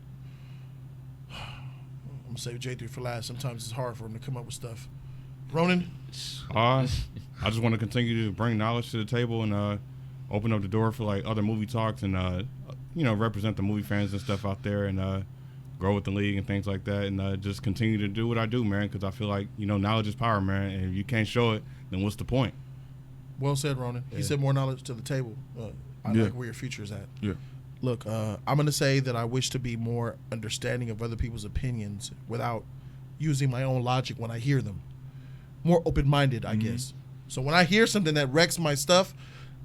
I'm gonna save J3 for last. Sometimes it's hard for him to come up with stuff. Ronan. I just want to continue to bring knowledge to the table and open up the door for like other movie talks and represent the movie fans and stuff out there and grow with the league and things like that and just continue to do what I do, man, because I feel like knowledge is power, man, and if you can't show it, then what's the point? Well said, Ronan. He said more knowledge to the table. I like where your future is at. yeah. Look, I'm going to say that I wish to be more understanding of other people's opinions without using my own logic when I hear them. More open-minded, I guess. So when I hear something that wrecks my stuff,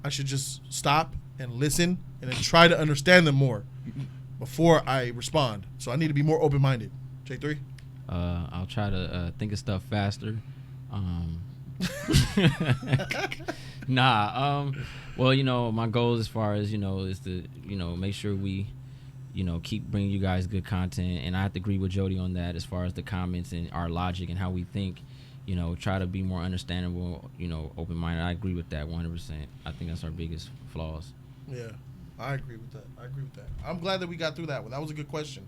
I should just stop and listen and then try to understand them more before I respond. So I need to be more open-minded. J3? I'll try to think of stuff faster. Well, my goal as far as, is to, make sure we, keep bringing you guys good content. And I have to agree with Jody on that as far as the comments and our logic and how we think, try to be more understandable, open-minded. I agree with that 100%. I think that's our biggest flaws. Yeah, I agree with that. I'm glad that we got through that one. That was a good question.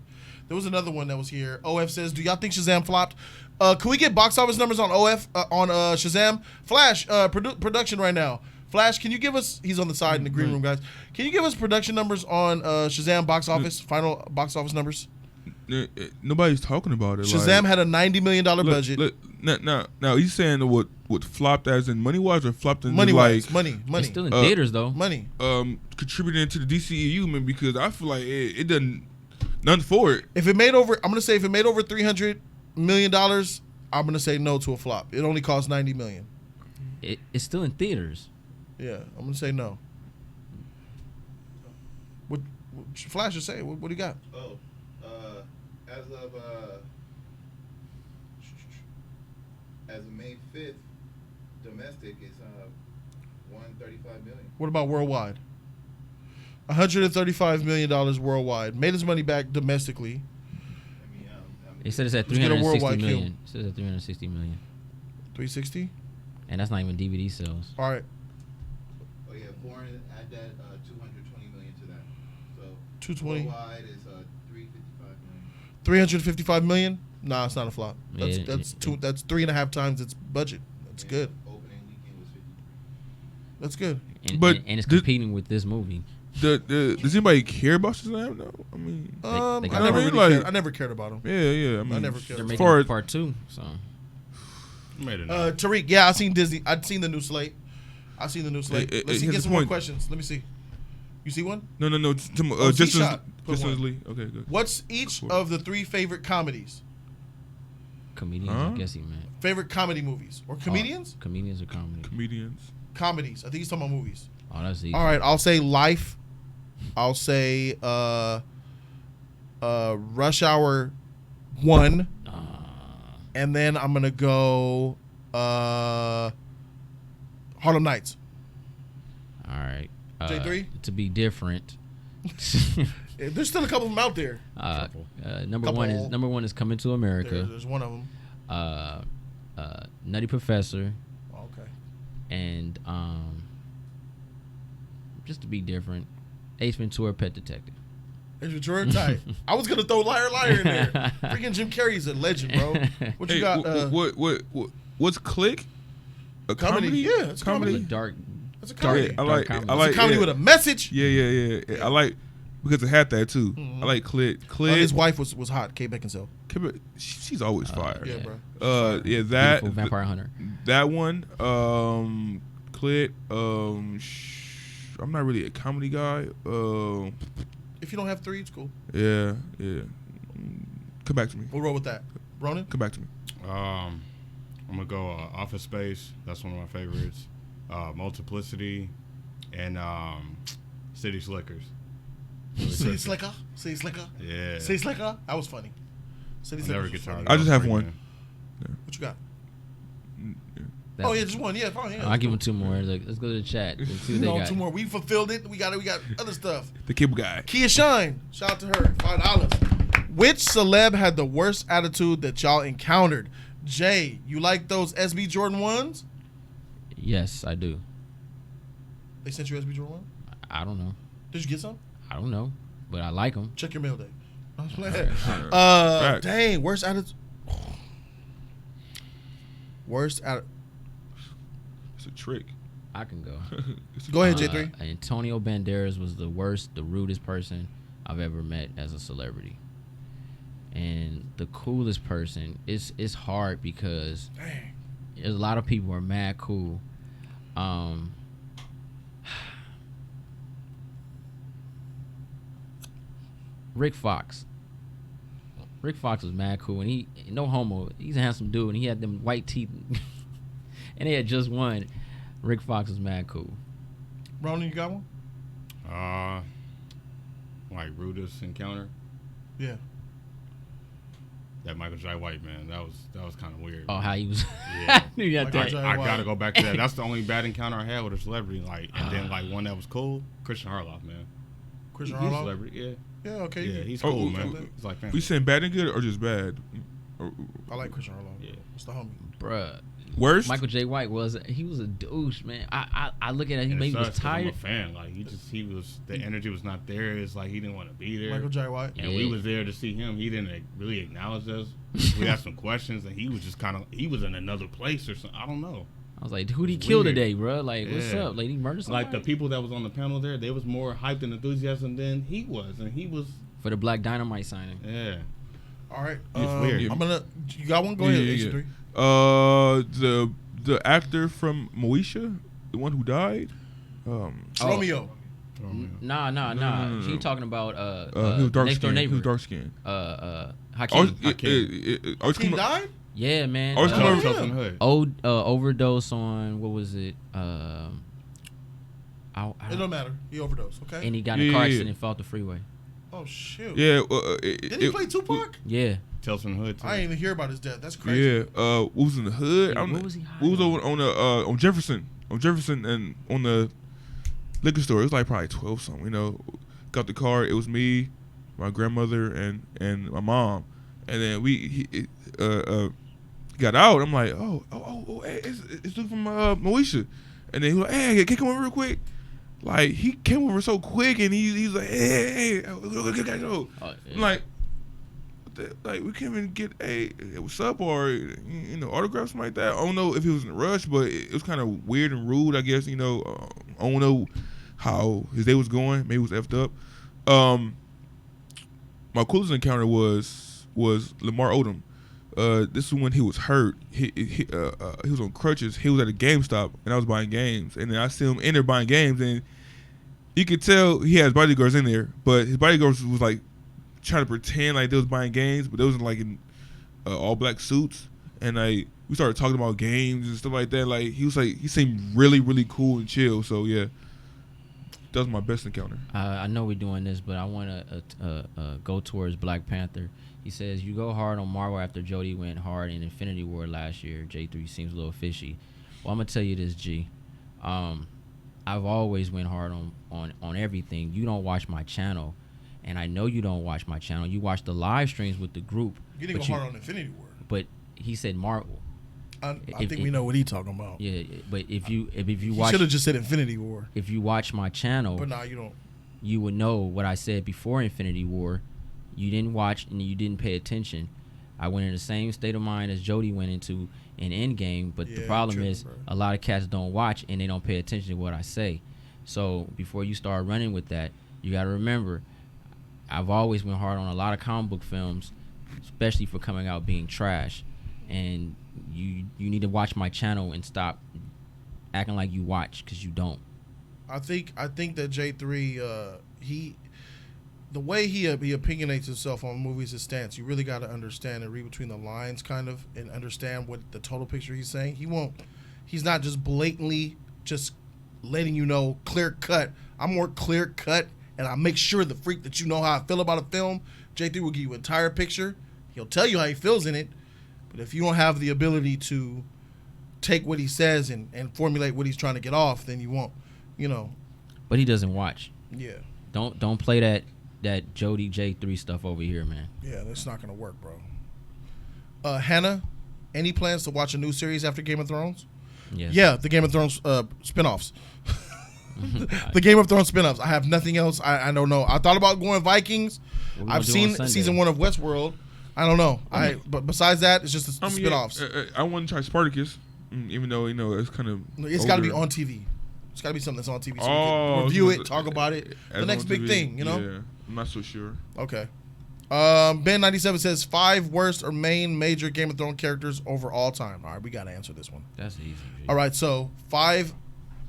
There was another one that was here. OF says, do y'all think Shazam flopped? Can we get box office numbers on Shazam? Flash, production right now. Flash, can you give us, he's on the side in the green room, guys. Can you give us production numbers on Shazam box office, final box office numbers? Nobody's talking about it. Shazam had a $90 million budget. Now he's saying what flopped as in money wise or flopped in Money-wise, money. It's still in theaters, though. Money. Contributing to the DCEU, man, because I feel like it doesn't nothing for it. If it made over $300 million, I'm gonna say no to a flop. It only cost $90 million. It's still in theaters. Yeah, I'm gonna say no. What Flash is saying? What do you got? As of May 5th, domestic is $135 million. What about worldwide? $135 million worldwide. Made his money back domestically. He said it's at Let's get a 360 worldwide million. Q. It says at 360 million. 360? And that's not even DVD sales. All right. Oh yeah, foreign, add that 220 million to that. So 220. worldwide is 355 million. 355 million? Nah, it's not a flop. That's Yeah, that's 3.5 times its budget. That's good. Opening weekend was 53. That's good. But and it's the- competing with this movie. Does anybody care about Shazam? No, I mean, they I got never it. really Like- cared. I never cared about him. yeah. I mean, never cared. They're As making far as- part 2, so Made it. Tariq, yeah, I seen Disney. I'd seen the new slate. I seen the new slate. Let's see, here's get the some more point. questions. Let me see. You see one? no. Z Just Shot put one. Lee. Okay, good. What's each of the 3 favorite comedies? comedians, Huh? I guess he meant. Favorite comedy movies or comedians? Comedians or comedy? Comedians. Comedies. I think he's talking about movies. Oh, that's easy. All right, I'll say Life. I'll say Rush Hour 1, and then I'm gonna go Harlem Nights. All right. J3? To be different. There's still a couple of them out there. Number Couple. one is Coming to America. There's one of them. Nutty Professor, Okay. and just to be different, Ace Ventura, Pet Detective. Ace Ventura, tight. I was gonna throw Liar in there. Freaking Jim Carrey's a legend, bro. What you got? What's Click? A Comedy? comedy? Yeah, it's It's a comedy. dark. It's a Yeah, comedy. I like. comedy. I like It's a comedy yeah. with a message. Yeah. I like because it had that too. I like Click. Click. His wife was hot. Kate Beckinsale. She's always fire. Yeah, Yeah. bro. Yeah, that Beautiful Vampire Hunter. that one. Click. I'm not really a comedy guy. If you don't have 3, it's cool. Yeah. Come back to me. We'll roll with that. Ronan? Come back to me. I'm gonna go Office Space. That's one of my favorites. Multiplicity, and City Slickers. City Slicker. Yeah. City Slicker. That was funny. City I Slicker. never get tired. of I just those have three, one. man. What you got? That- Oh yeah, just one. Yeah, fine. Yeah. I'll give him 2 more. Let's go to the chat and see what they No, got. 2 more. We fulfilled it. We got other stuff. The cable guy. Kia Shine. Shout out to her. $5. Which celeb had the worst attitude that y'all encountered? Jay, you like those SB Jordan 1s? Yes, I do. They sent you SB Jordan 1? I don't know. Did you get some? I don't know, but I like them. Check your mail day. I was playing. Facts. Dang, worst attitude. Worst attitude. It's a trick. I can go. Go ahead, J3. Antonio Banderas was the worst, the rudest person I've ever met as a celebrity. And the coolest person, it's hard because Dang. there's a lot of people are mad cool. Rick Fox. Rick Fox was mad cool, and he no homo. He's a handsome dude, and he had them white teeth, and they had just won. Rick Fox was mad cool. Ronan, you got one? Like rudest encounter. Yeah. That Michael J. White, man, that was kind of weird. Oh, how he was. Yeah. I knew you had Michael that. J. I White. gotta go back to that. That's the only bad encounter I had with a celebrity. Like, and then like one that was cool, Christian Harloff, man. Christian He's a Harloff? celebrity, yeah. Yeah, okay. Yeah, he's Oh, cool, okay. man. He's like, man. We saying bad and good or just bad? I like Christian Harloff. Yeah. It's the homie. Bruh. Worst? Michael J. White was a douche, man. I look at it, he And it maybe was sucks 'cause I'm a tired. fan. Like he was the energy was not there. It's like he didn't want to be there. Michael J. White. And Yeah. we was there to see him. He didn't really acknowledge us. We asked some questions, and he was just he was in another place or something. I don't know. I was like, who'd he It's kill weird. today, bro? Like, what's Yeah. up? Like, he murdered somebody? Like the people that was on the panel there, they was more hyped and enthusiasm than he was, and he was, For the Black Dynamite signing. yeah. All right. It's weird. I'm gonna. You got one? Go Yeah, ahead. yeah, H3. The actor from Moesha, the one who died. Romeo. Nah. no. He talking about He was dark next door skinned. He neighbor. was dark skinned. Hakeem. He died? Yeah, man. Always come Oh, over- Chelsea Hood. Overdose on what was it? It don't matter. He overdosed. Okay. And he got in a Yeah, car yeah, accident yeah. and fell off the freeway. Oh shoot. Yeah. Did he play Tupac? Yeah. Chelsea Hood too. I didn't even hear about his death. That's crazy. Yeah. What was in the hood? Yeah, I don't what know. was he What was hiding? on Jefferson? On Jefferson and on the liquor store. It was like probably 12 something. You know, got the car. It was me, my grandmother, and my mom. And then we got out. I'm like, hey, it's dude from Moesha. And then he was like, hey, can you come over real quick? Like he came over so quick, and he's like, hey, go. Oh, yeah. I'm like, what like we can't even get a what's up or autograph, something like that. I don't know if he was in a rush, but it was kind of weird and rude. I guess I don't know how his day was going. Maybe it was effed up. My coolest encounter was Lamar Odom. This is when he was hurt. He was on crutches. He was at a GameStop, and I was buying games. And then I see him in there buying games, and you could tell he has bodyguards in there, but his bodyguards was like trying to pretend like they was buying games, but they was like in all black suits. And like we started talking about games and stuff like that. Like he seemed really, really cool and chill. So yeah, that was my best encounter. I know we're doing this, but I want to go towards Black Panther. He says, you go hard on Marvel after Jody went hard in Infinity War last year. J3 seems a little fishy. Well, I'm going to tell you this, G. I've always went hard on everything. You don't watch my channel, and I know you don't watch my channel. You watch the live streams with the group. You didn't go hard on Infinity War. But he said Marvel. I think we know what he's talking about. Yeah, but if you watch, you should have just said Infinity War. If you watch my channel, but nah, you don't. You would know what I said before Infinity War. You didn't watch and you didn't pay attention. I went in the same state of mind as Jody went into in Endgame, but the problem is a lot of cats don't watch and they don't pay attention to what I say. So before you start running with that, you got to remember, I've always went hard on a lot of comic book films, especially for coming out being trash. And you need to watch my channel and stop acting like you watch, because you don't. I think that J3 the way he opinionates himself on movies, his stance, you really got to understand and read between the lines kind of and understand what the total picture he's saying. He's not just blatantly just letting you know clear cut. I'm more clear cut, and I make sure the freak that you know how I feel about a film. J3 will give you an entire picture. He'll tell you how he feels in it, but if you don't have the ability to take what he says and formulate what he's trying to get off, then you won't, But he doesn't watch. Yeah. Don't play that Jody J3 stuff over here, man. Yeah, that's not gonna work, bro. Hannah, any plans to watch a new series after Game of Thrones? Yes. Yeah, the Game of Thrones spinoffs. The Game of Thrones spinoffs. I have nothing else. I don't know. I thought about going Vikings. I've seen season 1 of Westworld. I don't know. But besides that, it's just the spinoffs. I want to try Spartacus, even though it's kind of. It's got to be on TV. It's got to be something that's on TV. So we can review it, talk about it. The next big thing, Yeah, I'm not so sure. Okay. Ben97 says 5 worst or main major Game of Thrones characters over all time. All right, we got to answer this one. That's easy. All right, so 5.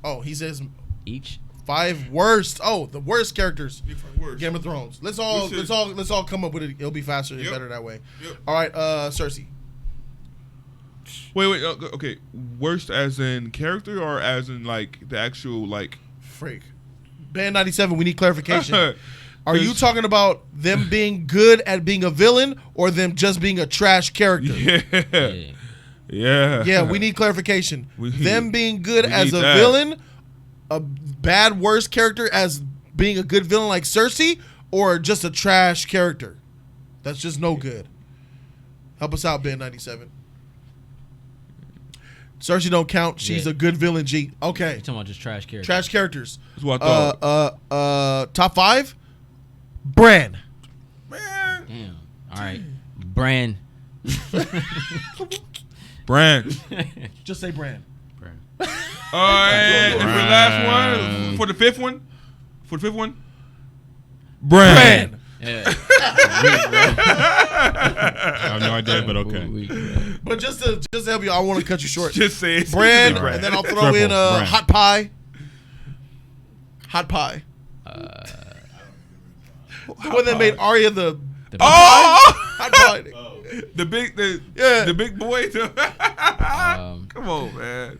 Oh, he says each 5 worst. Oh, the worst characters. Worst. Game of Thrones. Let's all come up with it. It'll be faster and better that way. Yep. All right, Cersei. Wait. Okay, worst as in character or as in like the actual like. Freak. Ben97, we need clarification. Are you talking about them being good at being a villain or them just being a trash character? Yeah. Yeah, we need clarification. Them being good as a villain, a bad worst character as being a good villain like Cersei, or just a trash character that's just no good. Help us out, Ben97. Cersei don't count. She's a good villain, G. Okay. You're talking about just trash characters. Trash characters. That's what I thought. Top 5? Bran. Man. Damn. All right. Bran. Just say Bran. All right. And for the last one, for the fifth one, Bran. Yeah. I have no idea, but okay. But just to help you, I want to cut you short. Just say it. Bran, Bran. and then I'll throw in Bran. hot pie. Hot pie. The one that made Arya the hot pie. The big boy. Come on, man.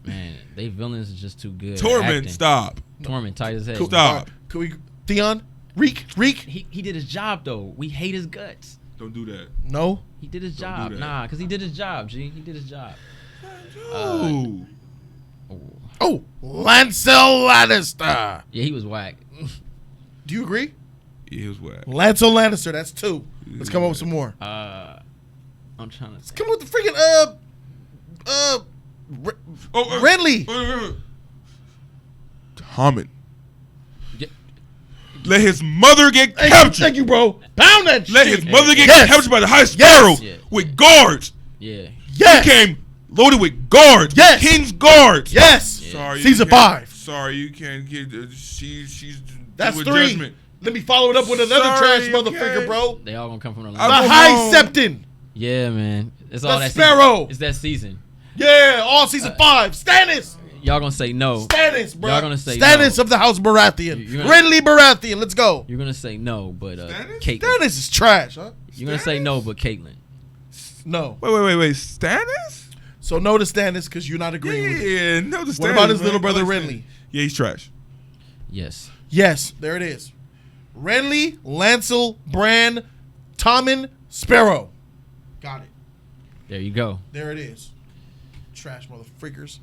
Man, they villains are just too good. Tormund, stop. Tormund, tight as hell. Stop. Could we, Theon? Reek? He did his job though. We hate his guts. Don't do that. No. He did his Don't job. do that. Nah, because he did his job, G. He did his job. Oh. Oh, Lancel Lannister. Yeah, he was whack. Do you agree? Yeah, he was whack. Lancel Lannister. That's 2. Let's come up with some more. I'm trying to. Come up with the freaking Renly. Hammond. Let his mother get captured. Thank you, bro. Pound that Let shit. his mother get Yes. captured by the High Sparrow Yes. with guards. Yeah. Yes. He came loaded with guards. Yes. King's guards. Yes. Yeah. Sorry, Season you can't- 5. Sorry, you can't get. She's That's with 3. Judgment. Let me follow it up with another Sorry, trash you motherfucker, can't. bro. They all gonna come from the The I line. go High home. Septon. Yeah, man. It's The all that Sparrow. season. It's that season. Yeah, all season 5. Stannis. Y'all gonna say no. Stannis, bro. Y'all gonna say Stannis no. of the House Baratheon. You're gonna- Renly Baratheon. Let's go. You're gonna say no, but Stannis? Caitlyn. Stannis is trash, huh? You're gonna say no, but Caitlyn. No. Wait. Stannis? So no to Stannis because you're not agreeing with it. Yeah, no. The What about his Stannis, little man. brother I like Renly? Stannis. Yeah, he's trash. Yes. Yes, there it is. Renly, Lancel, Bran, Tommen, Sparrow. Got it. There you go. There it is. Trash motherfuckers.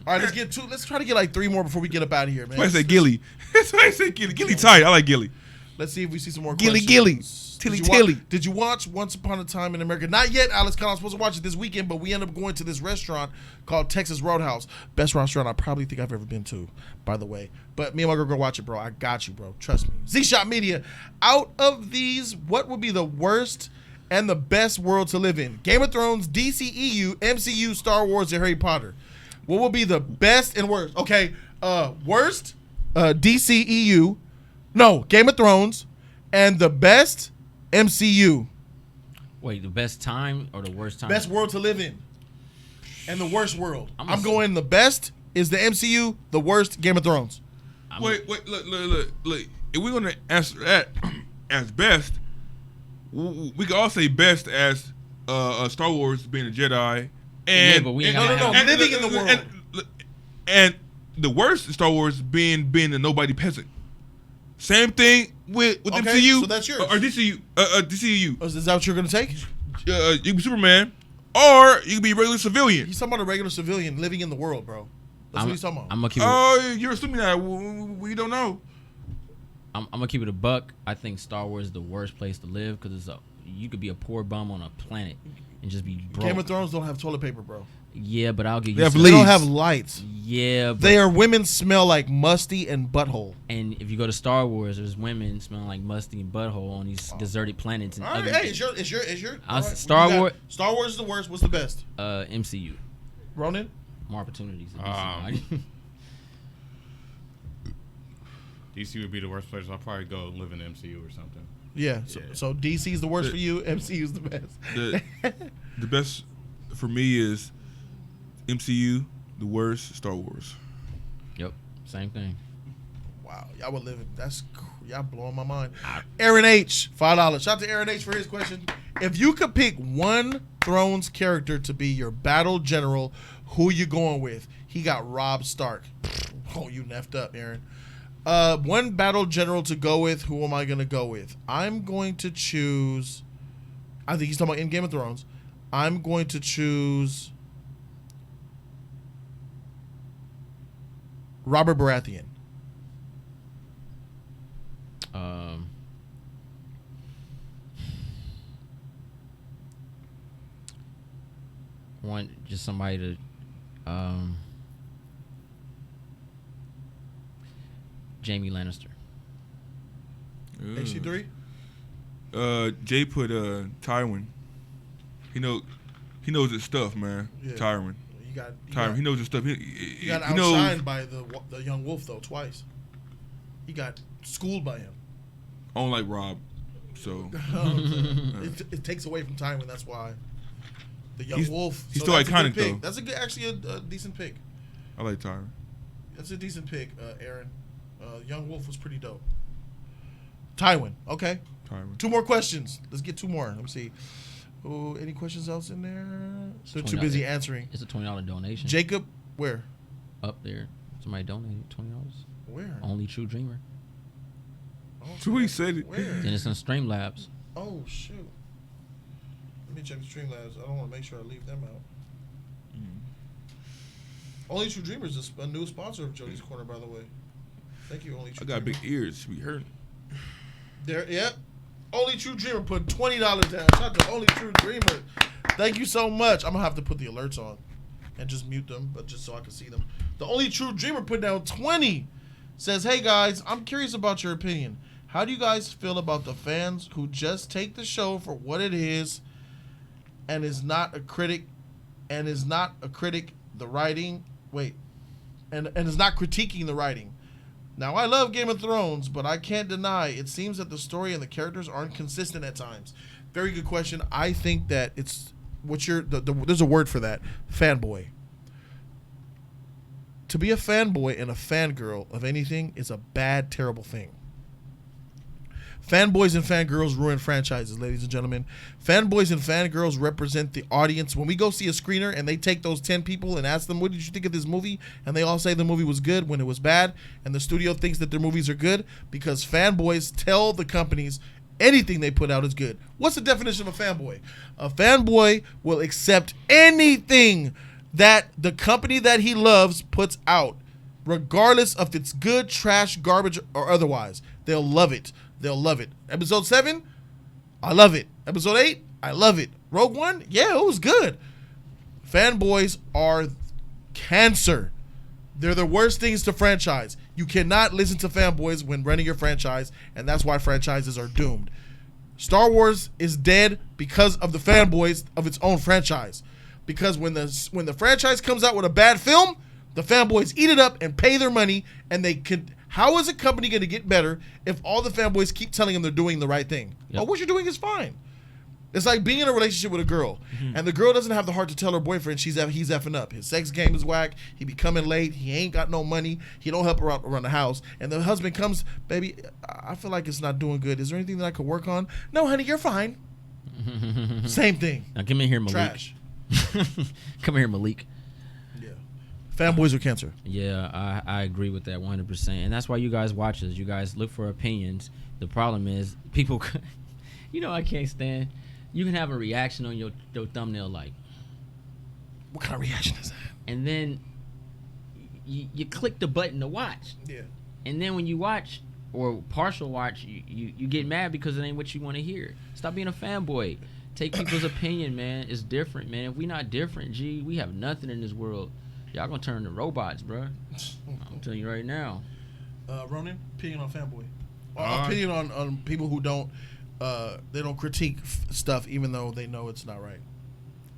All right, let's try to get like 3 more before we get up out of here, man. That's why I say Gilly. That's why I say Gilly. Gilly tight. I like Gilly. Let's see if we see some more Gilly, questions. Gilly. Did you Tilly. Did you watch Once Upon a Time in America? Not yet, Alex. I was supposed to watch it this weekend, but we ended up going to this restaurant called Texas Roadhouse. Best restaurant I probably think I've ever been to, by the way. But me and my girl go watch it, bro. I got you, bro. Trust me. Z-Shot Media. Out of these, what would be the worst and the best world to live in? Game of Thrones, DCEU, MCU, Star Wars, or Harry Potter? What would be the best and worst? Okay, worst, DCEU. No, Game of Thrones. And the best, MCU. Wait, the best time or the worst time? Best world to live in. And the worst world. I'm I'm gonna going the best is the MCU, the worst, Game of Thrones. Wait, look. If we're gonna answer that as best, we can all say best as Star Wars being a Jedi, and Yeah, but we ain't No, gotta no, no. have- Living in the world. and the worst Star Wars being a nobody peasant. Same thing with Okay, MCU. so that's yours. or DCU. DCU. Oh, is that what you're going to take? You can be Superman, or you can be a regular civilian. He's talking about a regular civilian living in the world, bro. That's what he's talking about. I'm gonna keep it. Oh, you're assuming that we don't know. I'm gonna keep it a buck. I think Star Wars is the worst place to live because you could be a poor bum on a planet and just be broke. Game of Thrones don't have toilet paper, bro. Yeah, but I'll get They have used to They it. don't Leaves. have lights. Yeah, but Their women smell like musty and butthole. and if you go to Star Wars, there's women smelling like musty and butthole on these deserted planets and All right, ugly. hey, it's your. I'll all say right, Star you got- Wars- Star Wars is the worst. What's the best? MCU, Ronan? more opportunities. in Um, DC. DC would be the worst place. I'll probably go live in the MCU or something. Yeah. So DC's the worst The- for you. MCU's the best. The best for me is MCU. The worst, Star Wars. Yep, same thing. Wow, y'all would live. Y'all blowing my mind. Aaron H, $5. Shout out to Aaron H for his question. If you could pick one Thrones character to be your battle general, who you going with? He got Robb Stark. Oh, you neffed up, Aaron. One battle general to go with. Who am I gonna go with? I'm going to choose. I think he's talking about in Game of Thrones. I'm going to choose Robert Baratheon. Want just somebody to Jamie Lannister. HC3. Jay put Tywin. He knows his stuff, man. Yeah. Tywin. You got He knows his stuff. He got he knows. outshined by the young wolf though twice. He got schooled by him. I don't like Rob, so It takes away from Tywin. That's why the young He's- wolf. he's still that's a good iconic, pick. though. That's actually a decent pick. I like Tywin. That's a decent pick, Aaron. Young wolf was pretty dope. Tywin. Okay. Tywin. 2 more questions. Let's get 2 more. Let me see. Oh, any questions else in there? They're too $20. busy answering. It's a $20 donation. Jacob, where? Up there, somebody donated $20. Where? Only True Dreamer. Oh, So he said it. Where? Then it's on Streamlabs. Oh shoot. Let me check the Streamlabs. I don't want to make sure I leave them out. Only True Dreamers is a new sponsor of Jody's Corner, by the way. Thank you, Only True I got Dreamer. big ears. We heard. There, yep. Only True Dreamer put $20 down. Shout out to Only True Dreamer. Thank you so much. I'm gonna have to put the alerts on and just mute them, but just so I can see them. The Only True Dreamer put down 20. says, "Hey guys, I'm curious about your opinion. How do you guys feel about the fans who just take the show for what it is and is not a critic the writing and is not critiquing the writing? Now, I love Game of Thrones, but I can't deny it seems that the story and the characters aren't consistent at times." Very good question. I think that it's there's a word for that, fanboy. To be a fanboy and a fangirl of anything is a bad, terrible thing. Fanboys and fangirls ruin franchises, ladies and gentlemen. Fanboys and fangirls represent the audience. When we go see a screener and they take those 10 people and ask them, "What did you think of this movie?" and they all say the movie was good when it was bad, and the studio thinks that their movies are good because fanboys tell the companies anything they put out is good. What's the definition of a fanboy? A fanboy will accept anything that the company that he loves puts out, regardless if it's good, trash, garbage, or otherwise. They'll love it. They'll love it. Episode 7, I love it. Episode 8, I love it. Rogue One, yeah, it was good. Fanboys are cancer. They're the worst things to franchise. You cannot listen to fanboys when running your franchise, and that's why franchises are doomed. Star Wars is dead because of the fanboys of its own franchise. Because when the franchise comes out with a bad film, the fanboys eat it up and pay their money, and they can. How is a company going to get better if all the fanboys keep telling them they're doing the right thing? Yep. Oh, what you're doing is fine. It's like being in a relationship with a girl, and the girl doesn't have the heart to tell her boyfriend he's effing up. His sex game is whack. He be coming late. He ain't got no money. He don't help her out around the house. And the husband comes, "Baby, I feel like it's not doing good. Is there anything that I could work on?" "No, honey, you're fine." Same thing. Now come in here, Malik. Trash. Come here, Malik. Yeah. Fanboys are cancer. Yeah, I agree with that 100%. And that's why you guys watch us. You guys look for opinions. The problem is people, I can't stand. You can have a reaction on your thumbnail like, What kind of reaction is that? and then you click the button to watch. Yeah. And then when you watch or partial watch, you get mad because it ain't what you want to hear. Stop being a fanboy. Take people's opinion, man. It's different, man. If we not different, we have nothing in this world. Y'all gonna turn to robots, bro. I'm telling you right now. Ronan, opinion on fanboy. Opinion on people who don't critique stuff even though they know it's not right.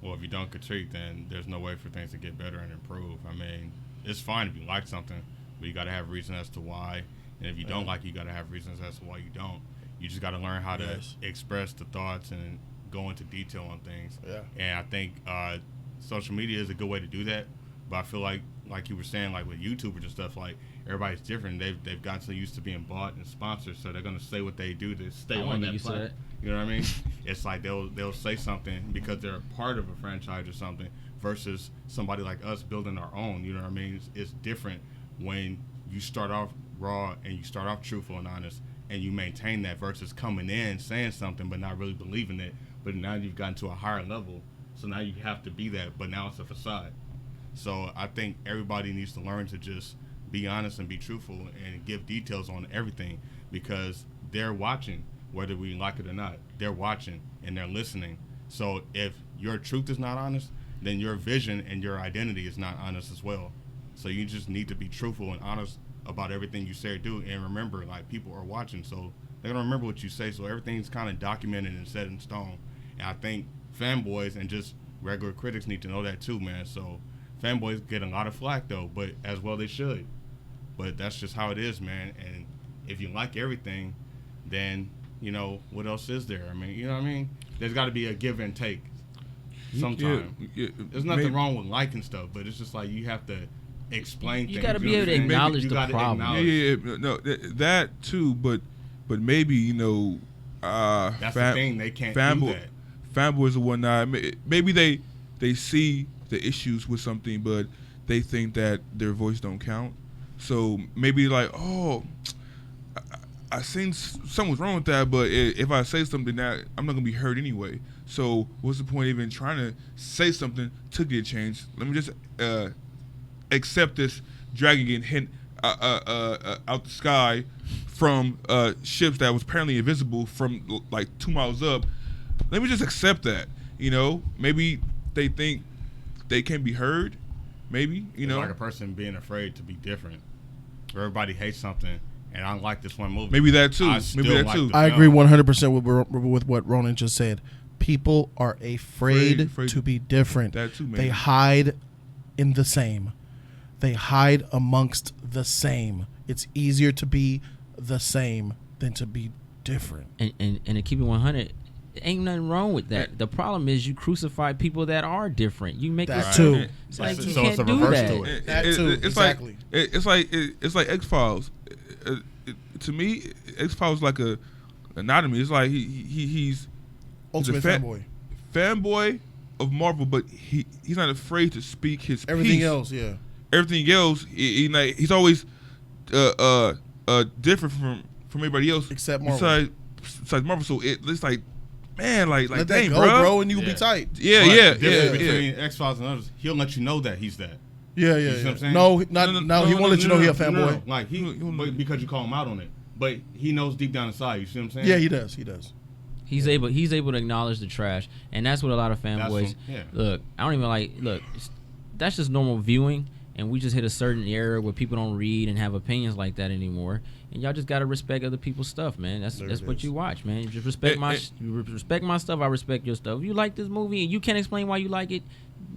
Well, if you don't critique, then there's no way for things to get better and improve. I mean, it's fine if you like something, but you got to have reason as to why. And if you don't like it, you got to have reasons as to why you don't. You just got to learn how to express the thoughts and go into detail on things. Yeah. And I think social media is a good way to do that. But I feel like you were saying, like with YouTubers and stuff, like everybody's different. They've gotten so used to being bought and sponsored, so they're gonna say what they do to stay on that platform. You know what I mean? It's like they'll say something because they're a part of a franchise or something, versus somebody like us building our own. You know what I mean? It's different when you start off raw and you start off truthful and honest, and you maintain that, versus coming in saying something but not really believing it. But now you've gotten to a higher level, so now you have to be that, but now it's a facade. So I think everybody needs to learn to just be honest and be truthful and give details on everything, because they're watching, whether we like it or not. They're watching and they're listening. So if your truth is not honest, then your vision and your identity is not honest as well. So you just need to be truthful and honest about everything you say or do. And remember, like, people are watching, so they're going to remember what you say. So everything's kind of documented and set in stone. And I think fanboys and just regular critics need to know that too, man. So fanboys get a lot of flack, though, but as well they should. But that's just how it is, man. And if you like everything, then, what else is there? I mean, you know what I mean? There's got to be a give and take sometimes. Yeah, There's nothing wrong with liking stuff, but it's just like you have to explain things. You got to be able to acknowledge the problem. Yeah, no, that too, but maybe, that's the thing, they can't do that. Fanboys and whatnot, maybe they see the issues with something, but they think that their voice don't count. So maybe like, I seen something's wrong with that, but if I say something, that I'm not gonna be heard anyway. So what's the point of even trying to say something to get change? Let me just accept this dragon getting hit out the sky from ships that was apparently invisible from like 2 miles up. Let me just accept that. Maybe they think they can be heard. Maybe, It's like a person being afraid to be different. If everybody hates something, and I like this one movie. Maybe that too. I still Maybe that like too. the I film. agree 100% with what Ronan just said. People are afraid to be different. That too, man. They hide in the same. They hide amongst the same. It's easier to be the same than to be different. And to keep it 100, ain't nothing wrong with that. The problem is you crucify people that are different. You make That it too. It's like you So can't it's a do reverse that. to it. That too, exactly. It's like X-Files. To me, X-Files is like a anatomy. It's like he's Ultimate fanboy. fanboy of Marvel, but he's not afraid to speak his Everything piece. else, yeah. Everything else, he's always different from everybody else Except Marvel. Besides Marvel, so it's like, man, like Let dang, that go, bro, and you'll be Yeah. tight. Yeah, But yeah, the difference yeah. between X-Files and others, he'll let you know that he's that. Yeah, You see what I'm saying? No, he No, won't let you know he a No, fanboy. Like but because you call him out on it, but he knows deep down inside. You see what I'm saying? Yeah, he does. He's able to acknowledge the trash, and that's what a lot of fanboys. Look, I don't even like. Look, that's just normal viewing, and we just hit a certain era where people don't read and have opinions like that anymore. And y'all just gotta respect other people's stuff, man. That's what you watch, man. You just respect respect my stuff. I respect your stuff. If you like this movie and you can't explain why you like it,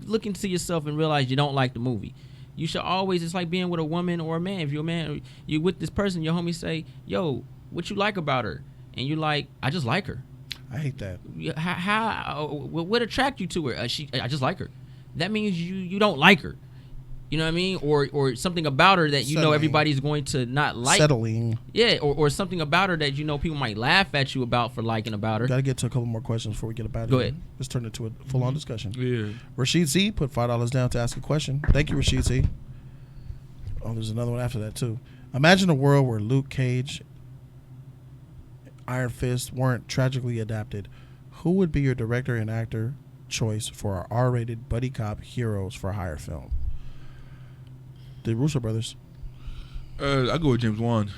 look into yourself and realize you don't like the movie. You should always. It's like being with a woman or a man. If you're a man, you with this person, your homie say, "Yo, what you like about her?" And you like, "I just like her." I hate that. What attract you to her? I just like her. That means you don't like her. You know what I mean? Or something about her that you know Settling. everybody's going to not like. Settling. Yeah, or something about her that you know people might laugh at you about for liking about her. Got to get to a couple more questions before we get about it. Go ahead. Let's turn it to a full-on discussion. Yeah. Rashid C put $5 down to ask a question. Thank you, Rashid C. Oh, there's another one after that too. Imagine a world where Luke Cage, Iron Fist weren't tragically adapted. Who would be your director and actor choice for our R-rated buddy cop heroes for hire film? The Russo brothers. I go with James Wan.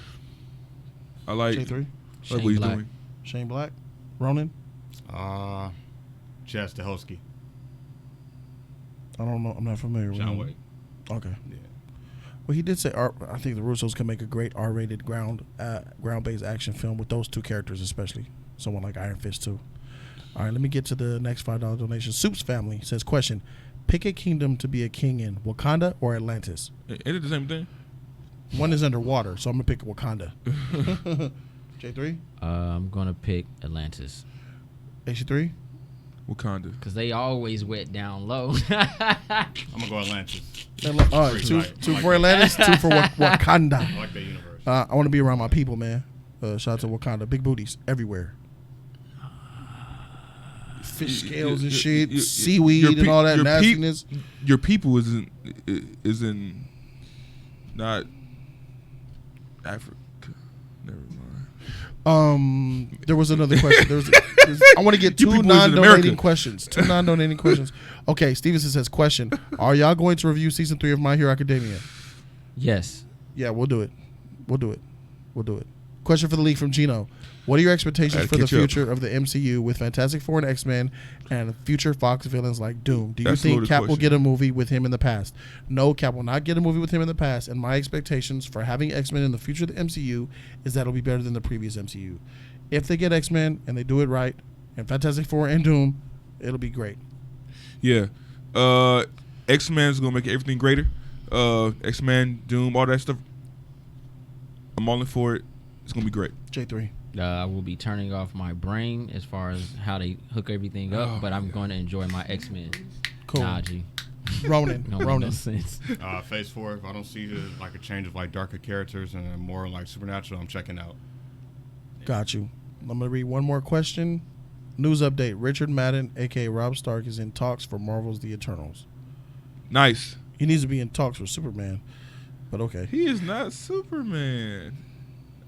I like J3. what Shane he's Black. doing. Shane Black. Ronan. Chaz Stahelski, I don't know. I'm not familiar with John him. Wick. Okay. Yeah. Well, he did say I think the Russos can make a great R-rated ground-based action film with those two characters, especially someone like Iron Fist too. All right, let me get to the next $5 donation. Soup's family says, question: pick a kingdom to be a king in, Wakanda or Atlantis? Ain't it the same thing? One is underwater, so I'm gonna pick Wakanda. J3, I'm gonna pick Atlantis AC3. Wakanda. because they always wet down low. I'm gonna go Atlantis. All right, two Like for Atlantis, two for Wakanda. I like that universe. I want to be around my people, man. Shout out to Wakanda. Big booties everywhere. Fish scales and shit, seaweed and all that nastiness. Your people is in not Africa. Never mind. There was another question. I want to get Your two people is in non-donating America. questions. Two non-donating questions. Okay, Stevenson says, question: are y'all going to review season 3 of My Hero Academia? Yes. Yeah, we'll do it. We'll do it. Question for the league from Gino: what are your expectations for the catch up. future of the MCU with Fantastic Four and X-Men and future Fox villains like Doom? Do you That's a think loaded Cap will question. get a movie with him in the past? No, Cap will not get a movie with him in the past, and my expectations for having X-Men in the future of the MCU is that it'll be better than the previous MCU. If they get X-Men and they do it right, and Fantastic Four and Doom, it'll be great. Yeah. X-Men is gonna make everything greater. X-Men, Doom, all that stuff. I'm all in for it. It's gonna be great. J3. I will be turning off my brain as far as how they hook everything up, but I'm going to enjoy my X-Men. Cool. Nah, G. Ronan. No, no sense. Phase 4. If I don't see like a change of like darker characters and more like supernatural, I'm checking out. Got you. I'm going to read one more question. News update. Richard Madden, a.k.a. Rob Stark, is in talks for Marvel's The Eternals. Nice. He needs to be in talks for Superman, but okay. He is not Superman.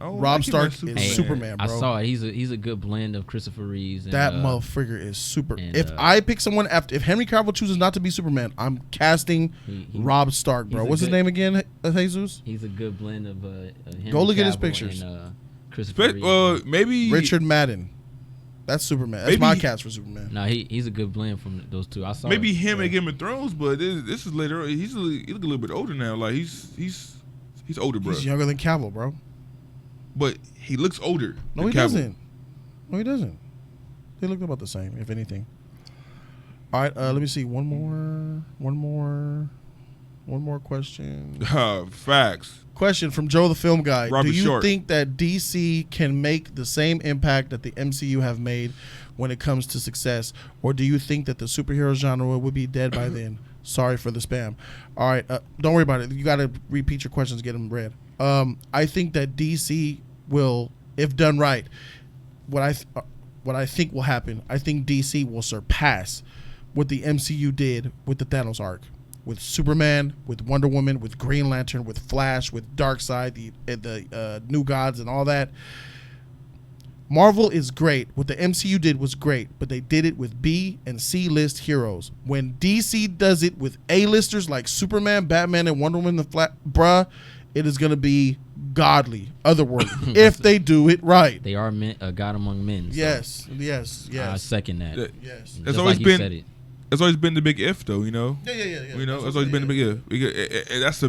Oh, Rob Stark is Superman, bro. I saw it. He's a good blend of Christopher Reeves. And, That motherfucker is super. and, If I pick someone after, if Henry Cavill chooses not to be Superman, I'm casting He- Rob Stark, bro. he's a What's his good- name again, Jesus? He's a good blend of Henry Go look at his Cavill pictures. And, Christopher Reeves. Maybe Richard Madden. That's Superman. That's Maybe my he- cast for Superman. No, he's a good blend from those two. I saw maybe it. him and Game of Thrones, but this is later. He look a little bit older now. Like he's He's older, bro. He's younger than Cavill, bro. But he looks older. No, than he Cavill. doesn't. No, he doesn't. They look about the same, if anything. All right, let me see. One more question. Facts. Question from Joe the Film Guy. Robert Do you Short. think that DC can make the same impact that the MCU have made when it comes to success? Or do you think that the superhero genre would be dead by then? Sorry for the spam. All right, don't worry about it. You got to repeat your questions, get them read. I think that DC will, if done right, what I think will happen, I think DC will surpass what the MCU did with the Thanos arc. With Superman, with Wonder Woman, with Green Lantern, with Flash, with Darkseid, the New Gods, and all that. Marvel is great. What the MCU did was great, but they did it with B and C list heroes. When DC does it with A-listers like Superman, Batman, and Wonder Woman, bruh, it is going to be godly, otherworldly, if they do it right. They are a god among men. So Yes. I second that. Yes. Just It's always like you been. said it. It's always been the big if, though. Yeah. You know, it's always been the big if. Because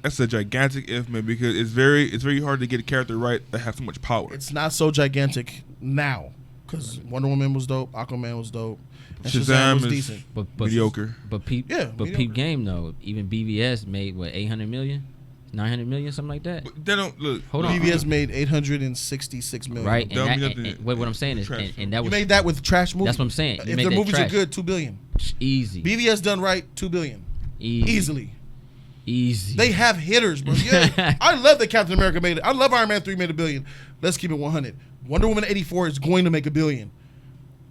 that's a gigantic if, man. Because it's very hard to get a character right that has so much power. It's not so gigantic now because Wonder Woman was dope, Aquaman was dope, and Shazam Shazam was is decent. But mediocre. But peep mediocre. peep game though. Even BVS made what 800 million, 900 million, something like that. But they don't look. Hold on. BVS made 866 million. Right, Don't and, be that, nothing- what I'm saying is, trash. and that You was made that with trash movies. That's what I'm saying. You If made their that movies are trash. good, 2 billion. easy, BVS done right, 2 billion. Easily. They have hitters, bro. Yeah, I love that Captain America made it. I love Iron Man 3 made $1 billion. Let's keep it 100. Wonder Woman 84 is going to make $1 billion.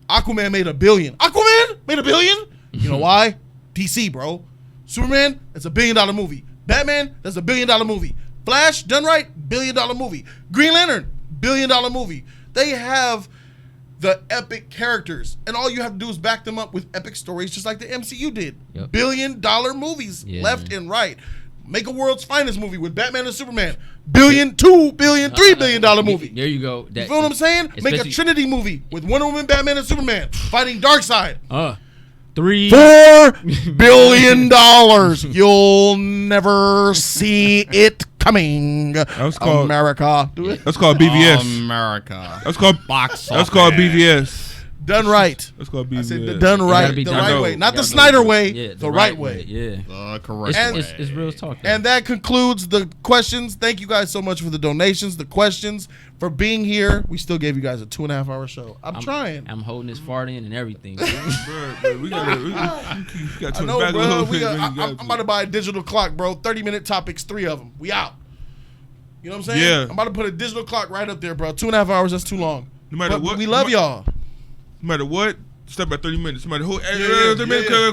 Aquaman made $1 billion. Aquaman made $1 billion? You know why? DC, bro. Superman, that's $1 billion movie. Batman, that's $1 billion movie. Flash, done right, $1 billion movie. Green Lantern, $1 billion movie. They have the epic characters, and all you have to do is back them up with epic stories, just like the MCU did. Yep. $1 billion movies, Yeah, left man. and right. Make a world's finest movie with Batman and Superman. $1 billion, $2 billion, $3 billion movie. There you go. You feel what I'm saying? Make a especially- Trinity movie with Wonder Woman, Batman, and Superman fighting Darkseid. 3 $4 billion. You'll never see it coming. That's called America. Do it. That's called BVS. America. That's called Box That's called office. BVS. Done right. That's called I BVS. said done gotta right. be The done right right. way. Not the You gotta Snyder do it. way. Yeah, the right way. Yeah. The correct It's real talk. And that concludes the questions. Thank you guys so much for the donations, the questions, for being here. We still gave you guys a 2.5 hour show. I'm trying. I'm holding this fart in and everything. Bro, we got I to know, back a bro. little bit. I'm about to buy a digital clock, bro. 30-minute topics, 3 of them. We out. You know what I'm saying? Yeah. I'm about to put a digital clock right up there, bro. 2.5 hours, that's too long. No matter But what, we love y'all. No matter what, step at 30 minutes. No matter who. Yeah, 30 minutes. yeah.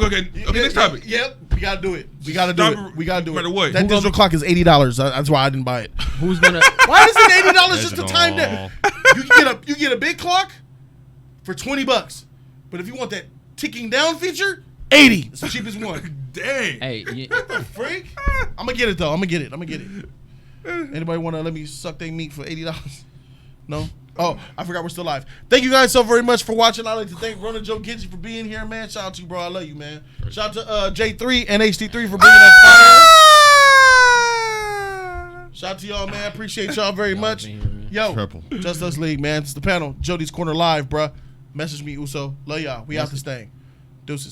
Okay, next topic. Yep, we gotta do it. We gotta do Stop it. it. We gotta do No matter it. what. That Who digital clock is $80. That's why I didn't buy it. Who's gonna? Why is it $80 just to time Digital. that? You get a big clock for $20, but if you want that ticking down feature, $80. It's the cheapest one. Dang. Hey, Freak. I'm gonna get it though. I'm gonna get it. Anybody want to let me suck their meat for $80? No. Oh, I forgot we're still live. Thank you guys so very much for watching. I'd like to thank Ronan Joe Gidgey for being here, man. Shout out to you, bro. I love you, man. Shout out to J3 and HD3 for bringing that fire. Shout out to y'all, man. Appreciate y'all very much. being here, man. Yo, Triple. Just Us League, man. It's the panel. Jody's Corner Live, bruh. Message me, Uso. Love y'all. We out this thing. Deuces.